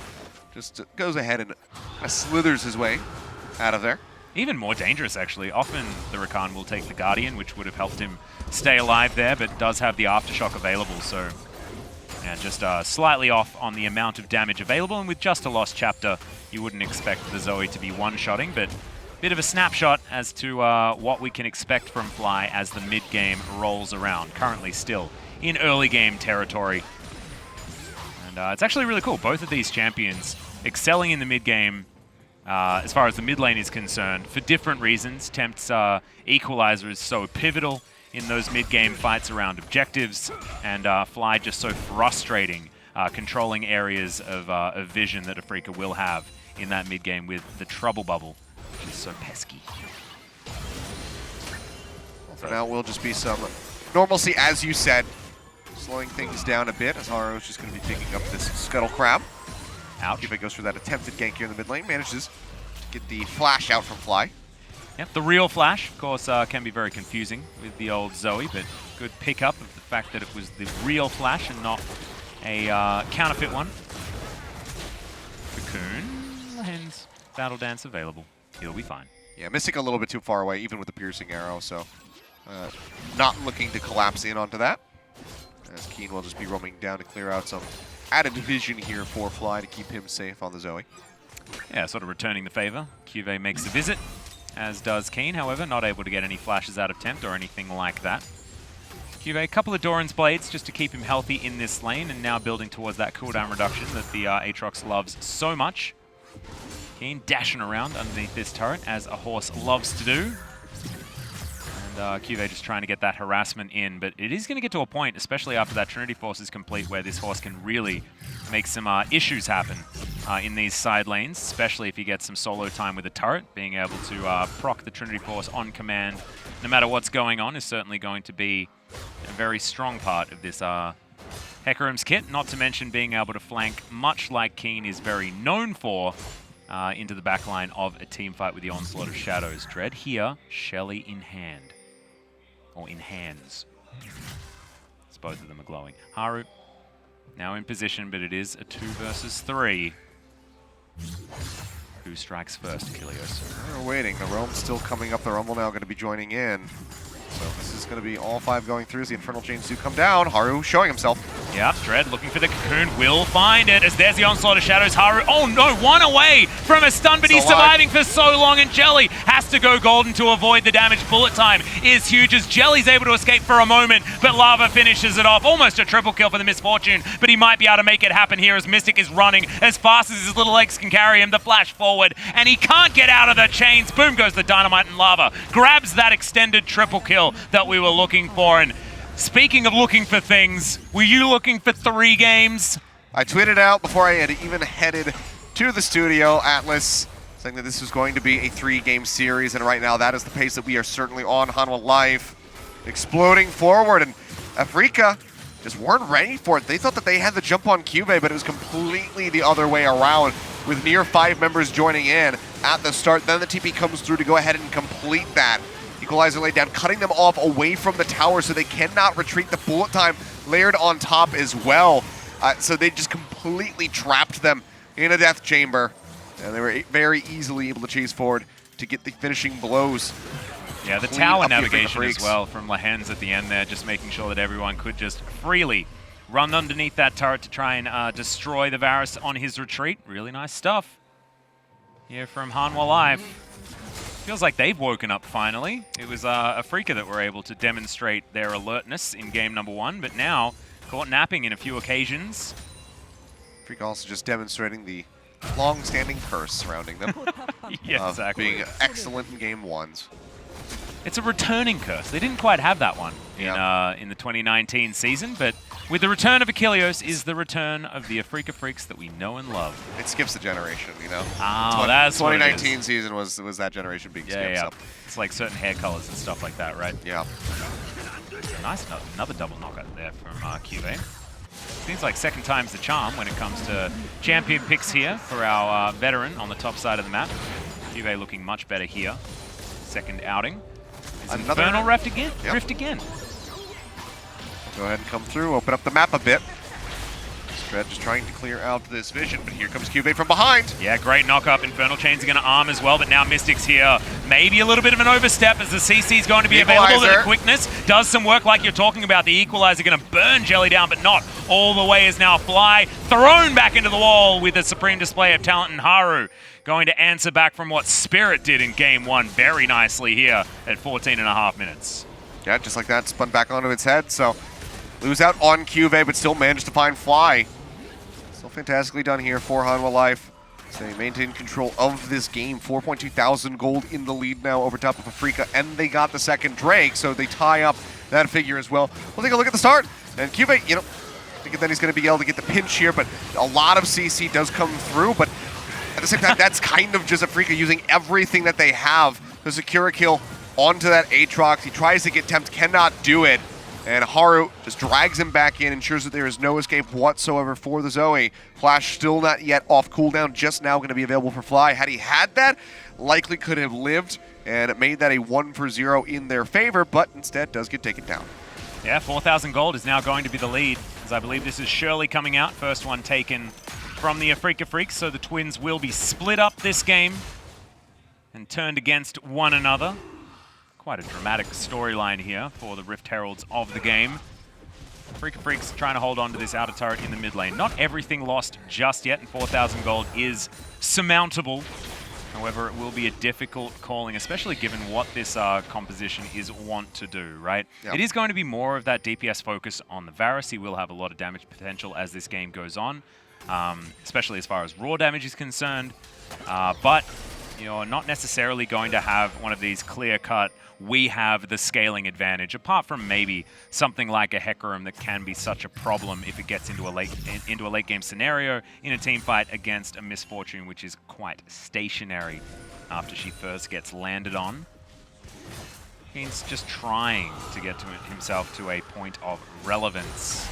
just goes ahead and slithers his way out of there. Even more dangerous, actually. Often the Rakan will take the Guardian, which would have helped him stay alive there, but does have the Aftershock available, so yeah, just slightly off on the amount of damage available, and with just a lost chapter, you wouldn't expect the Zoe to be one-shotting, but bit of a snapshot as to what we can expect from Fly as the mid-game rolls around. Currently still in early-game territory. And it's actually really cool. Both of these champions excelling in the mid-game as far as the mid lane is concerned, for different reasons. Tempt's Equalizer is so pivotal in those mid-game fights around objectives, and Fly just so frustrating, controlling areas of vision that Afreeca will have in that mid-game with the Trouble Bubble, which is so pesky. Well, for now, will just be some normalcy, as you said, slowing things down a bit, as Haru is just going to be picking up this Scuttle Crab. Ouch. KeSPA goes for that attempted gank here in the mid lane, manages to get the flash out from Fly. Yep, the real flash, of course, can be very confusing with the old Zoe, but good pickup of the fact that it was the real flash and not a counterfeit one. Cocoon, Lehends, Battle Dance available. He'll be fine. Yeah, Mystic a little bit too far away, even with the piercing arrow, so not looking to collapse in onto that. As Kiin will just be roaming down to clear out some added vision here for Fly to keep him safe on the Zoe. Yeah, sort of returning the favor. CuVee makes a visit, as does Kiin, however, not able to get any flashes out of Tempt or anything like that. CuVee, a couple of Doran's Blades just to keep him healthy in this lane, and now building towards that cooldown reduction that the Aatrox loves so much. Kiin dashing around underneath this turret, as a horse loves to do. And CuVee just trying to get that harassment in, but it is going to get to a point, especially after that Trinity Force is complete, where this horse can really make some issues happen in these side lanes, especially if you get some solo time with a turret. Being able to proc the Trinity Force on command, no matter what's going on, is certainly going to be a very strong part of this Hecarim's kit, not to mention being able to flank, much like Kiin is very known for, into the backline of a team fight with the onslaught of shadows. Dread here, Shelly in hand. Or in hands. As both of them are glowing. Haru now in position, but it is a 2 versus 3. Who strikes first, Achilles? We're waiting. The Roam's still coming up. The Rumble now going to be joining in. So this is going to be all 5 going through as the Infernal Chains do come down. Haru showing himself. Yeah, Dread looking for the cocoon, will find it as there's the onslaught of shadows. Haru, oh no, 1 away from a stun, but he's surviving for so long, and Jelly has to go golden to avoid the damage. Bullet time is huge as Jelly's able to escape for a moment, but Lava finishes it off. Almost a triple kill for the Misfortune, but he might be able to make it happen here as Mystic is running as fast as his little legs can carry him. The flash forward, and he can't get out of the chains. Boom goes the Dynamite, and Lava grabs that extended triple kill that we were looking for. And speaking of looking for things, were you looking for 3 games? I tweeted out before I had even headed to the studio, Atlas, saying that this was going to be a 3-game series, and right now that is the pace that we are certainly on. Hanwha Life exploding forward, and Afreeca just weren't ready for it. They thought that they had the jump on CuVee, but it was completely the other way around, with near 5 members joining in at the start. Then the TP comes through to go ahead and complete that. Equalizer laid down, cutting them off away from the tower so they cannot retreat. The bullet time layered on top as well. So they just completely trapped them in a death chamber. And they were very easily able to chase forward to get the finishing blows. Yeah, the tower navigation as well from Lehends at the end there, just making sure that everyone could just freely run underneath that turret to try and destroy the Varus on his retreat. Really nice stuff here from Hanwha Life. Feels like they've woken up finally. It was Afreeca that were able to demonstrate their alertness in game number 1, but now caught napping in a few occasions. Afreeca also just demonstrating the long-standing curse surrounding them. Yeah, exactly. Being excellent in game 1s. It's a returning curse. They didn't quite have that one in the 2019 season, but with the return of Achilles is the return of the Afreeca Freecs that we know and love. It skips the generation, you know? Oh, that's 2019 season was that generation being skipped. Yeah. So. It's like certain hair colors and stuff like that, right? Yeah. Nice, another double knockout there from CuVee. Seems like second time's the charm when it comes to champion picks here for our veteran on the top side of the map. CuVee looking much better here. Second outing. Is Infernal Rift again? Yep. Rift again. Go ahead and come through, open up the map a bit. Dread just trying to clear out this vision, but here comes CuVee from behind. Yeah, great knock-up. Infernal Chains are going to arm as well, but now Mystic's here. Maybe a little bit of an overstep as the CC is going to be available. The quickness does some work like you're talking about. The Equalizer going to burn Jelly down, but not all the way, is now Fly thrown back into the wall with a supreme display of talent, and Haru going to answer back from what Spirit did in game 1 very nicely here at 14.5 minutes. Yeah, just like that, spun back onto its head, so lose out on CuVee, but still managed to find Fly. Still fantastically done here for Hanwha Life. So they maintain control of this game. 4.2 thousand gold in the lead now over top of Afreeca, and they got the second Drake, so they tie up that figure as well. We'll take a look at the start, and CuVee, you know, I think then he's going to be able to get the pinch here, but a lot of CC does come through, but at the same time, that's kind of just Afreeca using everything that they have to secure a kill onto that Aatrox. He tries to get Tempt, cannot do it. And Haru just drags him back in, ensures that there is no escape whatsoever for the Zoe. Flash still not yet off cooldown, just now going to be available for Fly. Had he had that, likely could have lived, and it made that a 1-for-0 in their favor, but instead does get taken down. Yeah, 4,000 gold is now going to be the lead, as I believe this is Shirley coming out. First one taken from the Afreeca Freecs, so the Twins will be split up this game and turned against one another. Quite a dramatic storyline here for the Rift Heralds of the game. Afreeca Freecs trying to hold on to this outer turret in the mid lane. Not everything lost just yet, and 4,000 gold is surmountable. However, it will be a difficult calling, especially given what this composition is wont to do, right? Yep. It is going to be more of that DPS focus on the Varus. He will have a lot of damage potential as this game goes on, especially as far as raw damage is concerned. But you're not necessarily going to have one of these clear-cut, we have the scaling advantage, apart from maybe something like a Hecarim that can be such a problem if it gets into a late game scenario in a team fight against a Misfortune, which is quite stationary after she first gets landed on. He's just trying to get himself to a point of relevance.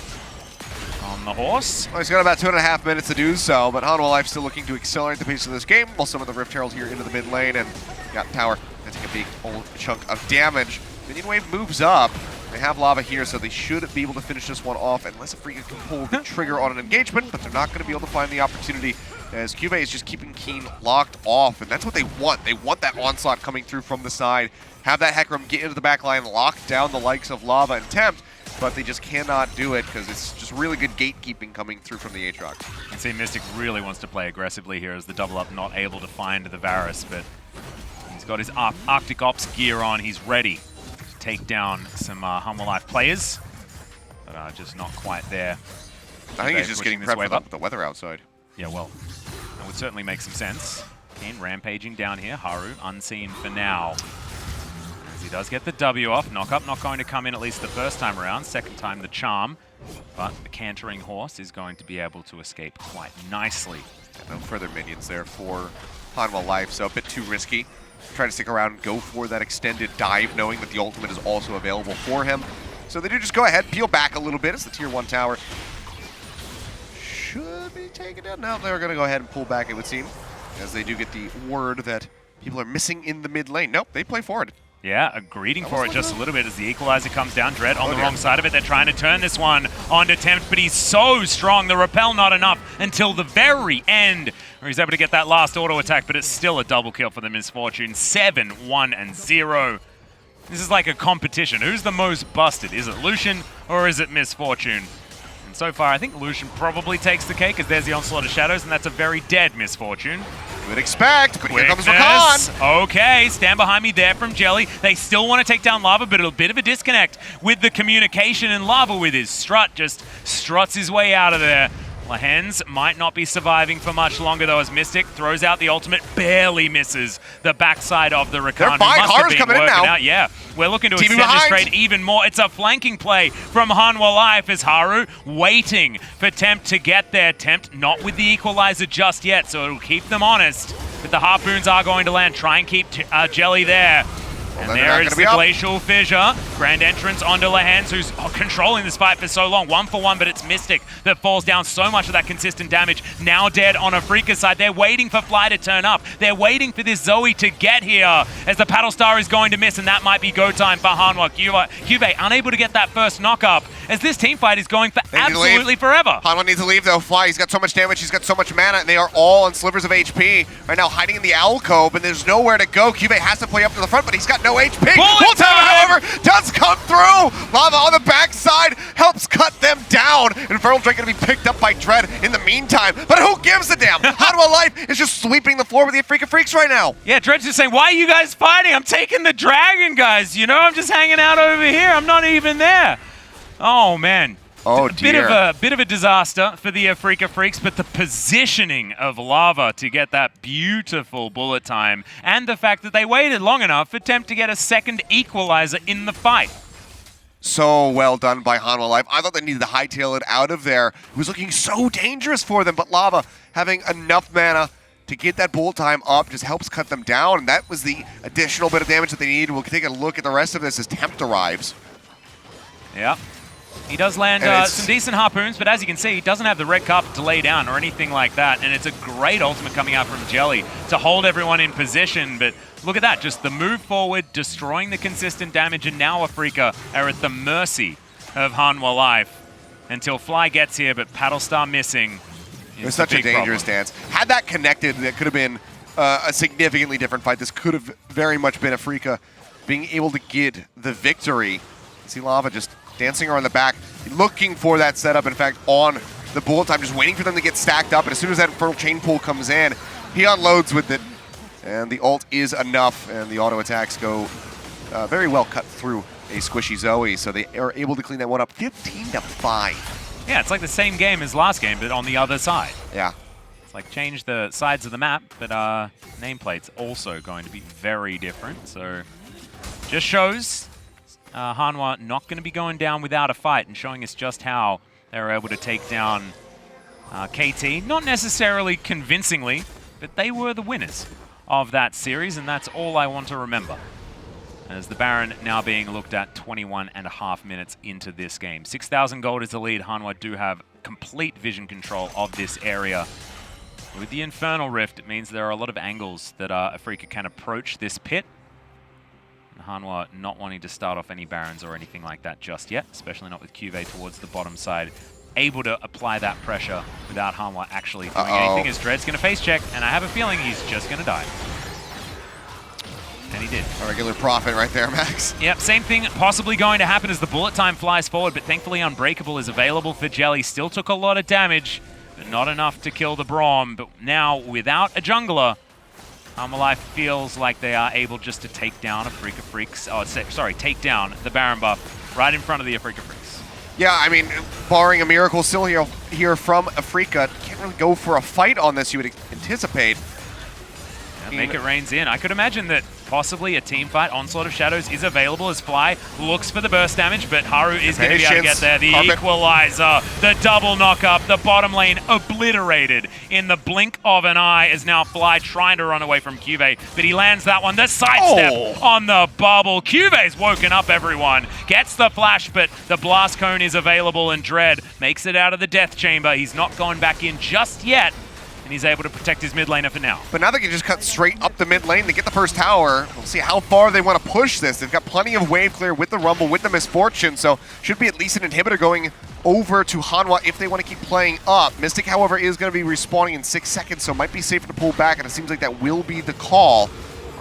On the horse. Well, he's got about 2.5 minutes to do so, but Hanwha Life still looking to accelerate the pace of this game. While some of the Rift Herald here into the mid lane, and got Tower gonna take a big old chunk of damage. Minion wave moves up. They have lava here, so they should be able to finish this one off unless Afreeca can pull the trigger on an engagement, but they're not going to be able to find the opportunity as CuVee is just keeping Kiin locked off, and that's what they want. They want that onslaught coming through from the side, have that Hecarim get into the back line, lock down the likes of Lava and Tempt, but they just cannot do it because it's just really good gatekeeping coming through from the Aatrox. You can see Mystic really wants to play aggressively here as the double up not able to find the Varus, but he's got his Arctic Ops gear on. He's ready to take down some Hanwha Life players, but just not quite there. I think he's just getting prepped up with the weather outside. Yeah, well, that would certainly make some sense. Kiin rampaging down here. Haru unseen for now. As he does get the W off. Knock up not going to come in at least the first time around. Second time the charm. But the cantering horse is going to be able to escape quite nicely. No further minions there for Hanwha Life, so a bit too risky. Try to stick around and go for that extended dive, knowing that the ultimate is also available for him. So they do just go ahead, peel back a little bit as the tier 1 tower should be taken down. No, they're going to go ahead and pull back, it would seem, as they do get the word that people are missing in the mid lane. Nope, they play forward. Yeah, a greeting for it just a little bit as the equalizer comes down. Dread on the wrong side of it. They're trying to turn this one onto Tempt, but he's so strong. The repel not enough until the very end, where he's able to get that last auto attack, but it's still a double kill for the Misfortune. 7, 1, and 0. This is like a competition. Who's the most busted? Is it Lucian or is it Misfortune? And so far, I think Lucian probably takes the cake, as there's the onslaught of shadows, and that's a very dead Misfortune. You would expect, but here comes Rakan. Okay, stand behind me there from Jelly. They still want to take down Lava, but a bit of a disconnect with the communication, and Lava with his strut just struts his way out of there. Lehends might not be surviving for much longer, though, as Mystic throws out the ultimate, barely misses the backside of the Rakan. They're fine. Haru's coming in now. Yeah, we're looking to extend this trade even more. It's a flanking play from Hanwha Life as Haru waiting for Tempt to get there. Tempt not with the equalizer just yet, so it'll keep them honest. But the harpoons are going to land. Try and keep Jelly there. And there is the Glacial Fissure. Grand entrance onto Lehends, who's controlling this fight for so long. 1 for 1, but it's Mystic that falls down so much of that consistent damage. Now dead on Afreeca's side. They're waiting for Fly to turn up. They're waiting for this Zoe to get here, as the Paddle Star is going to miss, and that might be go time for Hanwha. CuVee unable to get that first knock up, as this team fight is going for absolutely forever. Hanwha needs to leave, though. Fly, he's got so much damage, he's got so much mana, and they are all on slivers of HP. Right now, hiding in the alcove, and there's nowhere to go. CuVee has to play up to the front, but he's got no HP. Full time, however, does come through. Lava on the backside helps cut them down. Infernal Drake going to be picked up by Dread in the meantime. But who gives a damn? Hanwha Life is just sweeping the floor with the Afreeca Freecs right now. Yeah, Dread's just saying, why are you guys fighting? I'm taking the dragon, guys. You know, I'm just hanging out over here. I'm not even there. Oh, man. Oh, dear. Bit of a disaster for the Afreeca Freecs, but the positioning of Lava to get that beautiful bullet time, and the fact that they waited long enough for Tempt to get a second equalizer in the fight. So well done by Hanwha Life. I thought they needed to hightail it out of there. It was looking so dangerous for them, but Lava having enough mana to get that bullet time up just helps cut them down, and that was the additional bit of damage that they needed. We'll take a look at the rest of this as Tempt arrives. Yeah. He does land some decent harpoons, but as you can see, he doesn't have the red carpet to lay down or anything like that, and it's a great ultimate coming out from Jelly to hold everyone in position, but look at that, just the move forward, destroying the consistent damage, and now Afreeca are at the mercy of Hanwha Life until Fly gets here, but Paddlestar missing. It was such a dangerous dance. Had that connected, that could have been a significantly different fight. This could have very much been Afreeca being able to get the victory. See Lava just dancing around the back. looking for that setup, in fact, on the bullet time, just waiting for them to get stacked up. And as soon as that Infernal Chain Pull comes in, he unloads with it. And the ult is enough, and the auto attacks go very well cut through a squishy Zoe. So they are able to clean that one up 15-5. Yeah, it's like the same game as last game, but on the other side. Yeah. It's like change the sides of the map, but nameplate's also going to be very different. So just shows Hanwha not going to be going down without a fight, and showing us just how they were able to take down KT. Not necessarily convincingly, but they were the winners of that series, and that's all I want to remember. As the Baron now being looked at 21.5 minutes into this game. 6,000 gold is the lead. Hanwha do have complete vision control of this area. With the Infernal Rift, it means there are a lot of angles that Afreeca can approach this pit. And Hanwha not wanting to start off any Barons or anything like that just yet, especially not with CuVee towards the bottom side. Able to apply that pressure without Hanwha actually doing anything, as Dread's going to face check, and I have a feeling he's just going to die. And he did. A regular profit right there, Max. Yep, same thing possibly going to happen as the bullet time flies forward, but thankfully Unbreakable is available for Jelly. Still took a lot of damage, but not enough to kill the Braum. But now, without a jungler, Hanwha Life feels like they are able just to take down Afreeca Freecs. Oh, sorry, take down the Baron buff right in front of the Afreeca Freecs. Yeah, I mean, barring a miracle still here from Afreeca, can't really go for a fight on this, you would anticipate. Yeah, make it rains in. I could imagine that possibly a team fight. Onslaught of Shadows is available as Fly looks for the burst damage, but Haru is going to be able to get there. The equalizer, the double knock up, the bottom lane obliterated in the blink of an eye as now Fly trying to run away from CuVee, but he lands that one. The sidestep on the bubble. CuVee's woken up, everyone. Gets the flash, but the blast cone is available, and Dread makes it out of the death chamber. He's not going back in just yet, and he's able to protect his mid laner for now. But now they can just cut straight up the mid lane to get the first tower. We'll see how far they want to push this. They've got plenty of wave clear with the Rumble, with the Misfortune, so should be at least an inhibitor going over to Hanwha if they want to keep playing up. Mystic, however, is going to be respawning in 6 seconds, so might be safer to pull back, and it seems like that will be the call.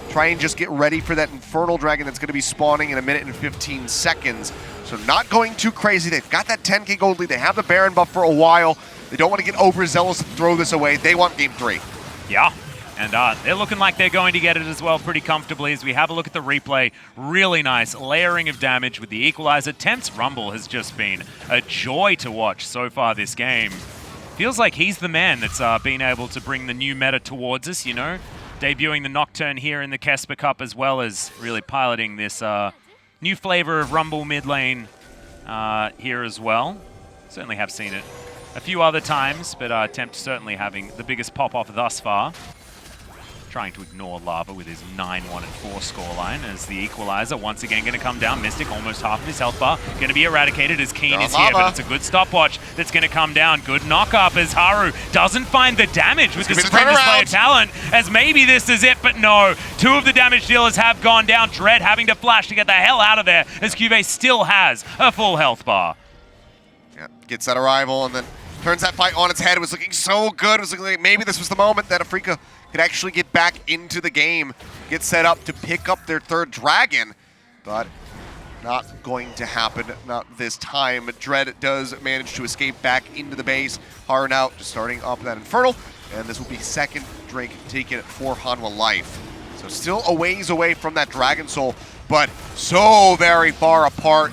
Try and just get ready for that Infernal Dragon that's going to be spawning in 1 minute and 15 seconds. So not going too crazy. They've got that 10k gold lead. They have the Baron buff for a while. They don't want to get overzealous and throw this away. They want game 3. Yeah, and they're looking like they're going to get it as well pretty comfortably as we have a look at the replay. Really nice layering of damage with the equalizer. Tempt's Rumble has just been a joy to watch so far this game. Feels like he's the man that's been able to bring the new meta towards us, you know? Debuting the Nocturne here in the KeSPA Cup, as well as really piloting this new flavor of Rumble mid lane here as well. Certainly have seen it a few other times, but Tempt certainly having the biggest pop-off thus far. Trying to ignore Lava with his 9-1-4 scoreline as the equalizer once again going to come down. Mystic almost half of his health bar. Going to be eradicated as Kiin is here, but it's a good stopwatch that's going to come down. Good knock-up as Haru doesn't find the damage with the Supreme Display of Talent, as maybe this is it, but no. 2 of the damage dealers have gone down. Dread having to flash to get the hell out of there as CuVee still has a full health bar. Yeah, gets that arrival and then turns that fight on its head. It was looking so good. It was looking like maybe this was the moment that Afreeca could actually get back into the game, get set up to pick up their 3rd dragon, but not going to happen, not this time. Dread does manage to escape back into the base. Haru now just starting up that Infernal, and this will be 2nd Drake taken for Hanwha Life. So still a ways away from that Dragon Soul, but so very far apart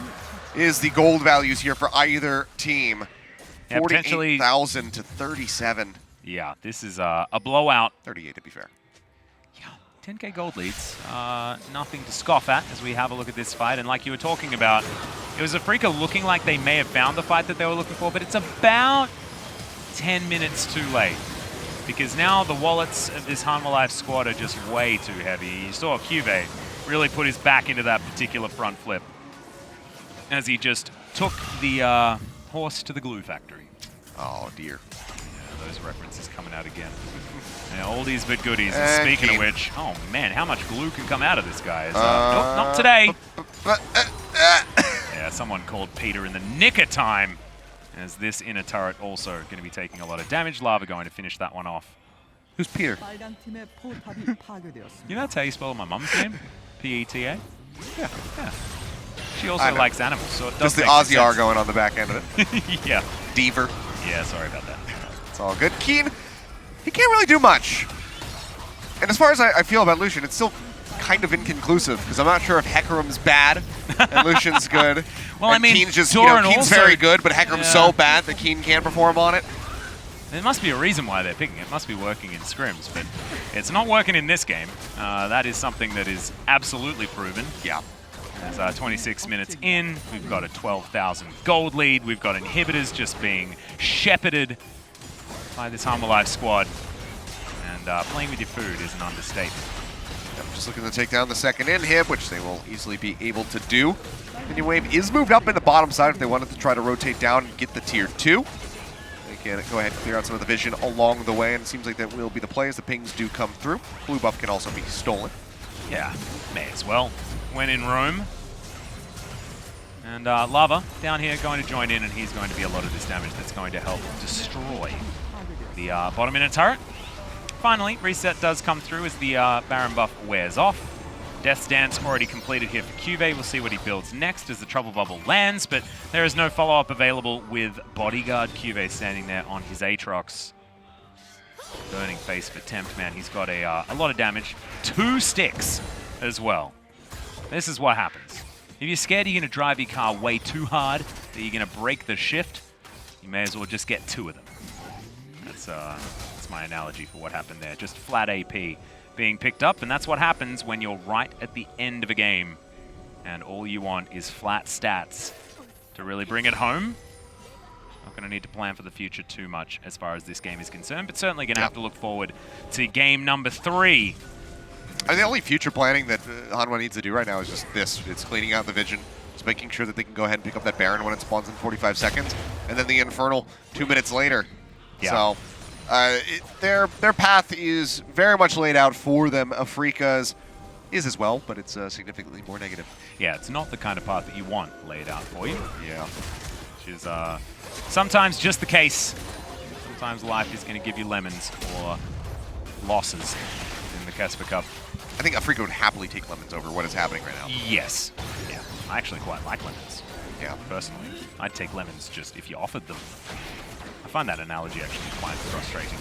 is the gold values here for either team. Yeah, 48,000 to 37. Yeah, this is a blowout. 38 to be fair. Yeah, 10k gold leads. Nothing to scoff at as we have a look at this fight. And like you were talking about, it was Afreeca looking like they may have found the fight that they were looking for, but it's about 10 minutes too late. Because now the wallets of this Hanwha Life squad are just way too heavy. You saw CuVee really put his back into that particular front flip as he just took the horse to the glue factory. Oh dear. Yeah, those references coming out again. Yeah, oldies but goodies. And speaking of which, oh man, how much glue can come out of this guy? Nope, not today. Yeah, someone called Peter in the nick of time, as this inner turret also going to be taking a lot of damage. Lava going to finish that one off. Who's Peter? You know that's how you spell my mum's name? P-E-T-A? Yeah. She also likes animals, so it does Just the make Aussie R sense. going on the back end of it. Yeah. Deaver. Yeah, sorry about that. It's all good. Kiin, he can't really do much. And as far as I feel about Lucian, it's still kind of inconclusive, because I'm not sure if Hecarim's bad and Lucian's good. Well, and I mean, Kiin's just, Doran Kiin's also, very good, but Hecarim's so bad that Kiin can't perform on it. There must be a reason why they're picking it. It must be working in scrims, but it's not working in this game. That is something that is absolutely proven. Yeah. As 26 minutes in, we've got a 12,000 gold lead. We've got inhibitors just being shepherded by this Hanwha Life squad. And playing with your food is an understatement. Yep, just looking to take down the second inhib, which they will easily be able to do. Minion wave is moved up in the bottom side if they wanted to try to rotate down and get the tier 2. They can go ahead and clear out some of the vision along the way, and it seems like that will be the play as the pings do come through. Blue buff can also be stolen. Yeah, may as well. When in Rome. And Lava down here going to join in, and he's going to be a lot of this damage that's going to help destroy the bottom inner turret. Finally, reset does come through as the Baron buff wears off. Death's Dance already completed here for CuVee. We'll see what he builds next as the Trouble Bubble lands, but there is no follow-up available with Bodyguard. CuVee standing there on his Aatrox. Burning face for Tempt, man. He's got a lot of damage. 2 sticks as well. This is what happens. If you're scared you're going to drive your car way too hard, that you're going to break the shift, you may as well just get 2 of them. That's my analogy for what happened there. Just flat AP being picked up, and that's what happens when you're right at the end of a game and all you want is flat stats to really bring it home. Not going to need to plan for the future too much as far as this game is concerned, but certainly going to have to look forward to game number 3. The only future planning that Hanwha needs to do right now is just this. It's cleaning out the vision. It's making sure that they can go ahead and pick up that Baron when it spawns in 45 seconds. And then the Infernal 2 minutes later. Yeah. So their path is very much laid out for them. Afreeca's is as well, but it's significantly more negative. Yeah, it's not the kind of path that you want laid out for you. Yeah. Which is sometimes just the case. Sometimes life is going to give you lemons or losses in the KeSPA Cup. I think Afreeca would happily take lemons over what is happening right now. Yes. Yeah. I actually quite like lemons. Yeah. Personally. I'd take lemons just if you offered them. I find that analogy actually quite frustrating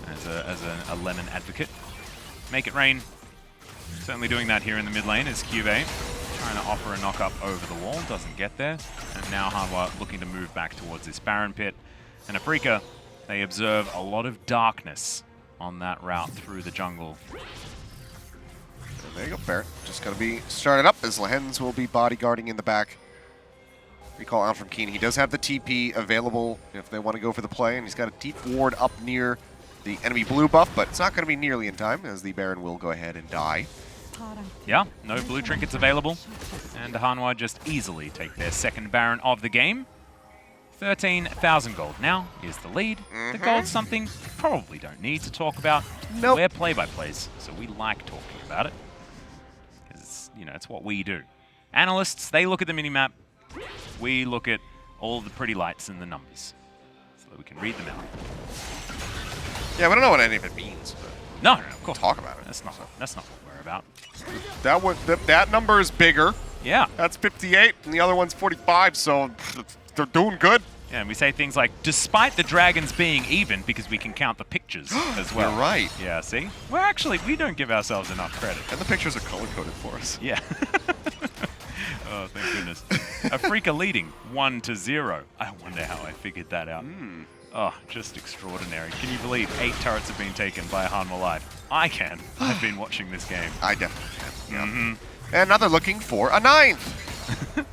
as a lemon advocate. Make it rain. Certainly doing that here in the mid lane is CuVee. Trying to offer a knock up over the wall. Doesn't get there. And now Hanwha looking to move back towards this Baron pit. And Afreeca, they observe a lot of darkness on that route through the jungle. So there you go, Baron. Just going to be started up as Lehends will be bodyguarding in the back. Recall out from Kiin. He does have the TP available if they want to go for the play, and he's got a deep ward up near the enemy blue buff, but it's not going to be nearly in time as the Baron will go ahead and die. Yeah, no blue trinkets available, and Hanwha just easily take their second Baron of the game. 13,000 gold now is the lead. The gold's something you probably don't need to talk about. Nope. We're play-by-plays, so we like talking about it. Because, you know, it's what we do. Analysts, they look at the minimap. We look at all the pretty lights and the numbers so that we can read them out. Yeah, we don't know what any of it means. But No, of course. talk about it. That's not what we're about. That number is bigger. Yeah. That's 58, and the other one's 45, so they're doing good. Yeah, and we say things like, despite the dragons being even, because we can count the pictures as well. You're right. Yeah, see? We don't give ourselves enough credit. And the pictures are color-coded for us. Yeah. Oh, thank goodness. Afreeca leading 1-0. I wonder how I figured that out. Oh, just extraordinary. Can you believe 8 turrets have been taken by Hanwha Life? I can. I've been watching this game. I definitely can. Yeah. And now they're looking for a 9th.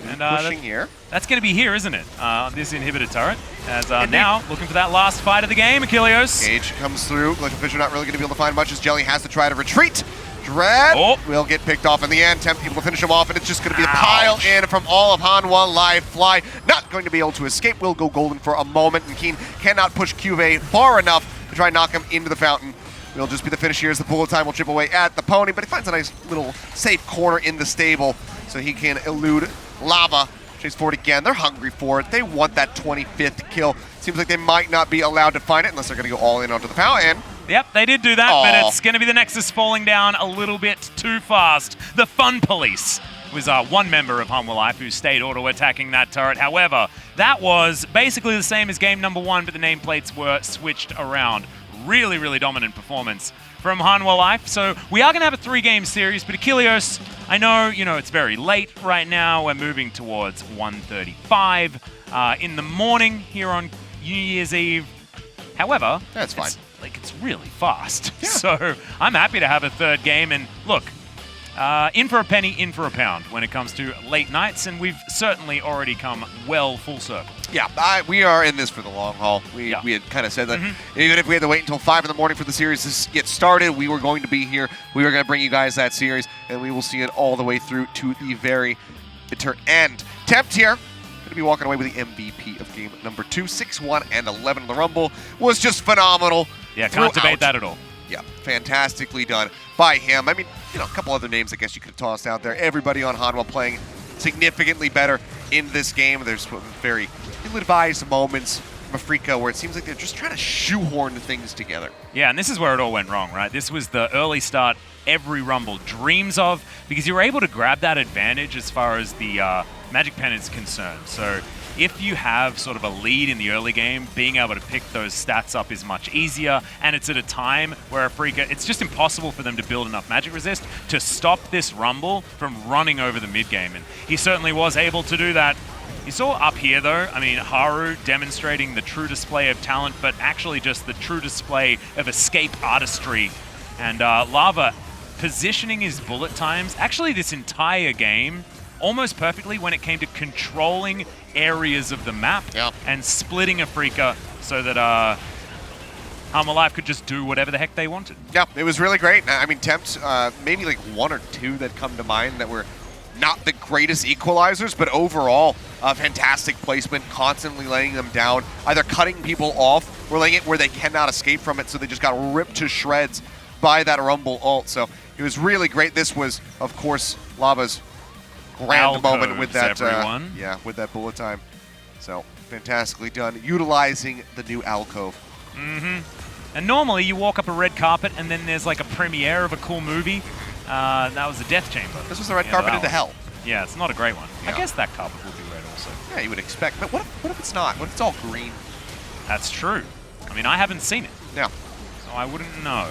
And pushing here. That's going to be here, isn't it? This inhibitor turret. As now looking for that last fight of the game, Achilles. Gage comes through. Glacial Fissure not really going to be able to find much as Jelly has to try to retreat. Dread will get picked off in the end. Tempt able to finish him off, and it's just going to be a pile in from all of Hanwha Life. Fly not going to be able to escape. Will go golden for a moment, and Kiin cannot push CuVee far enough to try and knock him into the fountain. Will just be the finish here as the bullet time will chip away at the pony, but he finds a nice little safe corner in the stable so he can elude Lava. Chase forward again. They're hungry for it. They want that 25th kill. Seems like they might not be allowed to find it unless they're going to go all in onto the power end. Yep, they did do that, but it's going to be the Nexus falling down a little bit too fast. The Fun Police It was one member of Hanwha Life who stayed auto-attacking that turret. However, that was basically the same as game number 1, but the nameplates were switched around. Really, really dominant performance from Hanwha Life. So we are going to have a 3-game series, but Achilles, I know, it's very late right now. We're moving towards 1:35 in the morning here on New Year's Eve. However, that's fine. It's really fast. Yeah. So I'm happy to have a 3rd game. And look, in for a penny, in for a pound when it comes to late nights, and we've certainly already come well full circle. Yeah, we are in this for the long haul. We had kind of said that even if we had to wait until 5 in the morning for the series to get started, we were going to be here. We were going to bring you guys that series, and we will see it all the way through to the very end. Tempt here, going to be walking away with the MVP of game number 2. 6-1 and 11 in the Rumble. Was just phenomenal. Yeah, can't debate that at all. Yeah, fantastically done by him. I mean, a couple other names I guess you could have tossed out there. Everybody on Hanwha playing significantly better in this game. There's very ill-advised moments from Afreeca where it seems like they're just trying to shoehorn things together. Yeah, and this is where it all went wrong, right? This was the early start every Rumble dreams of, because you were able to grab that advantage as far as the Magic Pen is concerned. So if you have sort of a lead in the early game, being able to pick those stats up is much easier, and it's at a time where Afreeca, it's just impossible for them to build enough magic resist to stop this Rumble from running over the mid game, and he certainly was able to do that. You saw up here though, I mean, Haru demonstrating the true display of talent, but actually just the true display of escape artistry, and Lava positioning his bullet times, actually this entire game, almost perfectly when it came to controlling areas of the map and splitting Afreeca so that Hanwha Life could just do whatever the heck they wanted. Yeah, it was really great. I mean, Tempt, maybe like 1 or 2 that come to mind that were not the greatest equalizers, but overall, fantastic placement, constantly laying them down, either cutting people off or laying it where they cannot escape from it, so they just got ripped to shreds by that Rumble ult. So it was really great. This was, of course, Lava's grand moment with that, with that bullet time. So fantastically done, utilizing the new alcove. And normally you walk up a red carpet and then there's like a premiere of a cool movie. That was the Death Chamber. This was the red carpet into hell. Yeah, it's not a great one. Yeah. I guess that carpet would be red also. Yeah, you would expect. But what if it's not? What if it's all green? That's true. I mean, I haven't seen it. Yeah. So I wouldn't know.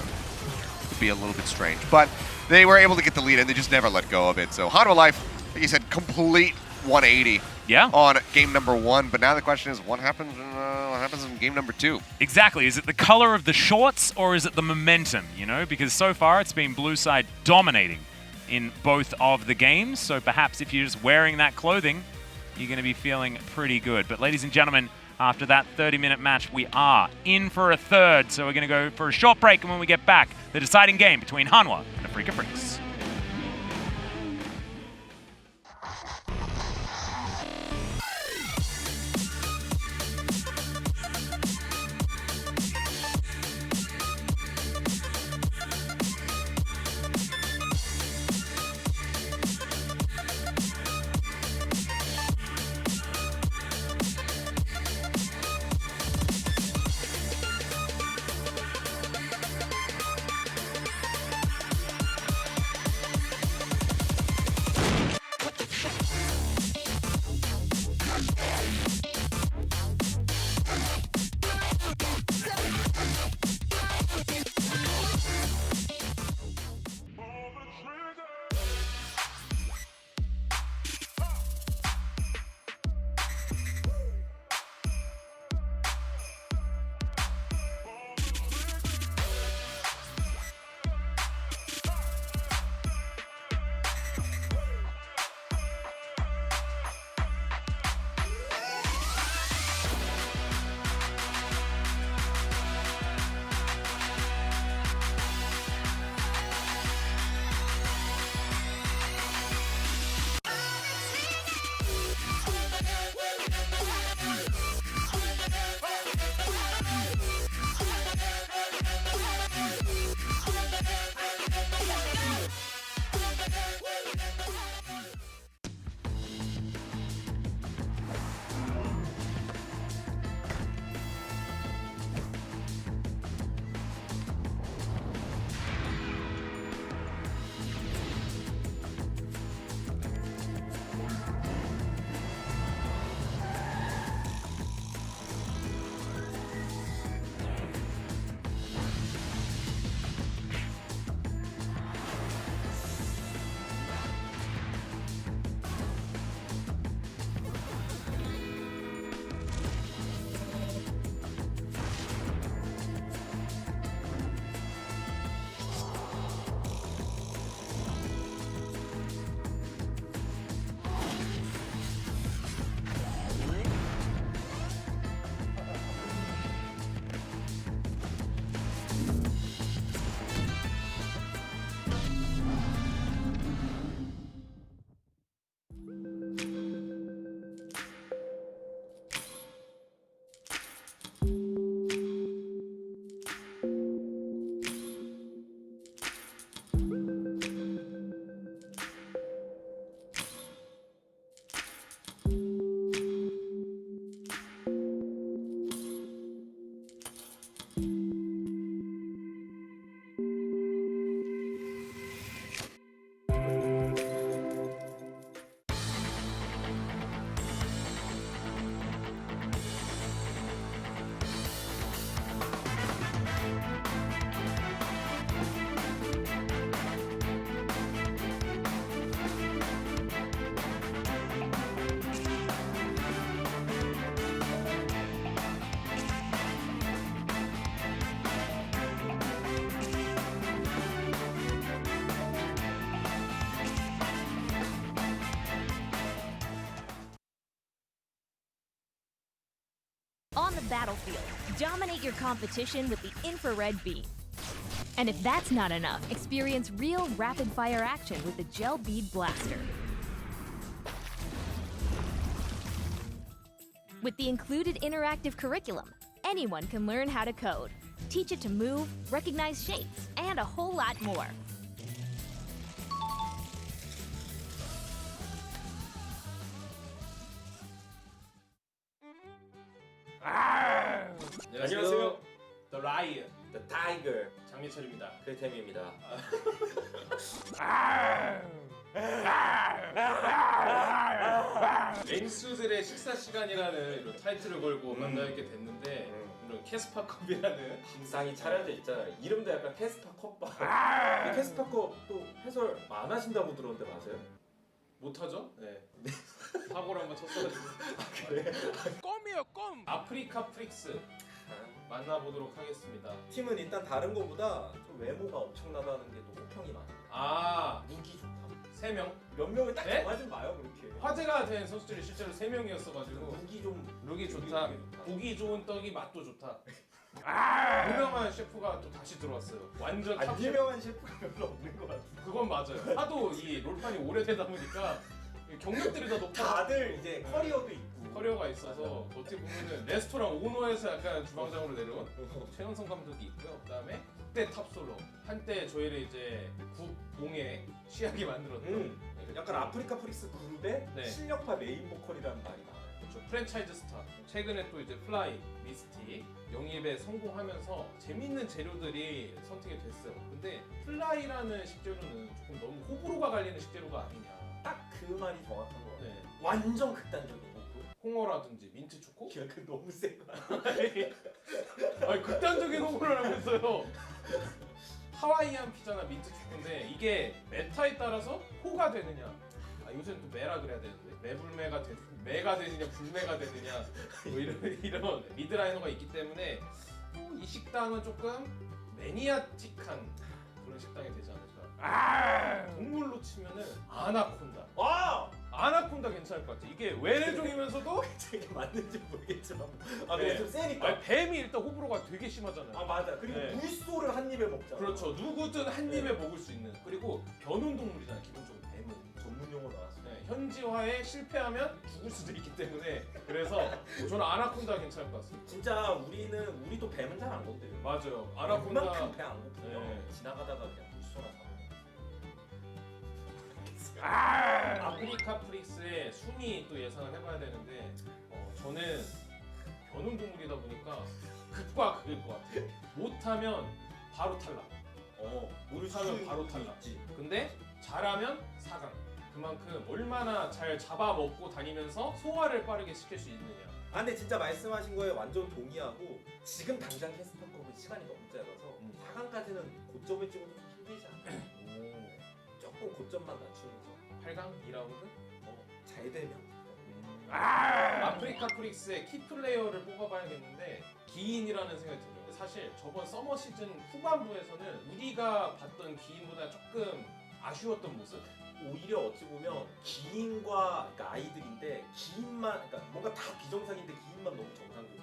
Would be a little bit strange. But they were able to get the lead and they just never let go of it. So Hanwha Life, like you said, complete 180 on game number 1. But now the question is, what happens in game number 2? Exactly. Is it the color of the shorts or is it the momentum, Because so far it's been blue side dominating in both of the games. So perhaps if you're just wearing that clothing, you're going to be feeling pretty good. But ladies and gentlemen, after that 30-minute match, we are in for a 3rd. So we're going to go for a short break, and when we get back, the deciding game between Hanwha and Afreeca Freecs. On the battlefield, dominate your competition with the infrared beam. And if that's not enough, experience real rapid-fire action with the Gel Bead Blaster. With the included interactive curriculum, anyone can learn how to code, teach it to move, recognize shapes, and a whole lot more. 안녕하세요. The Lion The Tiger 장미철입니다. 크리템입니다. 맹수들의 식사 시간이라는 이런 타이틀을 걸고 만나게 됐는데 이런 캐스파 컵이라는 상이 차려져 있잖아요. 이름도 약간 캐스파 컵바. 캐스파 컵또 해설 안 하신다고 들었는데 맞아요? 못하죠? 네. 사고를 한번 쳤어가지고. 그래? 껌이에요 껌! 아프리카 프릭스 만나보도록 하겠습니다. 팀은 일단 다른 거보다 좀 외모가 엄청나다는 게 또 호평이 많아요. 아 무기 좋다. 3명? 몇 명을 딱 네? 정하지 마요 그렇게. 화제가 된 선수들이 실제로 3명이었어가지고 무기 좀 룩이 좋다, 보기 좋은 떡이 맛도 좋다. 유명한 셰프가 또 다시 들어왔어요. 완전 탑 셰프. 유명한 셰프가 별로 없는 것 같아. 그건 맞아요. 하도 이 롤판이 오래되다 보니까 경력들이 다 높아. 다들 이제 커리어도 있고. 커리어가 있어서 어떻게 보면은 레스토랑 오너에서 약간 주방장으로 내려온 최연성 감독이 있고요. 그다음에 그때 탑솔로 한때 저희를 이제 국공에 취하게 만들었던 약간 아프리카 프릭스 그룹의 네. 실력파 메인 보컬이라는 말이 나와요. 그렇죠. 프랜차이즈 스타. 최근에 또 이제 플라이, 미스티 영입에 성공하면서 재밌는 재료들이 선택이 됐어요. 근데 플라이라는 식재료는 조금 너무 호불호가 갈리는 식재료가 아니냐. 딱 그 말이 정확한 거 같아요. 네. 완전 극단적인 거고. 홍어라든지 민트 초코? 야, 그 너무 센 거야. 아니 극단적인 홍보를 하고 있어요. 하와이안 피자나 민트 초코인데 이게 메타에 따라서 호가 되느냐, 아 요새는 또 메라 그래야 되는데 매불매가 매가 되느냐 불매가 되느냐 뭐 이런 미드라이너가 있기 때문에 이 식당은 조금 매니아틱한 그런 식당이 되지 않을까. 동물로 치면은 아나콘다. 아나콘다 괜찮을 것 같아. 이게 외래종이면서도 이게 맞는지 모르겠지만 네. 너무 좀 세니까. 아니, 뱀이 일단 호불호가 되게 심하잖아요. 아 맞아. 그리고 네. 물소를 한 입에 먹잖아. 그렇죠. 누구든 한 입에 먹을 수 있는. 그리고 변온 동물이잖아요. 기본적으로 뱀은. 전문 용어 나왔어. 네, 현지화에 실패하면 죽을 수도 있기 때문에 그래서 저는 아나콘다 괜찮을 것 같습니다. 진짜 우리도 뱀은 잘 안 건드려. 맞아요. 그만큼 아나콘다. 배 안 고프면 네. 지나가다가 그냥 물소나 사먹어. 아프리카 프릭스의 순위 또 예상을 해봐야 되는데 저는 변온 동물이다 보니까 극과 극일 것 같아요. 못하면 바로 탈락. 못하면 바로 탈락. 있지. 근데 잘하면 4강. 그만큼 얼마나 잘 잡아먹고 다니면서 소화를 빠르게 시킬 수 있느냐. 아 근데 진짜 말씀하신 거에 완전 동의하고 지금 당장 캐스파컵은 시간이 너무 짧아서 4강까지는 고점을 찍어도 좀 힘들지 않아요. 조금 고점만 낮추면서 8강 2라운드? 잘 되면 아프리카 프릭스의 키플레이어를 뽑아봐야겠는데 기인이라는 생각이 들어요. 사실 저번 서머 시즌 후반부에서는 우리가 봤던 기인보다 조금 아쉬웠던 모습? 오히려 어찌 보면 기인과 그러니까 아이들인데 기인만 그러니까 뭔가 다 비정상인데 기인만 너무 정상적인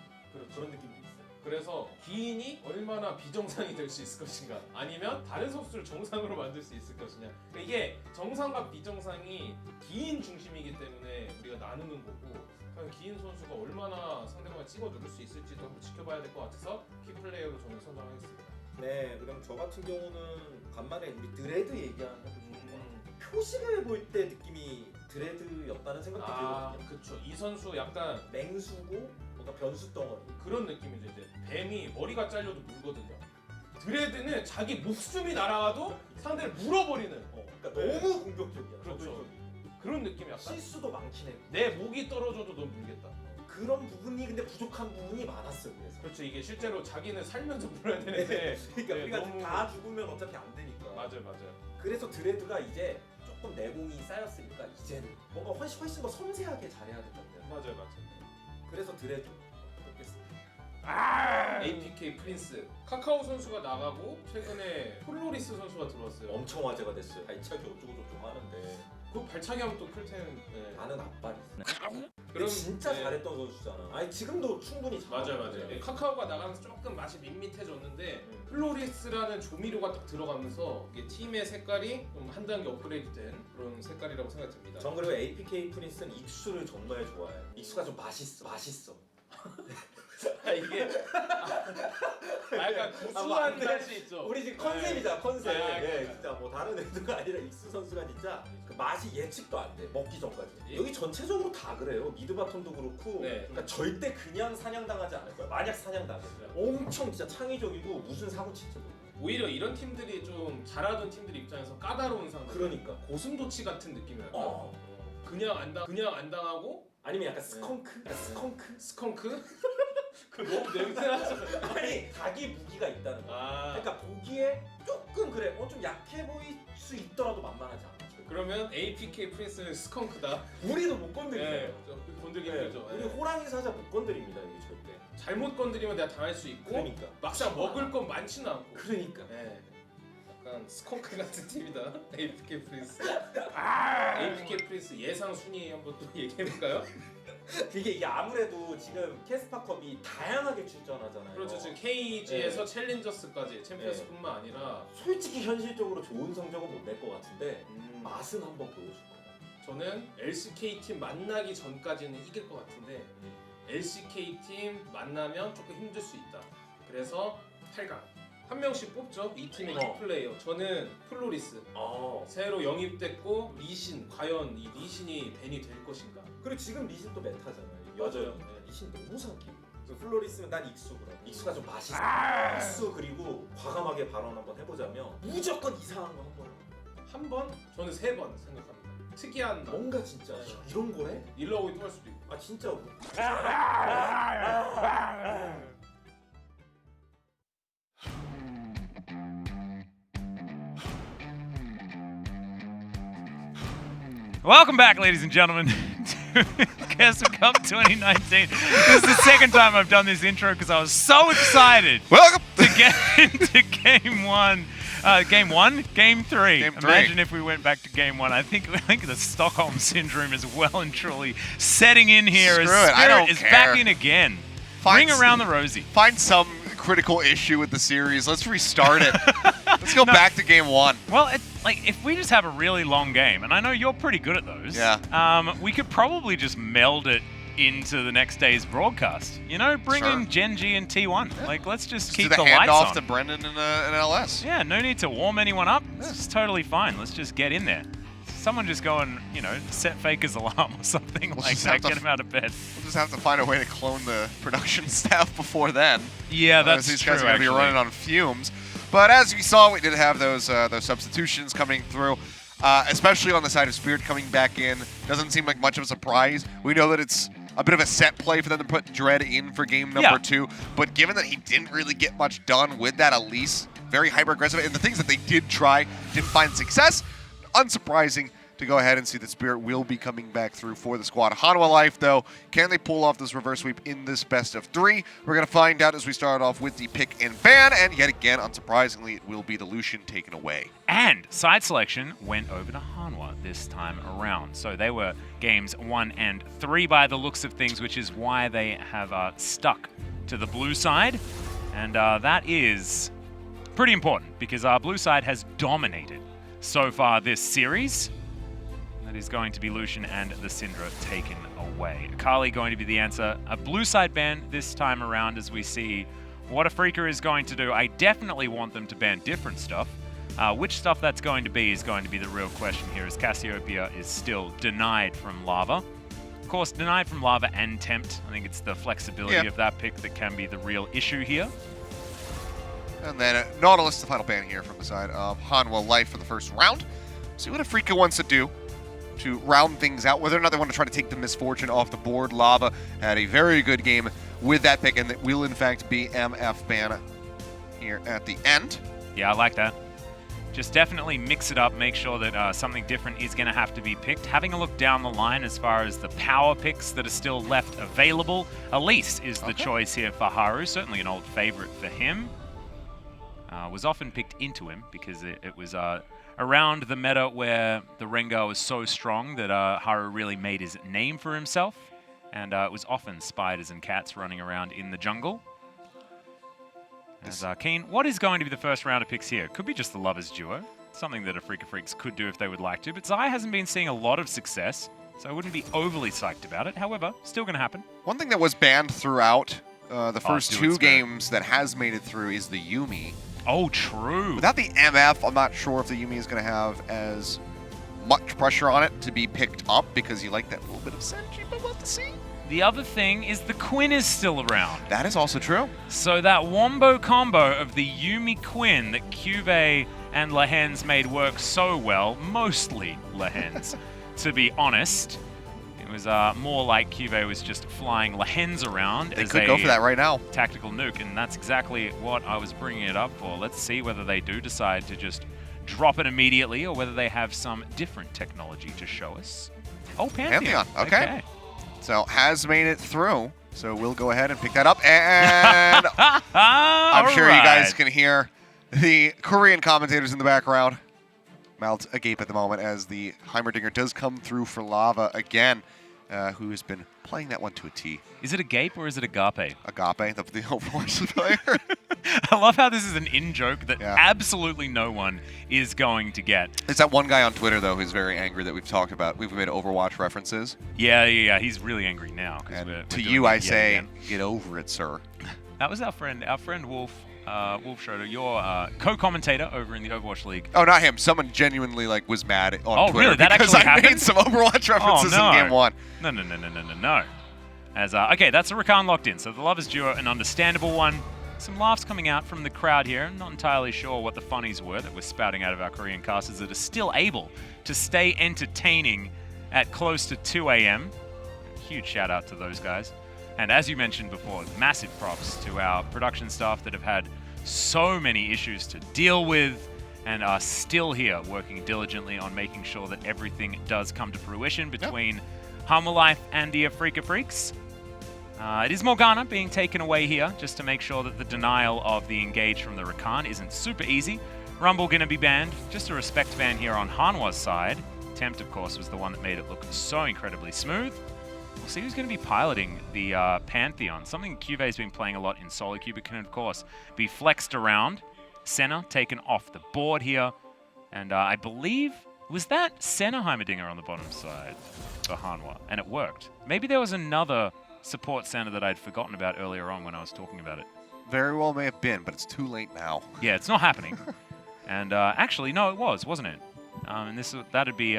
그런 느낌도 있어요. 그래서 기인이 얼마나 비정상이 될 수 있을 것인가, 아니면 다른 선수를 정상으로 만들 수 있을 것이냐. 그러니까 이게 정상과 비정상이 기인 중심이기 때문에 우리가 나누는 거고, 과연 기인 선수가 얼마나 상대방을 찍어 누를 수 있을지도 한번 지켜봐야 될 것 같아서 키플레이어로 저는 선정하겠습니다. 네, 그럼 저 같은 경우는 간만에 우리 드레드 얘기하는 것도 좋을 것 같아요. 표식을 볼 때 느낌이 드레드였다는 생각도 들거든요. 그쵸. 이 선수 약간 맹수고 뭔가 변수 덩어리. 그런 느낌이죠. 이제 뱀이 머리가 잘려도 물거든요. 드레드는 자기 목숨이 날아가도 상대를 물어버리는. 그러니까 너무 공격적이야. 그렇죠. 적극적이고. 그런 느낌이 약간. 실수도 많긴 해. 내 목이 떨어져도 넌 물겠다. 그런 부분이 근데 부족한 부분이 많았어요. 그래서. 그렇죠. 이게 실제로 자기는 살면서 물어야 되는데. 그러니까 네, 우리가 너무- 다 죽으면 어차피 안 되니까. 맞아요. 그래서 드레드가 이제 조금 내공이 쌓였으니까 이제는 뭔가 훨씬 더 섬세하게 잘해야 된다고요. 맞아요. 그래서 드레드 뽑겠습니다. APK 프린스 카카오 선수가 나가고 최근에 폴로리스 선수가 들어왔어요. 엄청 화제가 됐어요. 발차기 어쩌고저쩌고 하는데 또 발차기 하면 또 클 텐데. 나는 앞발이 그럼 그럼 진짜 네. 잘했던 선수잖아. 아니 지금도 충분히 잘해. 맞아요. 네, 카카오가 나가면서 조금 맛이 밋밋해졌는데 플로리스라는 조미료가 딱 들어가면서 이게 팀의 색깔이 좀 한 단계 업그레이드된 그런 색깔이라고 생각됩니다. 전 그리고 APK 프린스는 익수를 정말 좋아해요. 익수가 좀 맛있어. 이게 약간 고수한 맛이 있죠. 우리 지금 컨셉이잖아, 컨셉. 아, 예, 진짜 뭐 다른 애들가 아니라 익수 선수가 진짜 그 맛이 예측도 안 돼. 먹기 전까지. 여기 전체적으로 다 그래요. 미드 바텀도 그렇고. 네. 그러니까 절대 그냥 사냥당하지 않을 거야. 만약 사냥당하면 엄청 진짜 창의적이고 무슨 사고 칠지도. 오히려 이런 팀들이 좀 잘하던 팀들 입장에서 까다로운 상황. 그러니까. 고슴도치 같은 느낌이랄까. 어. 그냥 안 당하고 아니면 약간 스컹크? 약간 스컹크? 그 너무 냄새나죠. 아니 자기 무기가 있다는 거야. 아. 그러니까 보기에 조금 그래. 좀 약해 보일 수 있더라도 만만하지 않아. 그러면 APK 프린스는 스컹크다. 우리도 못 건드리네요. 건들기 네. 힘들죠. 우리 네. 호랑이 사자 못 건드립니다 여기 절대. 잘못 건드리면 내가 당할 수 있고 그러니까. 막상 먹을 건 많지는 않고. 그러니까. 네. 약간 스컹크 같은 팀이다. APK 프린스. APK 프린스 예상 순위 한번 또 얘기해볼까요? 이게 아무래도 지금 캐스파컵이 다양하게 출전하잖아요. 그렇죠. 지금 KG에서 챌린저스까지 챔피언스뿐만 아니라 솔직히 현실적으로 좋은 성적은 못 낼 것 같은데 맛은 한번 보여줄 거다. 저는 LCK 팀 만나기 전까지는 이길 것 같은데 LCK 팀 만나면 조금 힘들 수 있다. 그래서 8강 한 명씩 뽑죠. 이 팀의 키플레이어. 저는 플로리스. 새로 영입됐고 리신. 과연 이 리신이 벤이 될 것인가? 그리고 지금 리신 또 메타잖아요. 맞아요. 리신 너무 사기. 플로리스는 난 익수구나. 익수가 좀 맛있어. 익수 그리고 과감하게 발언 한번 해보자면 무조건 이상한 거 한번. 한 번? 저는 3번 생각합니다. 특이한 맛. 뭔가 진짜 이런 거래? 일러오이 또 할 수도 있고. 아 진짜. Welcome back, ladies and gentlemen, to KeSPA Cup 2019. This is the second time I've done this intro because I was so excited Welcome to get into Game 1. Game 3. Game 3. Imagine if we went back to Game 1. I think the Stockholm Syndrome is well and truly setting in here. Screw as it, I Spirit don't is care. back in again. Ring around the rosy. Find some critical issue with the series. Let's restart it. Let's go back to Game 1. Well, if we just have a really long game, and I know you're pretty good at those, we could probably just meld it into the next day's broadcast. You know, bring in GEN.G and T1. Yeah. Like, let's just keep the lights on. Handoff to Brendan and LS. Yeah, no need to warm anyone up. It's totally fine. Let's just get in there. Someone just go and, you know, set Faker's alarm or something like that. Get him out of bed. We'll just have to find a way to clone the production staff before then. Yeah, that's these true, guys are going to be running on fumes. But as we saw, we did have those substitutions coming through, especially on the side of Spirit coming back in. Doesn't seem like much of a surprise. We know that it's a bit of a set play for them to put Dread in for game number 2. But given that he didn't really get much done with that Elise, very hyper-aggressive, and the things that they did try didn't find success, unsurprising to go ahead and see that Spirit will be coming back through for the squad. Hanwha Life, though, can they pull off this reverse sweep in this best of 3? We're going to find out as we start off with the pick and ban, and yet again, unsurprisingly, it will be the Lucian taken away. And side selection went over to Hanwha this time around. So they were games 1 and 3 by the looks of things, which is why they have stuck to the blue side. And that is pretty important, because our blue side has dominated so far this series. That is going to be Lucian and the Syndra taken away. Akali going to be the answer. A blue side ban this time around as we see what Afreeca is going to do. I definitely want them to ban different stuff. Which stuff that's going to be is going to be the real question here, as Cassiopeia is still denied from Lava. Of course, denied from Lava and Tempt. I think it's the flexibility of that pick that can be the real issue here. And then Nautilus, the final ban here from the side of Hanwha Life for the first round. See what Afreeca wants to do to round things out, whether or not they want to try to take the misfortune off the board. Lava had a very good game with that pick, and it will in fact be MF ban here at the end. Yeah, I like that. Just definitely mix it up, make sure that something different is going to have to be picked. Having a look down the line as far as the power picks that are still left available, Elise is the choice here for Haru, certainly an old favorite for him. Was often picked into him because it was around the meta where the Rengar was so strong that Haru really made his name for himself. And it was often spiders and cats running around in the jungle. As Kiin, what is going to be the first round of picks here? Could be just the Lovers duo. Something that Afreeca Freecs could do if they would like to. But Zai hasn't been seeing a lot of success, so I wouldn't be overly psyched about it. However, still going to happen. One thing that was banned throughout the first two games that has made it through is the Yuumi. Oh, true. Without the MF, I'm not sure if the Yuumi is going to have as much pressure on it to be picked up because you like that little bit of Senji, but we'll have to see. The other thing is the Quinn is still around. That is also true. So that wombo combo of the Yuumi Quinn that CuVee and Lehends made work so well, mostly Lehends, to be honest. It was more like CuVee was just flying Lehends around They as could go for that right now. Tactical nuke, and that's exactly what I was bringing it up for. Let's see whether they do decide to just drop it immediately or whether they have some different technology to show us. Oh, Pantheon. Okay. So has made it through. So we'll go ahead and pick that up. And I'm sure you guys can hear the Korean commentators in the background. Mouths agape at the moment as the Heimerdinger does come through for Lava again, who has been playing that one to a T. Is it agape or is it agape? Agape, the Overwatch player. I love how this is an in-joke that absolutely no one is going to get. There's that one guy on Twitter, though, who's very angry that we've talked about. We've made Overwatch references. Yeah, he's really angry now. And to you, I say, get over it, sir. That was our friend Wolf. Wolf Schroeder, your co-commentator over in the Overwatch League. Oh, not him. Someone genuinely was mad on Twitter really? That because actually I happened? made some Overwatch references in Game 1. No. As okay, that's a Rakan locked in. So the Lovers duo, an understandable one. Some laughs coming out from the crowd here. I'm not entirely sure what the funnies were that were spouting out of our Korean casters that are still able to stay entertaining at close to 2 a.m. Huge shout out to those guys. And as you mentioned before, massive props to our production staff that have had so many issues to deal with and are still here working diligently on making sure that everything does come to fruition between Hanwha Life and the Afreeca Freecs. It is Morgana being taken away here just to make sure that the denial of the engage from the Rakan isn't super easy. Rumble going to be banned. Just a respect ban here on Hanwha's side. Tempt, of course, was the one that made it look so incredibly smooth. We'll see who's going to be piloting the Pantheon. Something CuVee's been playing a lot in solo queue, but can, of course, be flexed around. Senna taken off the board here. And I believe, was that Senna Heimerdinger on the bottom side for Hanwha? And it worked. Maybe there was another support Senna that I'd forgotten about earlier on when I was talking about it. Very well may have been, but it's too late now. Yeah, it's not happening. And actually, no, it was, wasn't it? And that'd be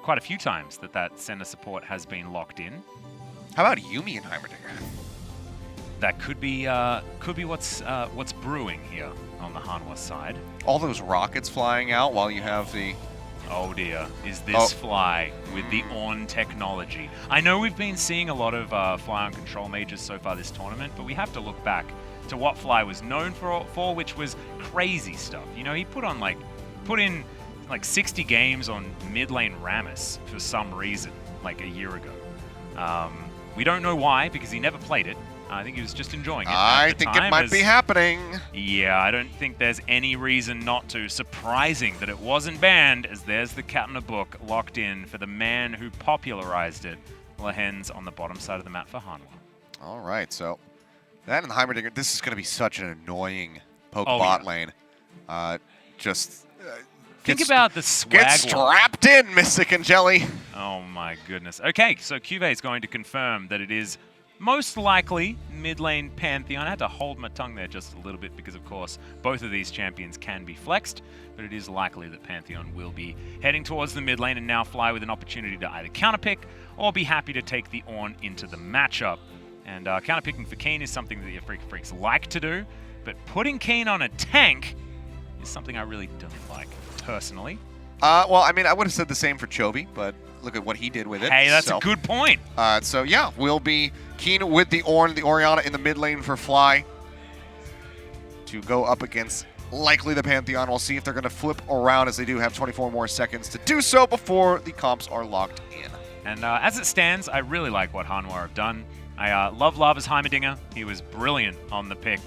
quite a few times that Senna support has been locked in. How about Yuumi and Heimerdinger? That could be what's brewing here on the Hanwha side. All those rockets flying out while you have the... Oh dear, is this Fly with the Ornn technology? I know we've been seeing a lot of Fly on control majors so far this tournament, but we have to look back to what Fly was known for, which was crazy stuff. You know, he put in like 60 games on mid lane Rammus for some reason, like a year ago. We don't know why, because he never played it. I think he was just enjoying it. I think it might be happening. Yeah, I don't think there's any reason not to. Surprising that it wasn't banned, as there's the cat in the book locked in for the man who popularized it. Lehends on the bottom side of the map for Hanwha. All right, so that and the Heimerdinger, this is going to be such an annoying poke bot lane. Think about the swag. Get strapped in, Mystic and Jelly. Oh my goodness. Okay, so CuVee is going to confirm that it is most likely mid lane Pantheon. I had to hold my tongue there just a little bit because, of course, both of these champions can be flexed, but it is likely that Pantheon will be heading towards the mid lane and now Fly with an opportunity to either counterpick or be happy to take the Ornn into the matchup. And counterpicking for Kiin is something that the Afreeca Freecs like to do, but putting Kiin on a tank is something I really don't like, personally. Well, I mean, I would have said the same for Chovy, but look at what he did with it. Hey, that's a good point. So yeah, we'll be Kiin with the Ornn, the Orianna in the mid lane for Fly to go up against likely the Pantheon. We'll see if they're going to flip around, as they do have 24 more seconds to do so before the comps are locked in. And as it stands, I really like what Hanwha have done. I love Lava's Heimerdinger. He was brilliant on the pick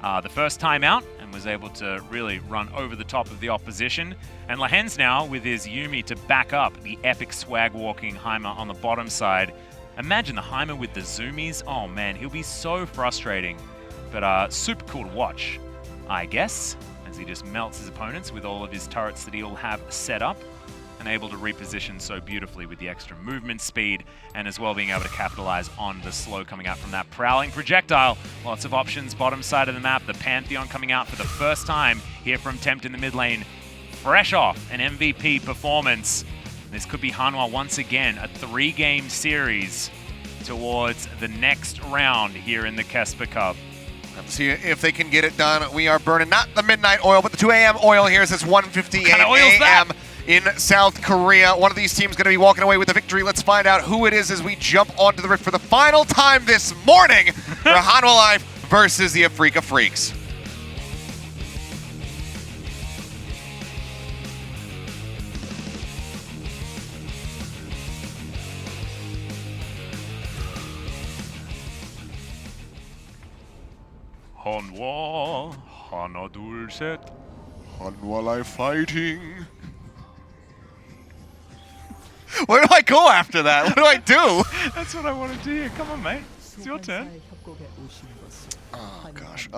the first time out and was able to really run over the top of the opposition. And Lehends now with his Yuumi to back up the epic swag walking Hanwha on the bottom side. Imagine the Hanwha with the zoomies. Oh man, he'll be so frustrating, but super cool to watch, I guess, as he just melts his opponents with all of his turrets that he'll have set up and able to reposition so beautifully with the extra movement speed and as well being able to capitalize on the slow coming out from that prowling projectile. Lots of options, bottom side of the map. The Pantheon coming out for the first time here from Tempt in the mid lane. Fresh off an MVP performance. This could be Hanwha once again, a 3-game series towards the next round here in the KeSPA Cup. Let's see if they can get it done. We are burning not the midnight oil, but the 2 a.m. oil here as it's 1:58 a.m. in South Korea. One of these teams going to be walking away with the victory. Let's find out who it is as we jump onto the rift for the final time this morning for Hanwha Life versus the Afreeca Freecs. Hanwha, 하나 둘 셋. Hanwha Life fighting. Where do I go after that? What do I do? That's what I wanted to hear. Come on, mate. It's your turn. Oh gosh.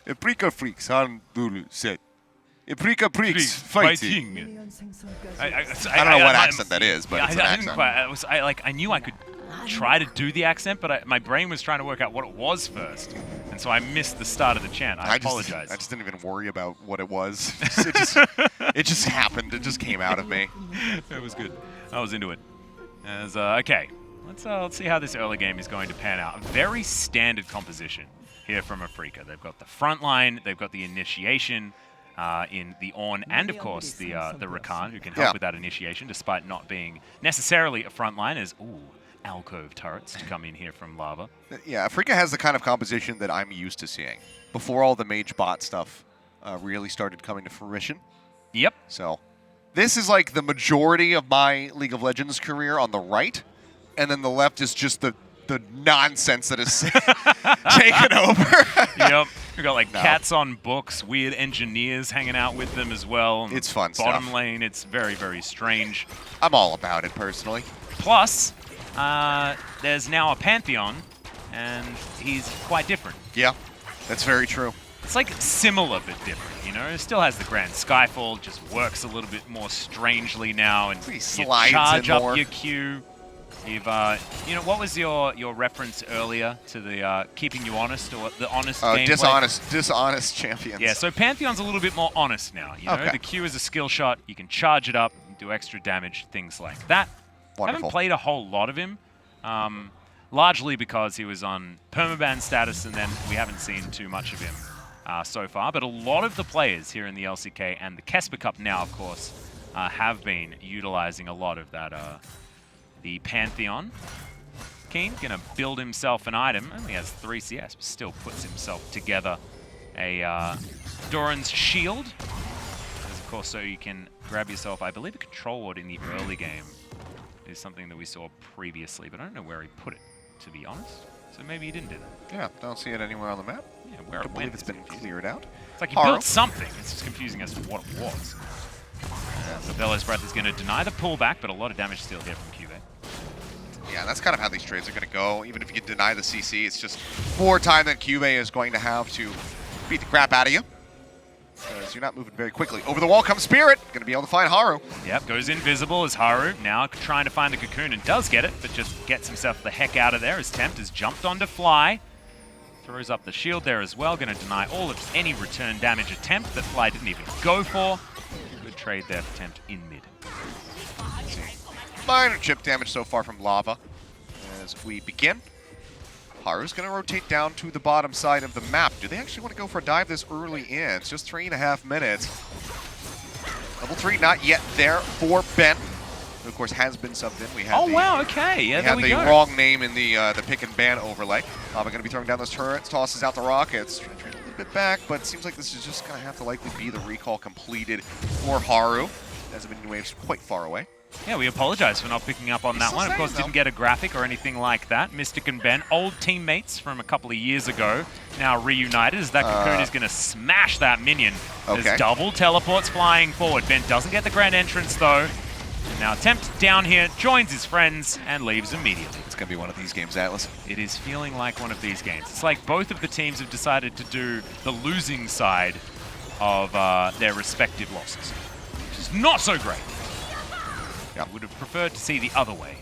Afreeca Freecs, 하나 둘 셋. Afreeca Freecs fighting. I don't know what accent that is, but it's an I didn't accent. quite. I knew I could try to do the accent, but my brain was trying to work out what it was first, and so I missed the start of the chant. I apologize. I just didn't even worry about what it was. It just happened. It just came out of me. It was good. I was into it. As okay, let's see how this early game is going to pan out. A very standard composition here from Afreeca. They've got the front line, they've got the initiation in the Ornn, and of course the Rakan, who can help with that initiation, despite not being necessarily a front line. As alcove turrets to come in here from Lava. Yeah, Afreeca has the kind of composition that I'm used to seeing before all the mage bot stuff really started coming to fruition. Yep. So this is like the majority of my League of Legends career on the right, and then the left is just the nonsense that is taken over. Yep. We've got like cats on books, weird engineers hanging out with them as well. It's fun stuff. Bottom lane, it's very, very strange. I'm all about it personally. Plus, there's now a Pantheon, and he's quite different. Yeah, that's very true. It's like similar but different, you know? It still has the Grand Skyfall, just works a little bit more strangely now, and he you slides charge in up more. your Q. You've, you know, what was your reference earlier to the keeping you honest, or the honest gameplay? Dishonest champions. Yeah, so Pantheon's a little bit more honest now, you know? Okay. The Q is a skill shot, you can charge it up, do extra damage, things like that. Wonderful. Haven't played a whole lot of him, largely because he was on permaban status, and then we haven't seen too much of him so far. But a lot of the players here in the LCK and the KeSPA Cup now, of course, have been utilizing a lot of that, the Pantheon. Kiin gonna build himself an item. Only has 3 CS, but still puts himself together a Doran's shield. Of course, so you can grab yourself, I believe, a control ward in the early game. Is something that we saw previously, but I don't know where he put it, to be honest. So maybe he didn't do that. Yeah, don't see it anywhere on the map. Yeah, where it went, it's been cleared out. It's like he Haru. built something. It's just confusing as to what it was. So Bellow's Breath is going to deny the pullback, but a lot of damage still here from CuVee. Yeah, that's kind of how these trades are going to go. Even if you deny the CC, it's just more time that CuVee is going to have to beat the crap out of you. Because you're not moving very quickly. Over the wall comes Spirit. Going to be able to find Haru. Yep, goes invisible as Haru. Now trying to find the cocoon and does get it, but just gets himself the heck out of there as Tempt has jumped onto Fly. Throws up the shield there as well. Going to deny all of any return damage attempt that Fly didn't even go for. Good trade there for Tempt in mid. Minor chip damage so far from Lava. As we begin, Haru's going to rotate down to the bottom side of the map. Do they actually want to go for a dive this early in? It's just 3.5 minutes. Level 3 not yet there for Ben. Who, of course, has been subbed in. We had wow, okay. Yeah, there we go. We had the wrong name in the pick and ban overlay. Lava going to be throwing down those turrets, tosses out the rockets. Trying to trade a little bit back, but it seems like this is just going to have to likely be the recall completed for Haru, as the minion wave's quite far away. Yeah, we apologize for not picking up on that one. Of course, didn't get a graphic or anything like that. Mystic and Ben, old teammates from a couple of years ago, now reunited as that Cocoon is going to smash that minion. There's double teleports flying forward. Ben doesn't get the grand entrance, though. And now Tempt down here, joins his friends, and leaves immediately. It's going to be one of these games, Atlas. It is feeling like one of these games. It's like both of the teams have decided to do the losing side of their respective losses, which is not so great. I would have preferred to see the other way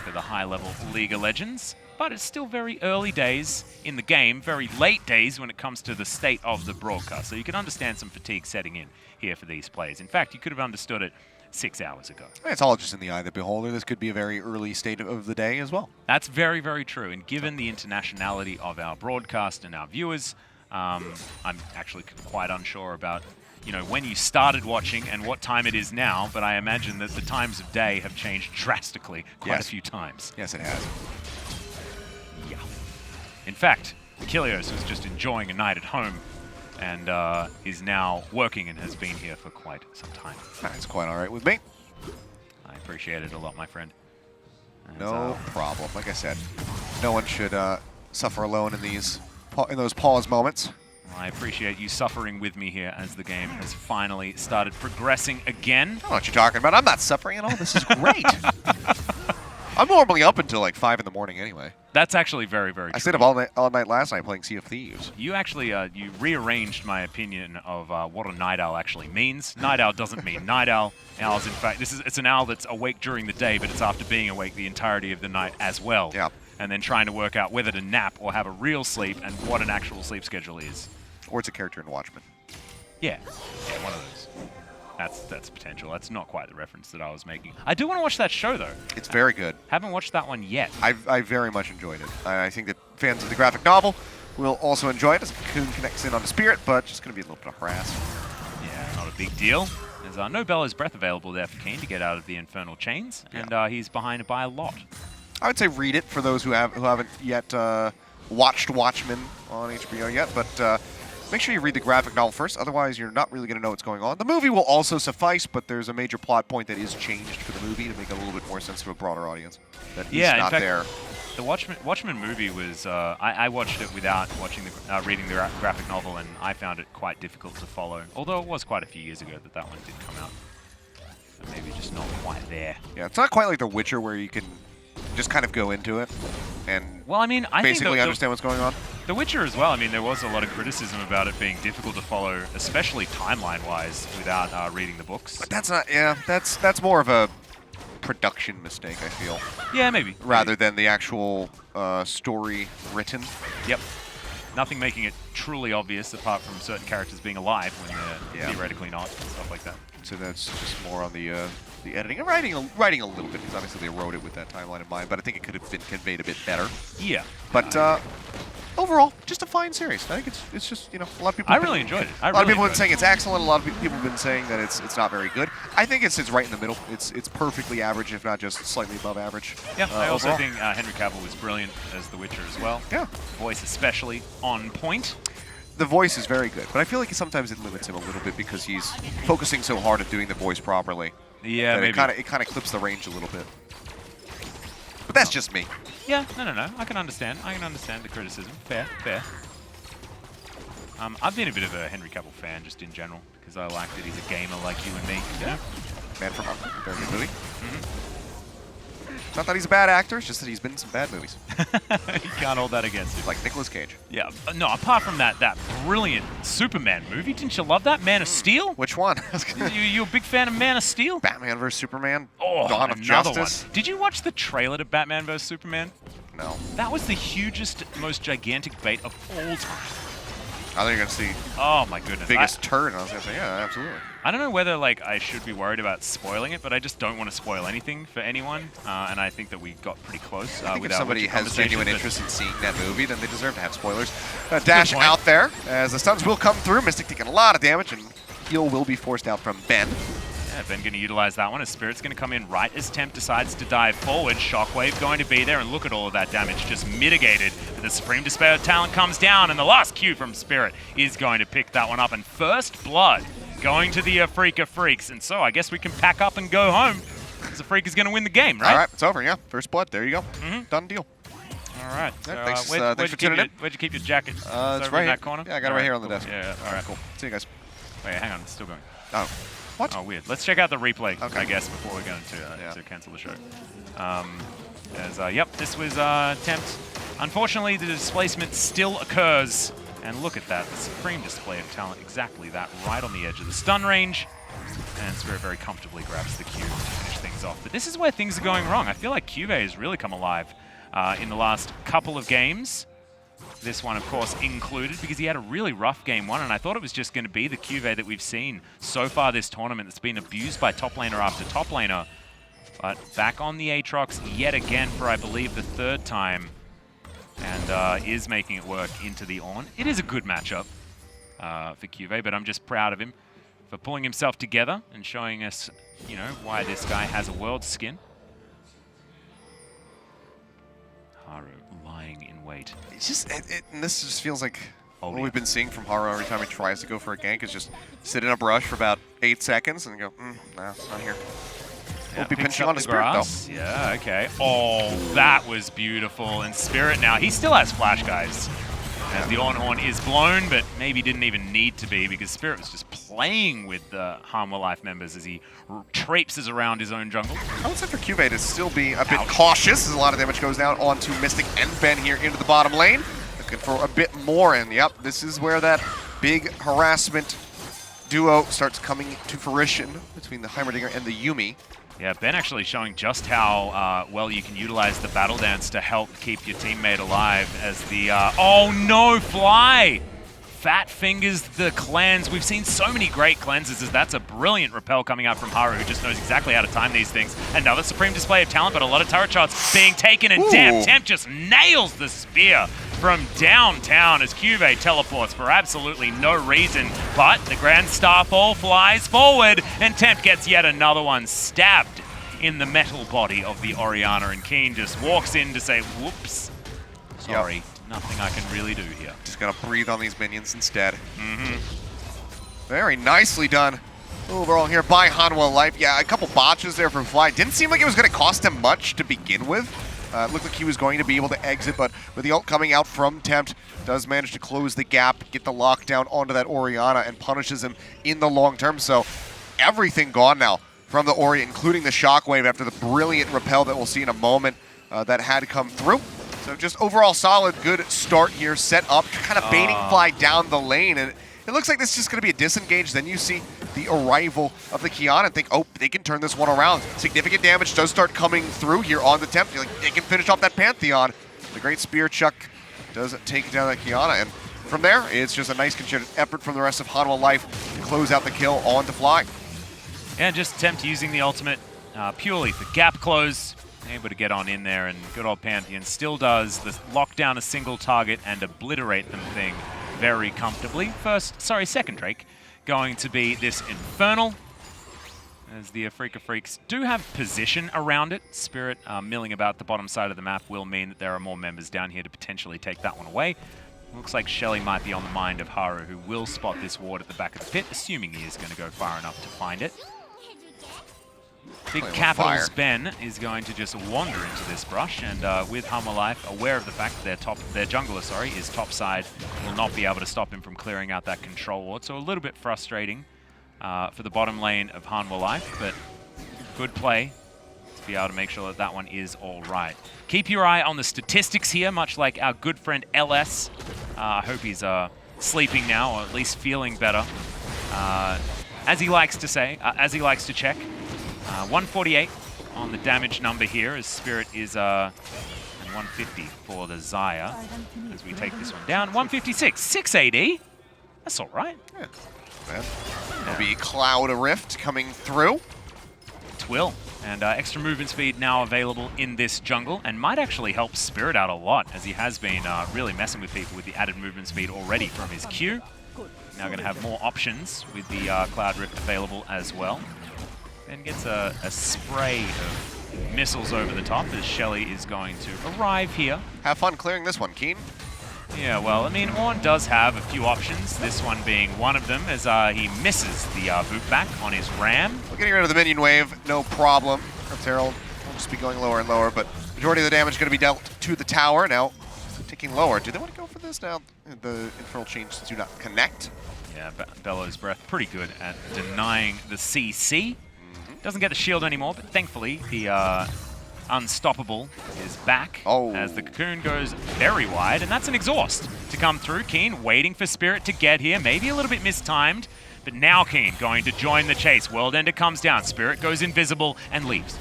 for the high-level League of Legends, but it's still very early days in the game, very late days when it comes to the state of the broadcast. So you can understand some fatigue setting in here for these players. In fact, you could have understood it 6 hours ago. It's all just in the eye of the beholder. This could be a very early state of the day as well. That's very, very true. And given the internationality of our broadcast and our viewers, I'm actually quite unsure about when you started watching and what time it is now, but I imagine that the times of day have changed drastically quite a few times. Yes, it has. Yeah. In fact, Achilleos was just enjoying a night at home and is now working and has been here for quite some time. That's quite all right with me. I appreciate it a lot, my friend. And, no problem. Like I said, no one should suffer alone in those pause moments. I appreciate you suffering with me here as the game has finally started progressing again. I don't know what you're talking about. I'm not suffering at all. This is great. I'm normally up until like 5 in the morning anyway. That's actually very, very true. I stayed up all night last night playing Sea of Thieves. You actually you rearranged my opinion of what a night owl actually means. Night owl doesn't mean night owl. Owls, in fact, it's an owl that's awake during the day, but it's after being awake the entirety of the night as well. Yeah. And then trying to work out whether to nap or have a real sleep and what an actual sleep schedule is. Or it's a character in Watchmen. Yeah, one of those. That's potential. That's not quite the reference that I was making. I do want to watch that show, though. It's very good. Haven't watched that one yet. I very much enjoyed it. I think that fans of the graphic novel will also enjoy it as Kiin connects in on the Spirit, but just going to be a little bit of harass. Yeah, not a big deal. There's no Bellows Breath available there for Kiin to get out of the Infernal Chains, and he's behind by a lot. I would say read it for those who haven't yet watched Watchmen on HBO yet, but make sure you read the graphic novel first, otherwise you're not really going to know what's going on. The movie will also suffice, but there's a major plot point that is changed for the movie to make it a little bit more sense to a broader audience. That is not there. The Watchmen movie was, I watched it without reading the graphic novel, and I found it quite difficult to follow, although it was quite a few years ago that one did come out. So maybe just not quite there. Yeah, it's not quite like The Witcher where you can just kind of go into it and I basically think understand what's going on. The Witcher as well, there was a lot of criticism about it being difficult to follow, especially timeline-wise, without reading the books. But that's not, that's more of a production mistake, I feel. Yeah, maybe. Rather than the actual story written. Yep. Nothing making it truly obvious apart from certain characters being alive when they're theoretically not, and stuff like that. So that's just more on the editing and writing a little bit, because obviously they wrote it with that timeline in mind, but I think it could have been conveyed a bit better. Yeah. But overall, just a fine series. I think it's just, a lot of people. I really enjoyed it. A lot of people have been saying it's excellent. A lot of people have been saying that it's not very good. I think it's right in the middle. It's perfectly average, if not just slightly above average. Yeah, I also think Henry Cavill was brilliant as The Witcher as well. Yeah. Voice especially on point. The voice is very good, but I feel like sometimes it limits him a little bit because he's focusing so hard at doing the voice properly. Yeah, maybe. It kind of clips the range a little bit. But that's just me. Yeah, no. I can understand. The criticism. Fair. I've been a bit of a Henry Cavill fan just in general because I like that he's a gamer like you and me. Yeah. Man from Uncle. Very good movie. It's not that he's a bad actor, it's just that he's been in some bad movies. You can't hold that against him. Like Nicolas Cage. Yeah. No, apart from that brilliant Superman movie, didn't you love that? Man of Steel? Which one? you a big fan of Man of Steel? Batman vs. Superman? Oh, Dawn of Justice? One. Did you watch the trailer to Batman vs. Superman? No. That was the hugest, most gigantic bait of all time. I think you're going to see oh my goodness. Biggest turn. I was going to say, yeah, absolutely. I don't know whether I should be worried about spoiling it, but I just don't want to spoil anything for anyone. And I think that we got pretty close. I think if somebody has genuine interest in seeing that movie, then they deserve to have spoilers. Dash out there as the stuns will come through. Mystic taking a lot of damage, and heal will be forced out from Ben. Yeah, Ben going to utilize that one as Spirit's going to come in right as Tempt decides to dive forward. Shockwave going to be there, and look at all of that damage just mitigated. But the Supreme Despair talent comes down, and the last Q from Spirit is going to pick that one up. And first blood going to the Afreeca Freecs. And so I guess we can pack up and go home. means Afreeca is going to win the game, right? All right, it's over, yeah. First blood, there you go. Done deal. All right. So, Yeah, thanks where'd for tuning in. Where'd you keep your jacket? It's over right in here. that corner? Yeah, I got it right here on the cool. desk. Yeah, all right. Cool. See you guys. Wait, hang on. It's still going. Oh. What? Oh, weird. Let's check out the replay, Okay. I guess, before we go to cancel the show. Yep, this was Tempt. Unfortunately, the displacement still occurs. And look at that, the supreme display of talent, exactly that, right on the edge of the stun range. And Spirit very comfortably grabs the Q to finish things off. But this is where things are going wrong. I feel like CuVee has really come alive in the last couple of games. This one, of course, included, because he had a really rough game one, and I thought it was just going to be the CuVee that we've seen so far this tournament that's been abused by top laner after top laner. But back on the Aatrox yet again for, I believe, the third time, and is making it work into the Ornn. It is a good matchup for CuVee, but I'm just proud of him for pulling himself together and showing us, you know, why this guy has a world skin. Haru lying in wait. It's just, and this just feels like Oh, what yeah. we've been seeing from Haru every time he tries to go for a gank is just sit in a brush for about 8 seconds and go, nah, not here. Yeah, We'll be picks pinching up on the his Spirit, grass. Yeah, okay. Oh, that was beautiful. And Spirit now, he still has flash, guys. As the on-horn is blown, but maybe didn't even need to be because Spirit was just playing with the Hanwha Life members as he traipses around his own jungle. I would say for CuVee to still be a bit cautious as a lot of damage goes down onto Mystic and Ben here into the bottom lane. Looking for a bit more, and yep, this is where that big harassment duo starts coming to fruition between the Heimerdinger and the Yuumi. Yeah, Ben actually showing just how well you can utilize the battle dance to help keep your teammate alive as the... oh no, Fly! Fat fingers the cleanse. We've seen so many great cleanses as that's a brilliant repel coming out from Haru, who just knows exactly how to time these things. Another supreme display of talent, but a lot of turret shots being taken, and damn, Tempt just nails the spear from downtown as CuVee teleports for absolutely no reason. But the Grand Starfall flies forward, and Tempt gets yet another one stabbed in the metal body of the Orianna, and Kiin just walks in to say, whoops, sorry, nothing I can really do here. Just gonna breathe on these minions instead. Very nicely done overall here by Hanwha Life. Yeah, a couple botches there from Fly. Didn't seem like it was gonna cost him much to begin with. It looked like he was going to be able to exit, but with the ult coming out from Tempt, does manage to close the gap, get the lockdown onto that Orianna, and punishes him in the long term. So everything gone now from the Ori, including the Shockwave after the brilliant repel that we'll see in a moment that had come through. So just overall solid, good start here, set up, kind of baiting Fly down the lane, and it looks like this is just going to be a disengage. Then you see the arrival of the Kiin and think, oh, they can turn this one around. Significant damage does start coming through here on the Tempt. You're like, they can finish off that Pantheon. The great spear chuck does take down that Kiin, and from there, it's just a nice concerted effort from the rest of Hanwha Life to close out the kill on to Fly. Yeah, just Tempt using the ultimate purely for gap close. Able to get on in there, and good old Pantheon still does lock down a single target and obliterate them thing very comfortably. Second Drake going to be this Infernal, as the Afreeca Freecs do have position around it. Spirit milling about the bottom side of the map will mean that there are more members down here to potentially take that one away. Looks like Shelly might be on the mind of Haru, who will spot this ward at the back of the pit, assuming he is going to go far enough to find it. Big Capitals Ben is going to just wander into this brush, and with Hanwha Life aware of the fact that their jungler, is topside, will not be able to stop him from clearing out that control ward. So a little bit frustrating for the bottom lane of Hanwha Life, but good play to be able to make sure that that one is all right. Keep your eye on the statistics here, much like our good friend LS. I hope he's sleeping now, or at least feeling better. As he likes to say, as he likes to check. 148 on the damage number here, as Spirit is and 150 for the Xayah as we take this one down. 156, 680. That's all right. Yeah. There'll be Cloud Rift coming through. It will. And extra movement speed now available in this jungle, and might actually help Spirit out a lot, as he has been really messing with people with the added movement speed already from his Q. Now going to have more options with the Cloud Rift available as well. Then gets a spray of missiles over the top as Shelly is going to arrive here. Have fun clearing this one, Kiin. Yeah, well, I mean, Ornn does have a few options, this one being one of them, as he misses the boot back on his Ram. We're getting rid of the minion wave, no problem. Earth's Herald will just be going lower and lower, but majority of the damage going to be dealt to the tower. Now, ticking lower. Do they want to go for this now? The Infernal Chains do not connect. Yeah, Bellow's Breath pretty good at denying the CC. Doesn't get the shield anymore, but thankfully the Unstoppable is back as the Cocoon goes very wide, and that's an exhaust to come through. Kiin waiting for Spirit to get here, maybe a little bit mistimed, but now Kiin going to join the chase. World Ender comes down, Spirit goes invisible and leaves.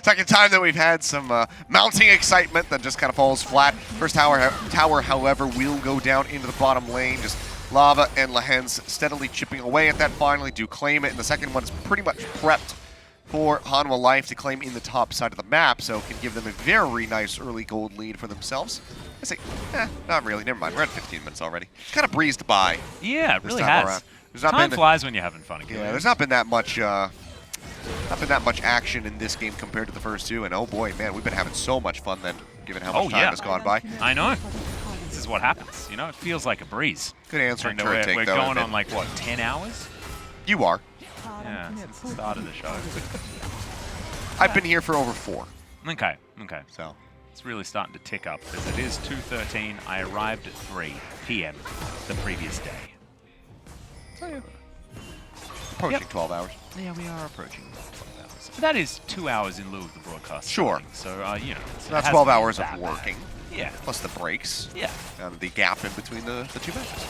Second time that we've had some mounting excitement that just kind of falls flat. First tower, however, will go down into the bottom lane. Just Lava and Lehends steadily chipping away at that. Finally do claim it, and the second one is pretty much prepped for Hanwha Life to claim in the top side of the map, so can give them a very nice early gold lead for themselves. I say, not really. Never mind. We're at 15 minutes already. Kind of breezed by. Yeah, it really has. Time flies when you're having fun again. Yeah, there's not been that much. Action in this game compared to the first two, and oh boy, man, we've been having so much fun then, given how much time has gone by. I know. This is what happens. You know, it feels like a breeze. Good answering turret take, we're though. We're going on like, what, 10 hours? You are. Yeah, since the start of the show. I've been here for over 4. Okay. So it's really starting to tick up, because it is 2:13. I arrived at 3 p.m. the previous day. Approaching 12 hours. Yeah, we are approaching 12 hours. But that is 2 hours in lieu of the broadcast. Sure. So, you know. So that's 12 hours of working. Yeah. Plus the breaks. Yeah. And the gap in between the two matches.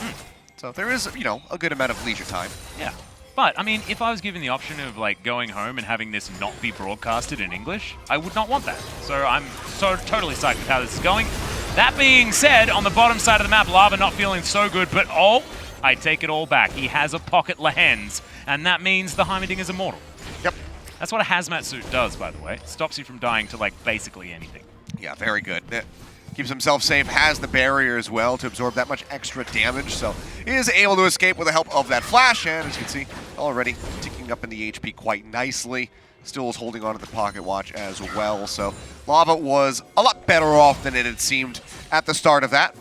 So there is, you know, a good amount of leisure time. Yeah. But, I mean, if I was given the option of, like, going home and having this not be broadcasted in English, I would not want that. So I'm so totally psyched with how this is going. That being said, on the bottom side of the map, Lava not feeling so good, but I take it all back. He has a pocket Lehends, and that means the Heimerdinger is immortal. Yep. That's what a hazmat suit does, by the way. It stops you from dying to, like, basically anything. Yeah, very good. Keeps himself safe, has the barrier as well to absorb that much extra damage, so he is able to escape with the help of that flash, and as you can see, already ticking up in the HP quite nicely. Still is holding on to the pocket watch as well, so Lava was a lot better off than it had seemed at the start of that.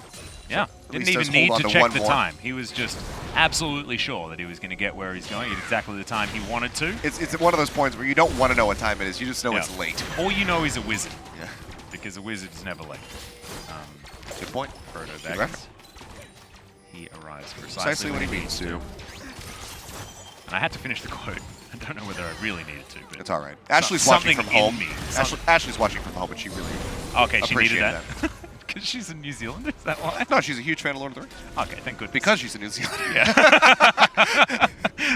Yeah, didn't even need to check the time. He was just absolutely sure that he was going to get where he's going at exactly the time he wanted to. It's one of those points where you don't want to know what time it is, you just know it's late. All you know is a wizard. Yeah. Because a wizard is never late. Good point. He arrives precisely what he means to. And I had to finish the quote. I don't know whether I really needed to, but it's all right. Ashley's watching from home. Ashley's watching from home, but she really she needed that. Because she's in New Zealand, is that why? No, she's a huge fan of Lord of the Rings. Okay, thank goodness. Because she's in New Zealand. Yeah.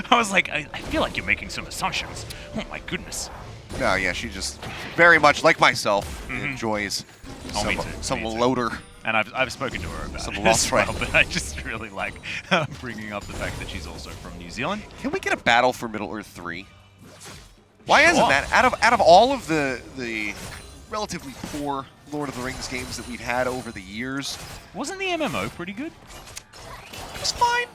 I was like, I feel like you're making some assumptions. Oh my goodness. No, yeah, she just very much, like myself, enjoys some loader. And I've spoken to her about some it lost as well, but I just really like bringing up the fact that she's also from New Zealand. Can we get a battle for Middle-earth 3? Why isn't that? Out of all of the relatively poor Lord of the Rings games that we've had over the years, wasn't the MMO pretty good? It was fine.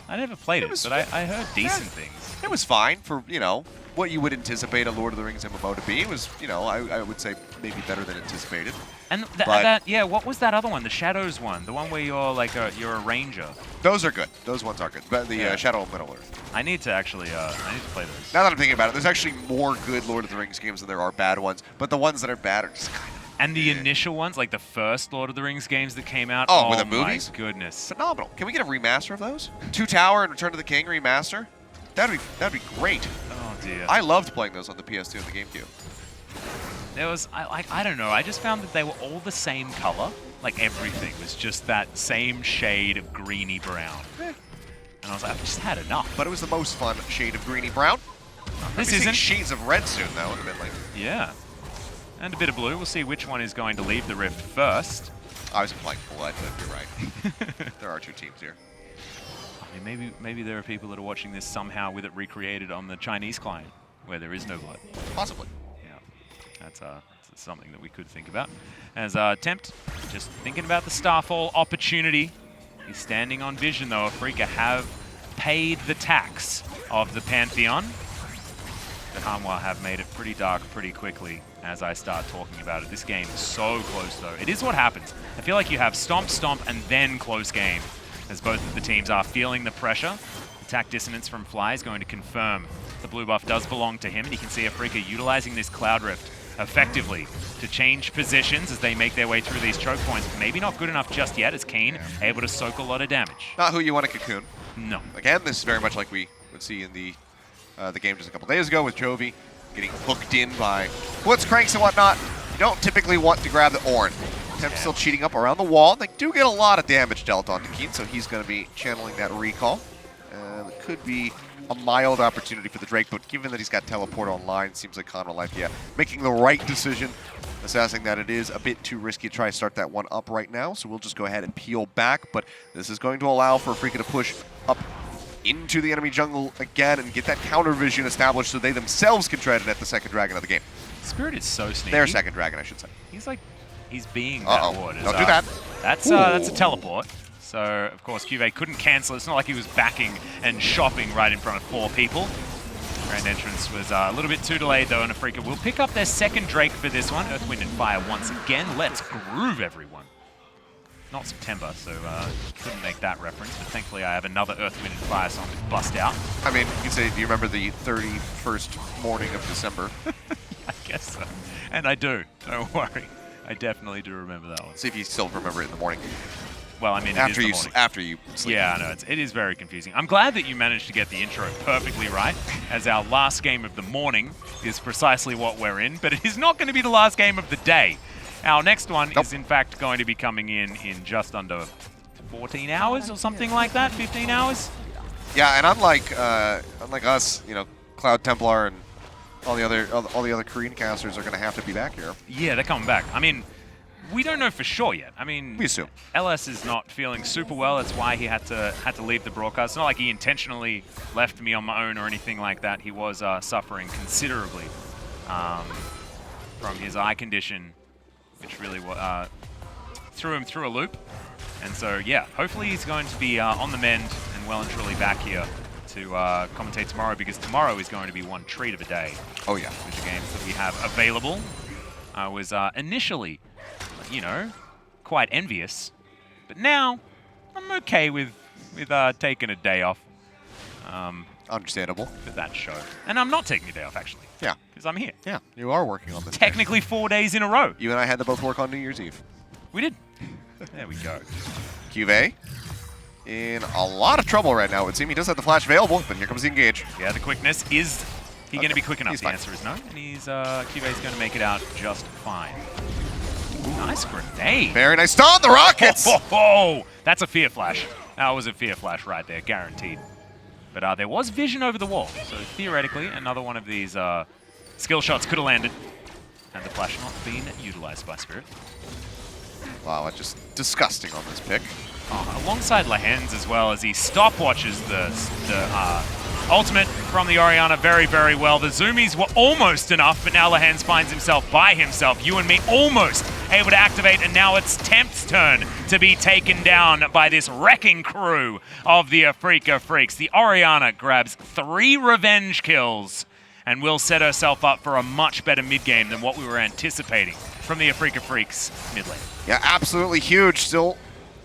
I never played it, but I heard decent things. It was fine for, you know, what you would anticipate a Lord of the Rings MMO to be. It was, you know, I would say maybe better than anticipated. And what was that other one? The Shadows one, the one where you're like you're a ranger. Those are good. Those ones are good. But the Shadow of Middle-earth. I need to actually, I need to play those. Now that I'm thinking about it, there's actually more good Lord of the Rings games than there are bad ones. But the ones that are bad are just kind of. And the initial ones, like the first Lord of the Rings games that came out. Oh, with the movies? My goodness. Phenomenal. Can we get a remaster of those? Two Tower and Return to the King remaster? That'd be great. Oh dear. I loved playing those on the PS2 and the GameCube. There was, I don't know, I just found that they were all the same color. Like everything was just that same shade of greeny brown. And I was like, I've just had enough. But it was the most fun shade of greeny brown. This isn't shades of red soon though, admittedly. Yeah. And a bit of blue. We'll see which one is going to leave the rift first. I was playing blood, but you're right. There are two teams here. I mean, maybe there are people that are watching this somehow with it recreated on the Chinese client, where there is no blood. Possibly. Yeah, that's something that we could think about. As Tempt, just thinking about the Starfall opportunity. He's standing on vision, though. Afreeca have paid the tax of the Pantheon. The Hanwha have made it pretty dark pretty quickly as I start talking about it. This game is so close, though. It is what happens. I feel like you have stomp, stomp, and then close game, as both of the teams are feeling the pressure. Attack dissonance from Fly is going to confirm the blue buff does belong to him, and you can see Afreeca utilizing this Cloud Rift effectively to change positions as they make their way through these choke points. Maybe not good enough just yet, as Kiin able to soak a lot of damage. Not who you want to cocoon. No. Again, this is very much like we would see in the game just a couple days ago with Jovi getting hooked in by Blitzcranks and whatnot. You don't typically want to grab the Ornn. Tempt still cheating up around the wall. They do get a lot of damage dealt onto Kiin, so he's going to be channeling that recall. And it could be a mild opportunity for the Drake, but given that he's got teleport online, seems like Hanwha Life, making the right decision, assessing that it is a bit too risky to try to start that one up right now. So we'll just go ahead and peel back, but this is going to allow for Afreeca to push up into the enemy jungle again and get that counter vision established so they themselves can try to net the second dragon of the game. Spirit is so sneaky. Their second dragon, I should say. He's being that ward. Don't do that. That's a teleport. So, of course, CuVee couldn't cancel. It's not like he was backing and shopping right in front of 4 people. Grand entrance was a little bit too delayed, though, and Afreeca will pick up their second Drake for this one. Earth, Wind, and Fire once again. Let's groove, everyone. Not September, so couldn't make that reference, but thankfully I have another Earth, Wind, and Fire song to bust out. I mean, you say, do you remember the 31st morning of December? I guess so. And I do. Don't worry. I definitely do remember that one. See if you still remember it in the morning. Well, I mean, after you sleep. Yeah, I know. It is very confusing. I'm glad that you managed to get the intro perfectly right, as our last game of the morning is precisely what we're in, but it is not going to be the last game of the day. Our next one is, in fact, going to be coming in just under 14 hours or something like that, 15 hours? Yeah, and unlike us, you know, Cloud Templar and all the other Korean casters are going to have to be back here. Yeah, they're coming back. I mean, we don't know for sure yet. I mean, we assume LS is not feeling super well. That's why he had to leave the broadcast. It's not like he intentionally left me on my own or anything like that. He was suffering considerably from his eye condition, which really threw him through a loop. And so, yeah, hopefully he's going to be on the mend and well and truly back here to commentate tomorrow, because tomorrow is going to be one treat of a day. Oh, yeah. With the games that we have available. I was initially, you know, quite envious, but now I'm okay with taking a day off. Understandable. For that show. And I'm not taking a day off, actually. Yeah. Because I'm here. Yeah, you are working on this. Technically 4 days in a row. You and I had to both work on New Year's Eve. We did. There we go. CuVee in a lot of trouble right now, it would seem. He does have the flash available, but here comes the engage. Yeah, the quickness. Is he going to be quick enough? He's The fine. answer is no. And he's CuVee's going to make it out just fine. Ooh, nice grenade. Very nice stun, the rockets! Oh, that's a fear flash. That was a fear flash right there, guaranteed. But there was vision over the wall, so theoretically another one of these skill shots could have landed. And the flash not being utilized by Spirit. Wow, it's just disgusting on this pick. Alongside Lehends as well, as he stopwatches the ultimate from the Orianna very, very well. The zoomies were almost enough, but now Lehends finds himself by himself. You and me almost able to activate, and now it's Tempt's turn to be taken down by this wrecking crew of the Afreeca Freecs. The Orianna grabs 3 revenge kills and will set herself up for a much better mid-game than what we were anticipating from the Afreeca Freecs mid lane. Yeah, absolutely huge. Still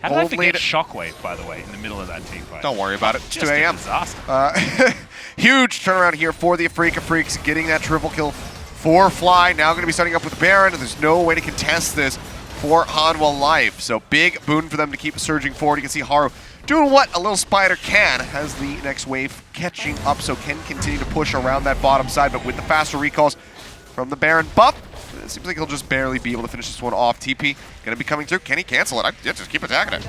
How did I forget Shockwave, by the way, in the middle of that team fight? Don't worry about it. It's 2 Just a a.m. disaster. Huge turnaround here for the Afreeca Freecs, getting that triple kill for Fly. Now going to be starting up with Baron, and there's no way to contest this for Hanwha Life. So big boon for them to keep surging forward. You can see Haru doing what a little spider can, has the next wave catching up, so can continue to push around that bottom side, but with the faster recalls from the Baron buff, it seems like he'll just barely be able to finish this one off. TP going to be coming through. Can he cancel it? Yeah, just keep attacking it.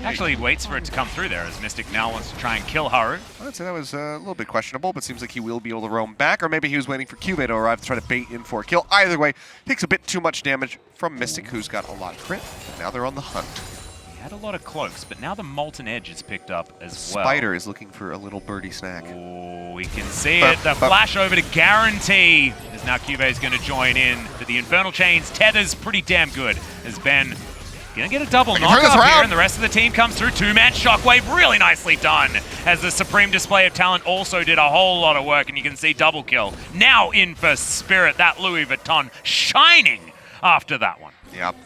Actually, he waits for it to come through there, as Mystic now wants to try and kill Haru. I'd say that was a little bit questionable, but seems like he will be able to roam back, or maybe he was waiting for CuVee to arrive to try to bait in for a kill. Either way, takes a bit too much damage from Mystic, who's got a lot of crit, and now they're on the hunt. He had a lot of cloaks, but now the Molten Edge is picked up as well. Spider is looking for a little birdie snack. Oh, we can see it. The flash over to Guarantee. As now CuVee's going to join in. But the Infernal Chains tether's pretty damn good. As Ben going to get a double knock up here, and the rest of the team comes through. 2-man Shockwave, really nicely done. As the Supreme Display of Talent also did a whole lot of work, and you can see double kill. Now in for Spirit, that Louis Vuitton shining after that one. Yep.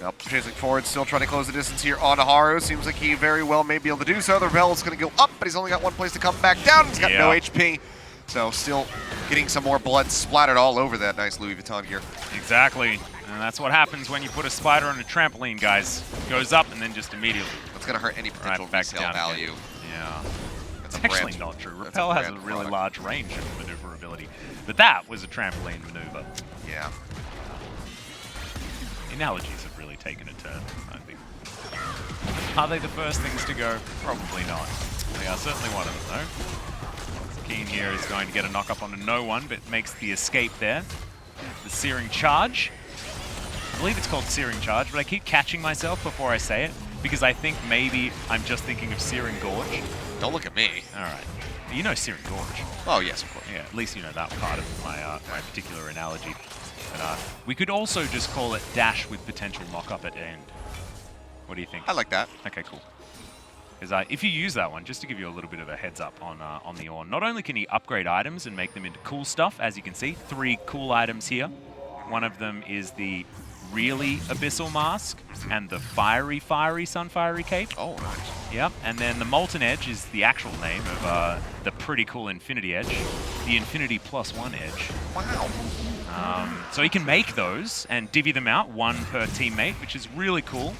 Yep, chasing forward, still trying to close the distance here on Haru. Seems like he very well may be able to do so. The Rebel is going to go up, but he's only got one place to come back down. He's got no HP. So still getting some more blood splattered all over that nice Louis Vuitton gear. Exactly. And that's what happens when you put a spider on a trampoline, guys. Goes up and then just immediately. That's going to hurt any potential Right, back resale down value. again. Yeah. That's It's a actually brand. not true. That's Repel has a brand really product. large range of maneuverability. But that was a trampoline maneuver. Yeah. Analogies have really taken a turn, I think. Are they the first things to go? Probably not. They are certainly one of them, though. Kiin here is going to get a knock-up onto no one, but makes the escape there. The Searing Charge. I believe it's called Searing Charge, but I keep catching myself before I say it, because I think maybe I'm just thinking of Searing Gorge. Don't look at me. Alright. You know Searing Gorge. Oh, yes, of course. Yeah, at least you know that part of my my particular analogy. But we could also just call it dash with potential knock-up at end. What do you think? I like that. Okay, cool. Because if you use that one, just to give you a little bit of a heads up on the Ornn, not only can he upgrade items and make them into cool stuff, as you can see, 3 cool items here. One of them is the really Abyssal Mask and the Fiery Sunfiery Cape. Oh, nice. Yep, and then the Molten Edge is the actual name of the pretty cool Infinity Edge, the Infinity +1 Edge. Wow. So he can make those and divvy them out, 1 per teammate, which is really cool.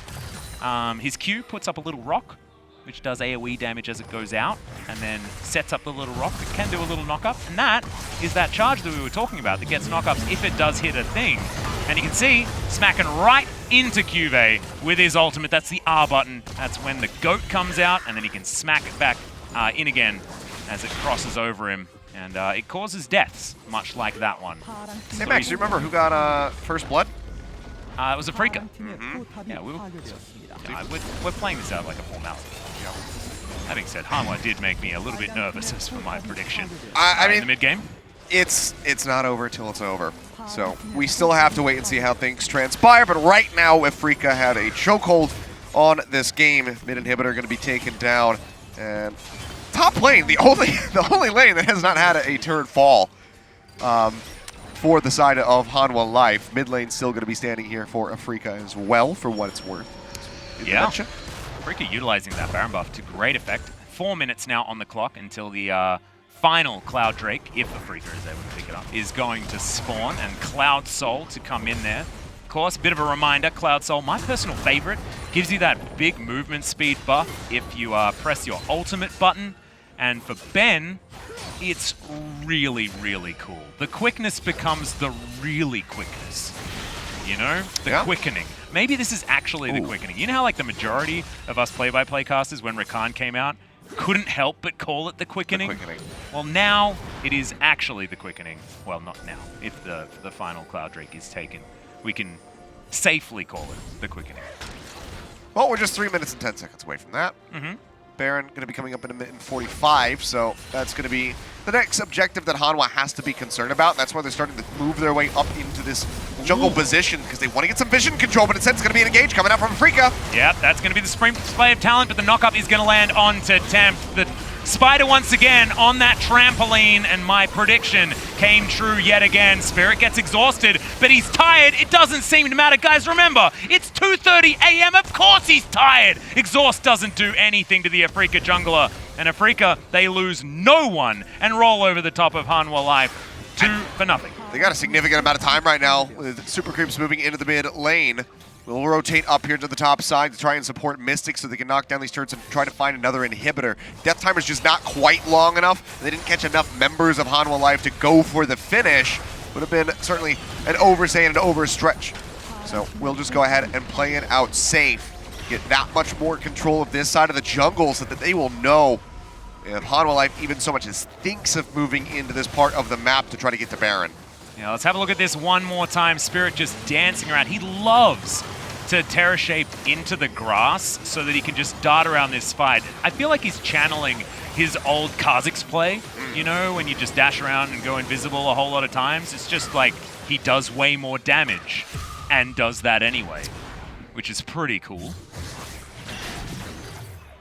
His Q puts up a little rock, which does AoE damage as it goes out, and then sets up the little rock that can do a little knock-up. And that is that charge that we were talking about that gets knock-ups if it does hit a thing. And you can see, smacking right into CuVee with his ultimate. That's the R button. That's when the goat comes out, and then he can smack it back in again as it crosses over him. And it causes deaths, much like that one. Hey, Max, do you remember who got first blood? It was Afreeca. Yeah, we're playing this out like a formality. Having said, Hanwha did make me a little bit nervous as for my prediction I mean, in the mid-game. It's not over till it's over. So we still have to wait and see how things transpire. But right now, Afreeca have a chokehold on this game. Mid inhibitor going to be taken down. And top lane, the only lane that has not had a turret fall for the side of Hanwha Life. Mid lane still going to be standing here for Afreeca as well, for what it's worth. Yeah. Afreeca utilizing that Baron buff to great effect. 4 minutes now on the clock until the final Cloud Drake, if Afreeca is able to pick it up, is going to spawn, and Cloud Soul to come in there. Of course, a bit of a reminder, Cloud Soul, my personal favorite, gives you that big movement speed buff if you press your ultimate button. And for Ben, it's really, really cool. The quickness becomes the really quickness. You know? The quickening. Maybe this is actually the quickening. You know how like the majority of us play-by-play casters, when Rakan came out, couldn't help but call it the quickening? Well, now it is actually the quickening. Well, not now. If the final Cloud Drake is taken, we can safely call it the quickening. Well, we're just 3 minutes and 10 seconds away from that. Baron going to be coming up in a minute and 45, so that's going to be the next objective that Hanwha has to be concerned about. That's why they're starting to move their way up into this jungle position, because they want to get some vision control, but instead it's going to be an engage coming out from Afreeca. Yep, that's going to be the spring display of talent, but the knockup is going to land onto Tempt. The Spider once again on that trampoline, and my prediction came true yet again. Spirit gets exhausted, but he's tired. It doesn't seem to matter. Guys, remember, it's 2:30 a.m. Of course he's tired. Exhaust doesn't do anything to the Afreeca jungler. And Afreeca, they lose no one and roll over the top of Hanwha Life 2 for nothing. They got a significant amount of time right now with Super Creeps moving into the mid lane. We'll rotate up here to the top side to try and support Mystic so they can knock down these turrets and try to find another inhibitor. Death Timer's just not quite long enough. They didn't catch enough members of Hanwha Life to go for the finish. Would have been certainly an overstay and an overstretch. So we'll just go ahead and play it out safe. Get that much more control of this side of the jungle so that they will know if Hanwha Life even so much as thinks of moving into this part of the map to try to get to Baron. Yeah, let's have a look at this one more time. Spirit just dancing around. He loves to Terra Shape into the grass so that he can just dart around this fight. I feel like he's channeling his old Kha'Zix play, you know, when you just dash around and go invisible a whole lot of times. It's just like he does way more damage and does that anyway, which is pretty cool.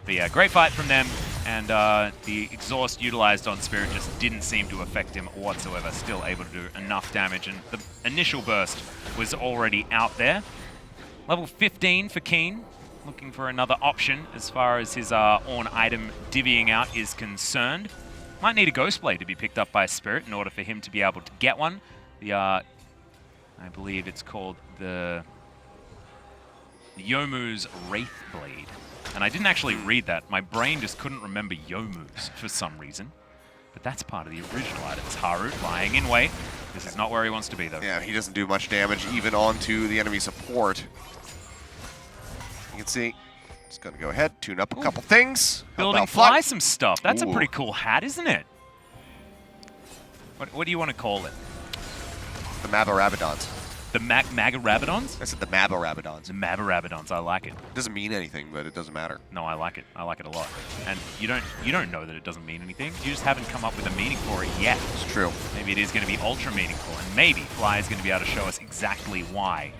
But yeah, great fight from them. And the exhaust utilized on Spirit just didn't seem to affect him whatsoever. Still able to do enough damage, and the initial burst was already out there. Level 15 for Kiin, looking for another option as far as his Ornn item divvying out is concerned. Might need a Ghost Blade to be picked up by Spirit in order for him to be able to get one. The, I believe it's called the Youmuu's Wraith Blade. And I didn't actually read that. My brain just couldn't remember Youmuu's for some reason. But that's part of the original items. Haru flying in weight. This is not where he wants to be, though. Yeah, he doesn't do much damage even onto the enemy support. You can see, just going to go ahead, tune up a couple things. Building Fly some stuff. That's a pretty cool hat, isn't it? What do you want to call it? The Mabarabadons. The Magarabadons? I said the Mabarabadons. The Mabarabadons, I like it. Doesn't mean anything, but it doesn't matter. No, I like it. I like it a lot. And you don't know that it doesn't mean anything. You just haven't come up with a meaning for it yet. It's true. Maybe it is going to be ultra meaningful, and maybe Fly is going to be able to show us exactly why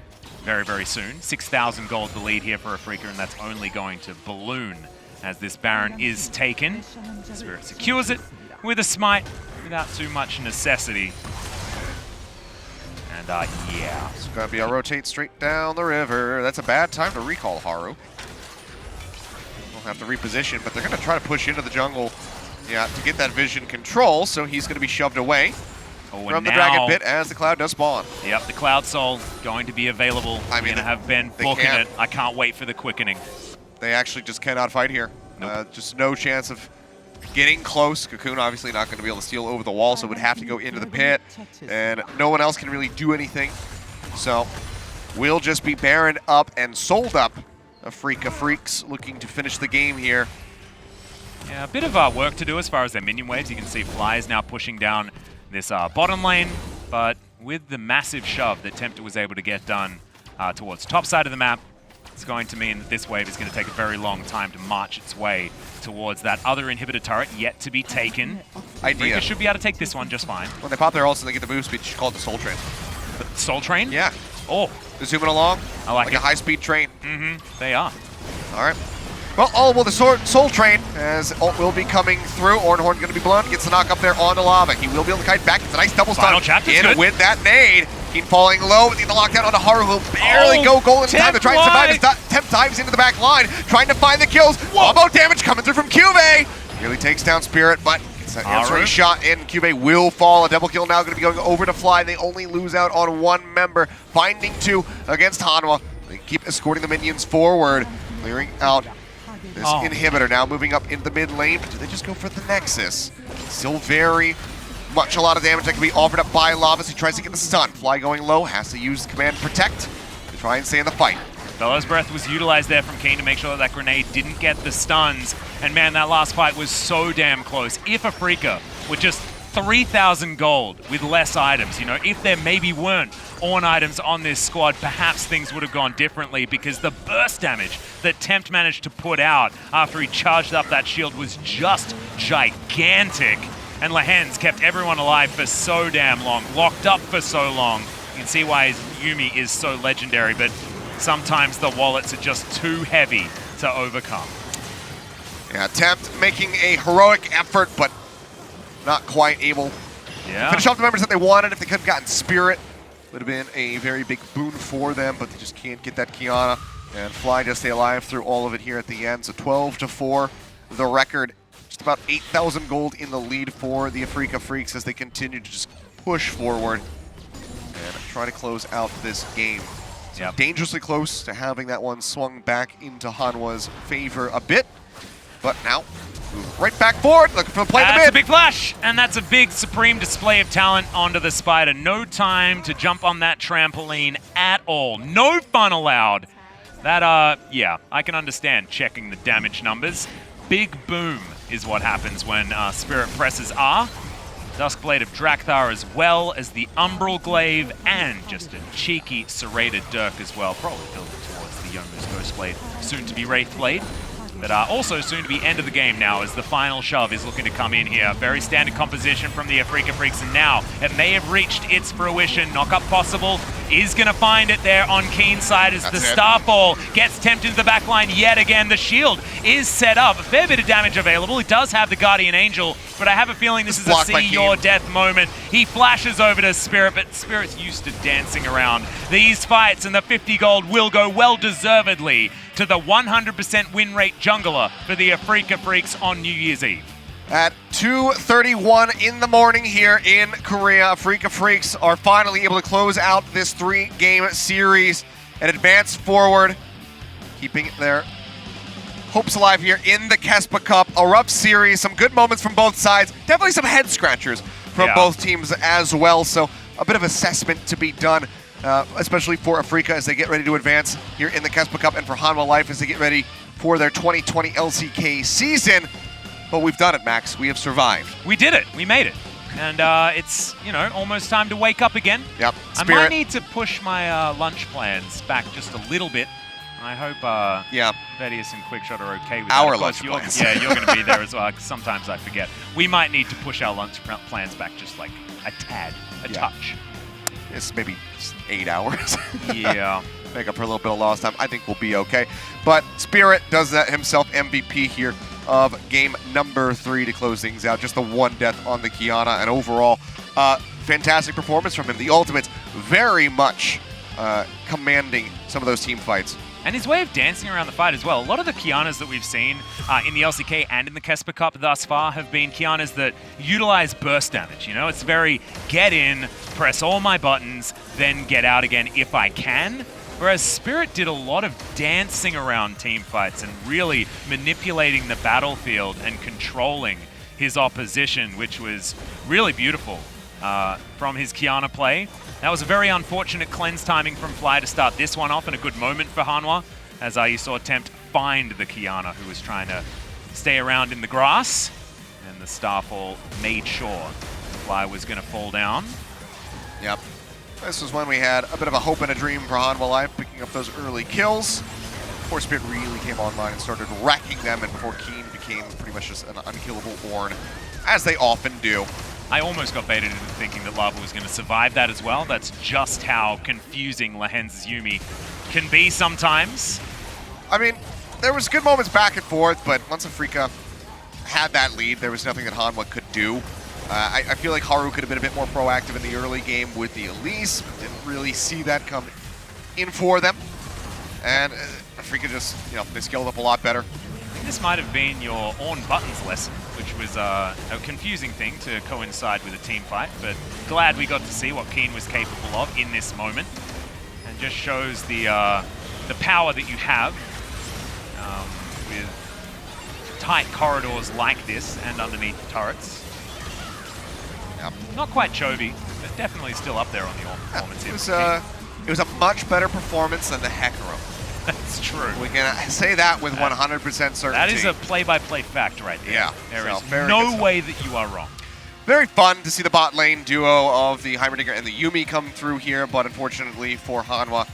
very, very soon. 6,000 gold the lead here for Afreeca, and that's only going to balloon as this Baron is taken. Spirit secures it with a smite without too much necessity. And yeah. It's going to be a rotate straight down the river. That's a bad time to recall Haru. We'll have to reposition, but they're going to try to push into the jungle, yeah, to get that vision control, so he's going to be shoved away from the Dragon Pit as the Cloud does spawn. Yep, the Cloud Soul going to be available. I mean, going to have been booking it. I can't wait for the quickening. They actually just cannot fight here. Nope. Just no chance of getting close. Cocoon obviously not going to be able to steal over the wall, so would have to go into the pit. And no one else can really do anything. So we'll just be Baron up and sold up. Afreeca Freecs looking to finish the game here. Yeah, a bit of work to do as far as their minion waves. You can see Fly is now pushing down this bottom lane, but with the massive shove that Tempt was able to get done towards top side of the map, it's going to mean that this wave is going to take a very long time to march its way towards that other inhibitor turret yet to be taken. Afreeca should be able to take this one just fine. When they pop their ults and they get the boost speed, you should call it the Soul Train. The Soul Train? Yeah. Oh. They're zooming along. I like it. a high-speed train. Mm-hmm. They are. All right. Well, the Soul Train, as ult will be coming through. Ornhorn going to be blown. Gets the knock up there on the lava. He will be able to kite back. It's a nice double stun. Final chapter's in good. with that nade. Kiin falling low with the lockdown on the Haru. Will barely go golden time to try and survive. As Tempt dives into the back line, trying to find the kills. Combo damage coming through from CuVee. Nearly takes down Spirit, but it's an answering shot in. CuVee will fall. A double kill now going to be going over to Fly. They only lose out on one member. Finding two against Hanwha. They keep escorting the minions forward, clearing out this inhibitor. Now moving up into the mid lane, but do they just go for the Nexus? Still very much a lot of damage that can be offered up by Lavas, who tries to get the stun. Fly going low, has to use Command Protect to try and stay in the fight. Bellow's Breath was utilized there from Kiin to make sure that grenade didn't get the stuns. And man, that last fight was so damn close. If Afreeca with just 3,000 gold with less items, you know, if there maybe weren't Ornn items on this squad, perhaps things would have gone differently, because the burst damage that Tempt managed to put out after he charged up that shield was just gigantic. And Lehends kept everyone alive for so damn long, locked up for so long. You can see why his Yuumi is so legendary, but sometimes the wallets are just too heavy to overcome. Yeah, Tempt making a heroic effort, but not quite able to finish off the members that they wanted. If they could have gotten Spirit, would have been a very big boon for them, but they just can't get that Kiana. And Fly just stay alive through all of it here at the end. So 12-4, the record. Just about 8,000 gold in the lead for the Afreeca Freecs as they continue to just push forward and try to close out this game. So dangerously close to having that one swung back into Hanwha's favor a bit, but now move right back forward, looking for the play in the mid. That's a big flash, and that's a big supreme display of talent onto the Spider. No time to jump on that trampoline at all. No fun allowed. That, yeah, I can understand checking the damage numbers. Big boom is what happens when Spirit presses R. Duskblade of Drakthar, as well as the Umbral Glaive, and just a cheeky serrated Dirk as well. Probably building towards the Youmuu's Ghostblade, soon to be Wraithblade. But also soon to be end of the game now, as the final shove is looking to come in here. Very standard composition from the Afreeca Freecs, and now it may have reached its fruition. Knock-up possible, is going to find it there on Kiin's side as the Starfall gets Tempt into the back line yet again. The shield is set up, a fair bit of damage available. He does have the Guardian Angel, but I have a feeling this is a see your death moment. He flashes over to Spirit, but Spirit's used to dancing around these fights, and the 50 gold will go well-deservedly to the 100% win rate jungler for the Afreeca Freecs on New Year's Eve. At 2:31 in the morning here in Korea, Afreeca Freecs are finally able to close out this 3-game series and advance forward, keeping their hopes alive here in the KeSPA Cup. A rough series, some good moments from both sides, definitely some head scratchers from both teams as well, so a bit of assessment to be done, especially for Afreeca as they get ready to advance here in the KeSPA Cup, and for Hanwha Life as they get ready for their 2020 LCK season. But we've done it, Max. We have survived. We did it. We made it. And it's, you know, almost time to wake up again. Yep. Spirit. I might need to push my lunch plans back just a little bit. I hope Vedius and Quickshot are okay with our that. Lunch plans. Yeah, you're going to be there as well, 'cause sometimes I forget. We might need to push our lunch plans back just like a tad, a touch. It's maybe just 8 hours. Yeah. Make up for a little bit of lost time. I think we'll be okay. But Spirit does that himself, MVP here of game number 3 to close things out. Just the 1 death on the Kiana, and overall, fantastic performance from him. The ultimates very much commanding some of those team fights. And his way of dancing around the fight as well. A lot of the Kianas that we've seen in the LCK and in the KeSPA Cup thus far have been Kianas that utilize burst damage. You know, it's very get in, press all my buttons, then get out again if I can. Whereas Spirit did a lot of dancing around team fights and really manipulating the battlefield and controlling his opposition, which was really beautiful from his Kiana play. That was a very unfortunate cleanse timing from Fly to start this one off, and a good moment for Hanwha, as you saw Tempt find the Kiana, who was trying to stay around in the grass, and the Starfall made sure Fly was going to fall down. Yep. This was when we had a bit of a hope and a dream for Hanwha Life, picking up those early kills. Before Spirit really came online and started wrecking them, and before Kiin became pretty much just an unkillable Ornn, as they often do. I almost got baited into thinking that Lava was going to survive that as well. That's just how confusing Lehends' Yuumi can be sometimes. I mean, there was good moments back and forth, but once Afreeca had that lead, there was nothing that Hanwha could do. I feel like Haru could have been a bit more proactive in the early game with the Elise. Didn't really see that come in for them. And Afreeca just, you know, they scaled up a lot better. This might have been your Ornn buttons lesson, which was a confusing thing to coincide with a team fight, but glad we got to see what Kiin was capable of in this moment. And just shows the power that you have with tight corridors like this and underneath the turrets. Yep. Not quite Chovy, but definitely still up there on the Ornn performance. It was a much better performance than the Hecarim. That's true. We can say that with 100% certainty. That is a play-by-play fact right there. Yeah. There is no way that you are wrong. Very fun to see the bot lane duo of the Heimerdinger and the Yuumi come through here, but unfortunately for Hanwha,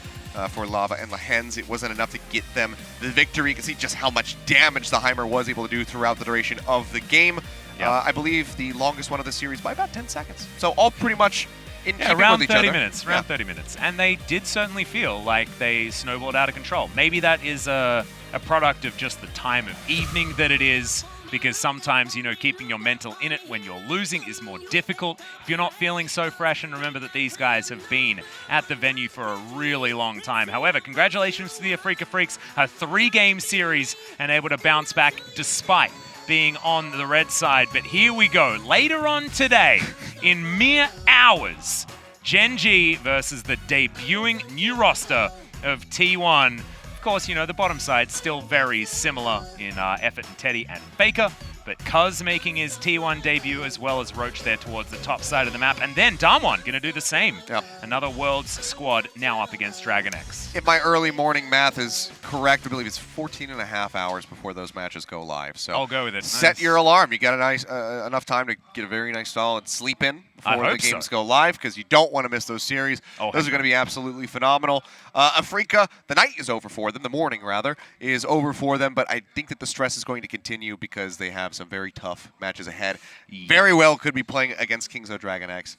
for Lava and Lehends, it wasn't enough to get them the victory. You can see just how much damage the Heimer was able to do throughout the duration of the game. Yep. I believe the longest one of the series by about 10 seconds. So all pretty much in keeping around with each 30 other. minutes. Around 30 minutes. And they did certainly feel like they snowballed out of control. Maybe that is a product of just the time of evening that it is, because sometimes, you know, keeping your mental in it when you're losing is more difficult if you're not feeling so fresh. And remember that these guys have been at the venue for a really long time. However, congratulations to the Afreeca Freecs, a 3-game series and able to bounce back despite being on the red side. But here we go. Later on today, in mere hours, GEN.G versus the debuting new roster of T1. Of course, you know, the bottom side still very similar in Effort and Teddy and Faker, but Cuz making his T1 debut, as well as Roach there towards the top side of the map, and then Damwon going to do the same. Yep. Another Worlds squad now up against Dragon X. If my early morning math is correct, I believe it's 14.5 hours before those matches go live. So I'll go with it. Set your alarm. You got a nice enough time to get a very nice solid sleep in before the games go live, because you don't want to miss those series. Those are going to be absolutely phenomenal. Afreeca, the night is over for them. The morning, rather, is over for them, but I think that the stress is going to continue because they have some very tough matches ahead. Yeah. Very well could be playing against Kings of Dragon X,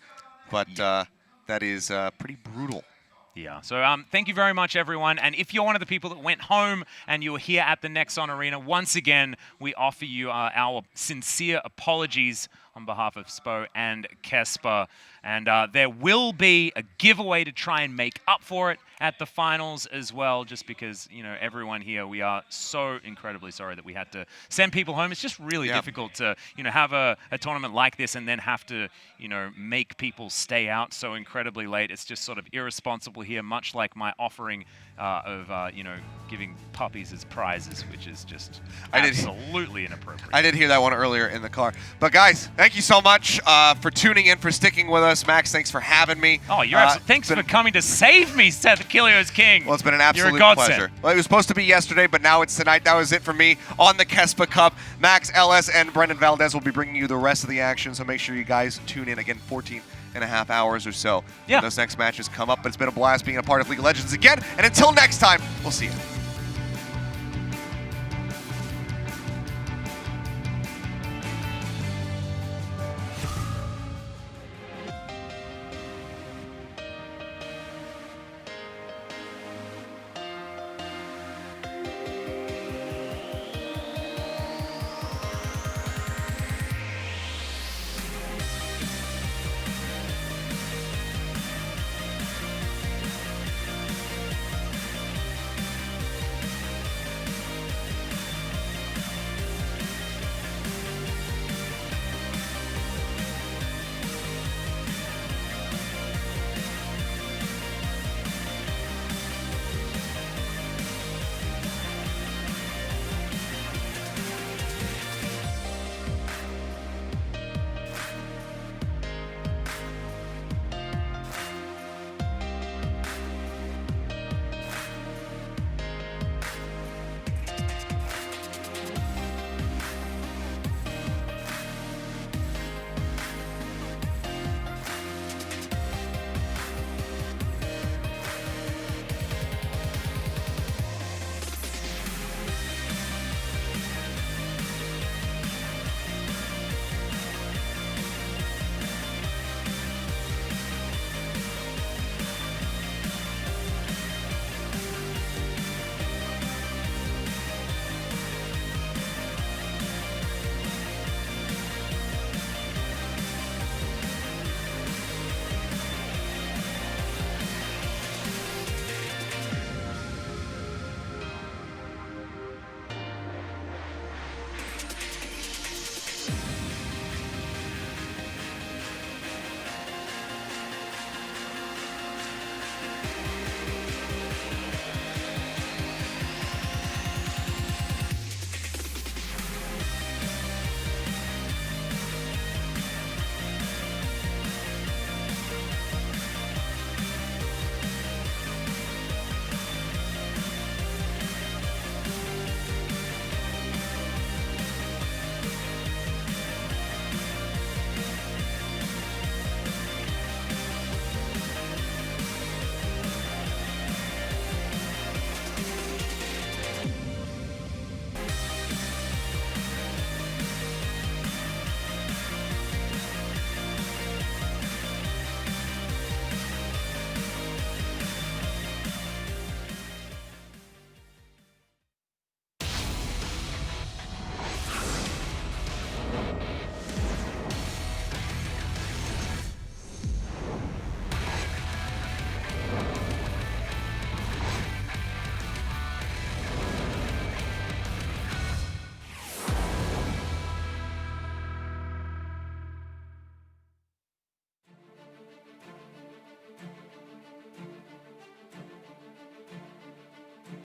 but that is pretty brutal. Yeah, so thank you very much, everyone. And if you're one of the people that went home and you were here at the Nexon Arena, once again, we offer you our sincere apologies on behalf of SPO and KeSPA. And there will be a giveaway to try and make up for it at the finals as well, just because, you know, everyone here, we are so incredibly sorry that we had to send people home. It's just really difficult to, you know, have a tournament like this and then have to, you know, make people stay out so incredibly late. It's just sort of irresponsible here, much like my offering of, you know, giving puppies as prizes, which is just absolutely inappropriate. I did hear that one earlier in the car. But guys, thank you so much for tuning in, for sticking with us. Max, thanks for having me. Oh, you're thanks for coming to save me, Seth Achilleos King. Well, it's been an absolute You're a pleasure. Well, it was supposed to be yesterday, but now it's tonight. That was it for me on the KeSPA Cup. Max, LS, and Brendan Valdez will be bringing you the rest of the action, so make sure you guys tune in again 14.5 hours or so when those next matches come up. But it's been a blast being a part of League of Legends again, and until next time, we'll see you.